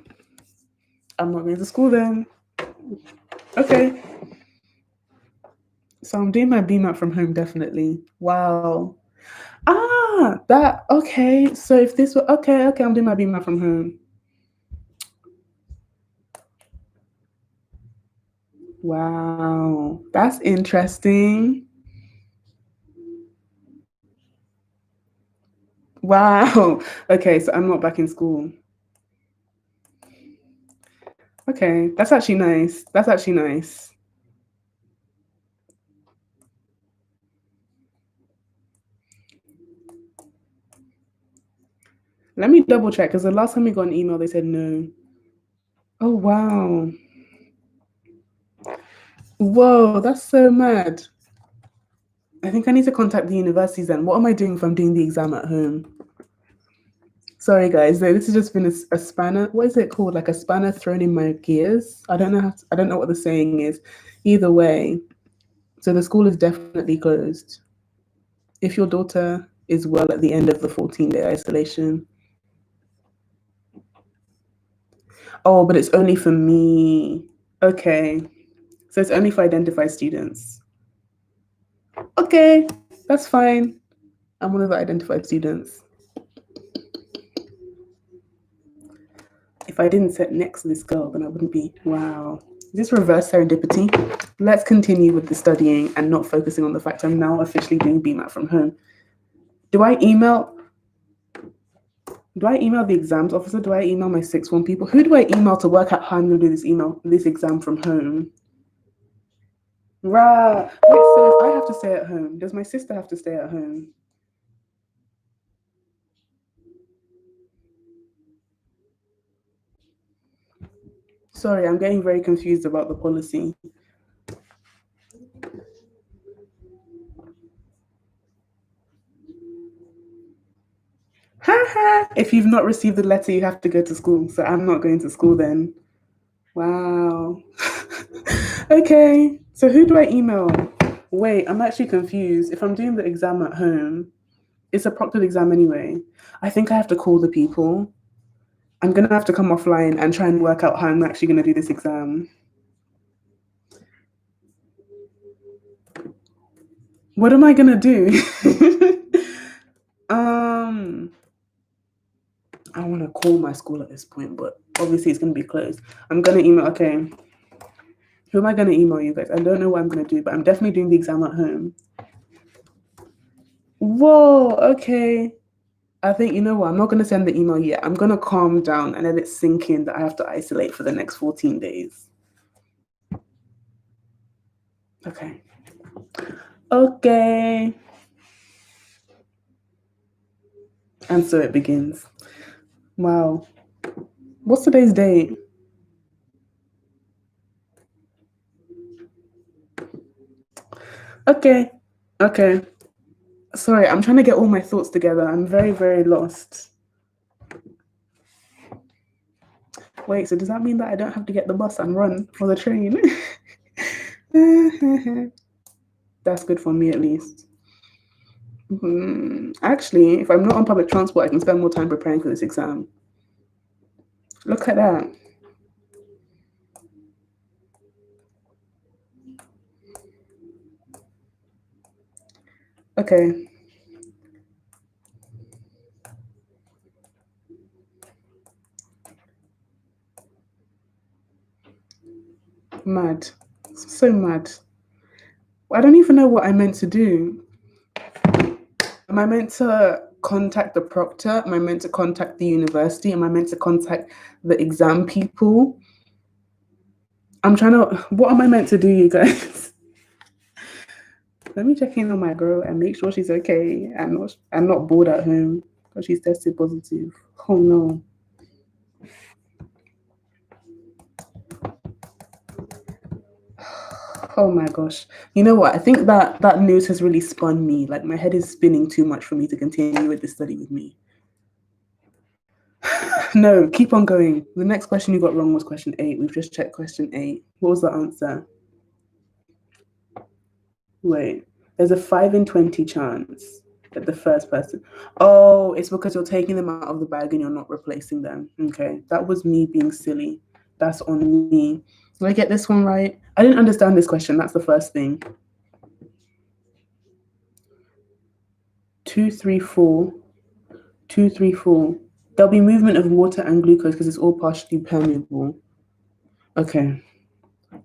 I'm not going to school then. Okay. So I'm doing my Bmat from home, definitely. Wow. Okay. So if this were, okay, I'm doing my Bmat from home. Wow. That's interesting. Wow. Okay, so I'm not back in school. Okay, that's actually nice. That's actually nice. Let me double check, because the last time we got an email, they said no. Oh, wow. Whoa, that's so mad. I think I need to contact the universities then. What am I doing if I'm doing the exam at home? Sorry, guys. No, this has just been a spanner. What is it called? Like a spanner thrown in my gears. I don't know. I don't know what the saying is. Either way, so the school is definitely closed. If your daughter is well at the end of the 14-day isolation. Oh, but it's only for me. Okay. So it's only for identified students. Okay, that's fine. I'm one of the identified students. If I didn't sit next to this girl, then I wouldn't be. Wow. Is this reverse serendipity? Let's continue with the studying and not focusing on the fact I'm now officially doing Bmat from home. Do I email the exams officer? Do I email my 6-1 people? Who do I email to work out how I'm going to do this exam from home? Right. Wait, so if I have to stay at home, does my sister have to stay at home? Sorry, I'm getting very confused about the policy. Haha! If you've not received the letter, you have to go to school. So I'm not going to school then. Wow. Okay. So who do I email? Wait, I'm actually confused. If I'm doing the exam at home, it's a proctored exam anyway. I think I have to call the people. I'm going to have to come offline and try and work out how I'm actually going to do this exam. What am I going to do? I want to call my school at this point, but obviously it's going to be closed. I'm going to email, okay. Who am I going to email, you guys? I don't know what I'm going to do, but I'm definitely doing the exam at home. Whoa, okay. I think, you know what? I'm not going to send the email yet. I'm going to calm down and let it sink in that I have to isolate for the next 14 days. Okay. Okay. And so it begins. Wow. What's today's date? Okay. Okay. Sorry, I'm trying to get all my thoughts together. I'm very, very lost. Wait, so does that mean that I don't have to get the bus and run for the train? That's good for me at least. Actually, if I'm not on public transport, I can spend more time preparing for this exam. Look at that. Okay. Mad. So mad. I don't even know what I meant to do. Am I meant to contact the proctor? Am I meant to contact the university? Am I meant to contact the exam people? What am I meant to do, you guys? Let me check in on my girl and make sure she's okay and not bored at home because she's tested positive. Oh no. Oh my gosh. You know what? I think that news has really spun me. Like my head is spinning too much for me to continue with this study with me. No, keep on going. The next question you got wrong was question 8. We've just checked question 8. What was the answer? Wait, there's a 5 in 20 chance that the first person. Oh, it's because you're taking them out of the bag and you're not replacing them. Okay, that was me being silly. That's on me. Did I get this one right? I didn't understand this question. That's the first thing. 2, 3, 4. 2, 3, 4. There'll be movement of water and glucose because it's all partially permeable. Okay.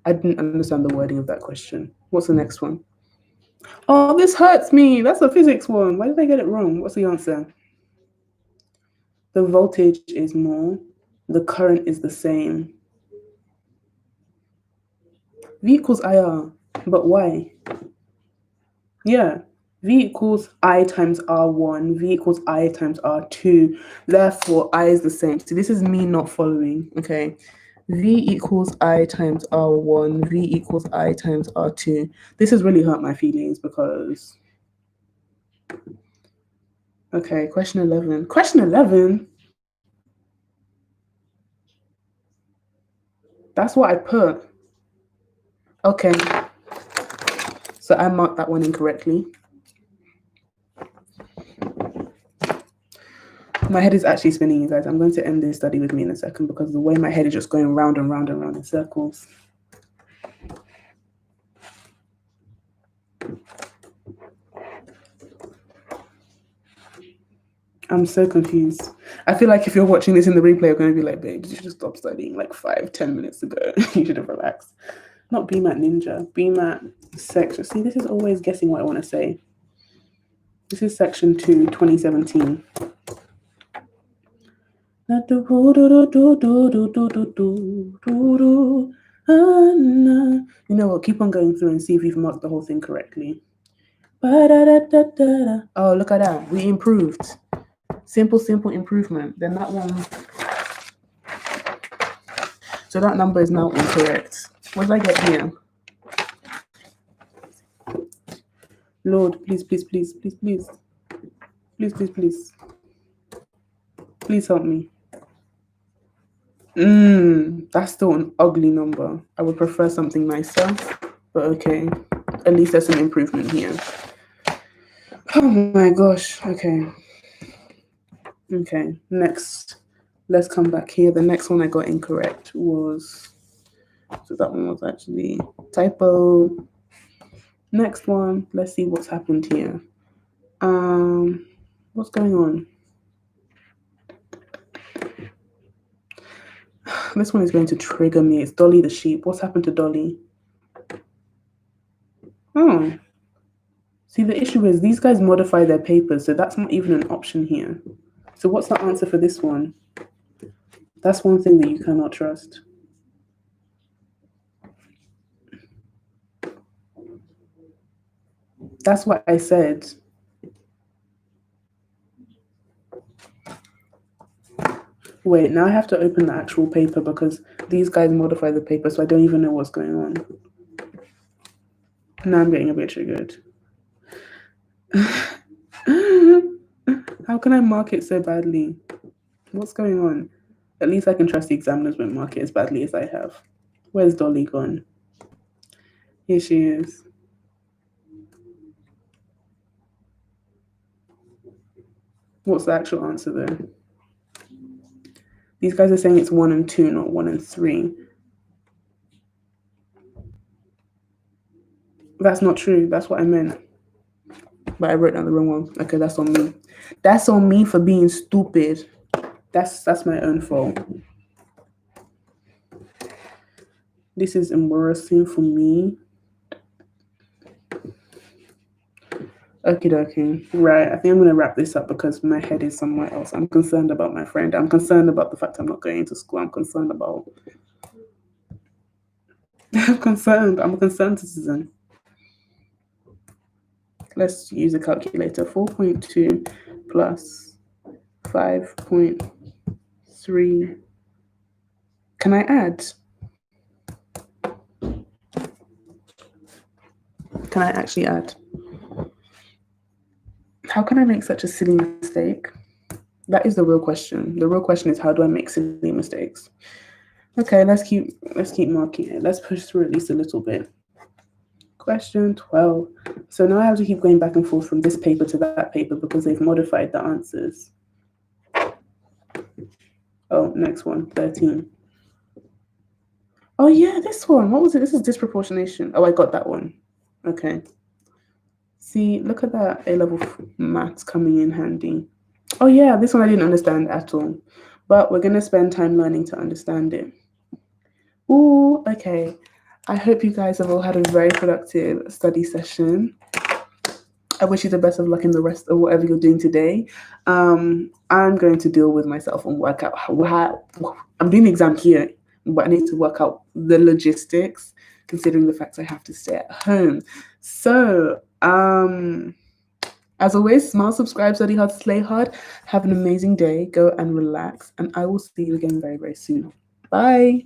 I didn't understand the wording of that question. What's the next one? Oh, this hurts me. That's a physics one. Why did I get it wrong? What's the answer? The voltage is more. The current is the same. V equals IR. But why? Yeah. V equals I times R1. V equals I times R2. Therefore, I is the same. So this is me not following. Okay. V equals I times R1. V equals I times R2. This has really hurt my feelings because... Okay, question 11. Question 11? That's what I put. Okay. So I marked that one incorrectly. My head is actually spinning, you guys. I'm going to end this study with me in a second because the way my head is just going round and round and round in circles. I'm so confused. I feel like if you're watching this in the replay, you're going to be like, babe, you should just stop studying like 5-10 minutes ago. You should have relaxed. Not Bmat Ninja, Bmat section. See, this is always guessing what I want to say. This is section 2, 2017. You know what? Keep on going through and see if you've marked the whole thing correctly. Oh, look at that. We improved. Simple improvement. Then that one. So that number is now incorrect. What did I get here? Lord, please. Please help me. That's still an ugly number. I would prefer something nicer, but okay. At least there's some improvement here. Oh my gosh. Okay. Next, let's come back here. The next one I got incorrect was, so that one was actually typo. Next one, let's see what's happened here. What's going on? This one is going to trigger me. It's Dolly the sheep. What's happened to Dolly? Oh. See, the issue is these guys modify their papers, so that's not even an option here. So what's the answer for this one? That's one thing that you cannot trust. That's what I said. Wait, now I have to open the actual paper because these guys modify the paper, so I don't even know what's going on. Now I'm getting a bit triggered. How can I mark it so badly? What's going on? At least I can trust the examiners won't mark it as badly as I have. Where's Dolly gone? Here she is. What's the actual answer there? These guys are saying it's 1 and 2, not 1 and 3. That's not true. That's what I meant. But I wrote down the wrong one. Okay, that's on me. That's on me for being stupid. That's my own fault. This is embarrassing for me. Okay. Right. I think I'm going to wrap this up because my head is somewhere else. I'm concerned about my friend. I'm concerned about the fact I'm not going to school. I'm concerned about... I'm a concerned citizen. Let's use a calculator. 4.2 plus 5.3. Can I add? Can I actually add? How can I make such a silly mistake? That is the real question. The real question is, how do I make silly mistakes? Okay, let's keep marking it. Let's push through at least a little bit. Question 12. So now I have to keep going back and forth from this paper to that paper because they've modified the answers. Oh, next one, 13. Oh yeah, this one. What was it? This is disproportionation. Oh, I got that one. Okay. See, look at that A-level maths coming in handy. Oh yeah, this one I didn't understand at all. But we're going to spend time learning to understand it. Ooh, okay. I hope you guys have all had a very productive study session. I wish you the best of luck in the rest of whatever you're doing today. I'm going to deal with myself and work out how I'm doing the exam here, but I need to work out the logistics, considering the fact I have to stay at home. So, as always, smile, subscribe, study hard, slay hard. Have an amazing day. Go and relax, and I will see you again very, very soon. Bye.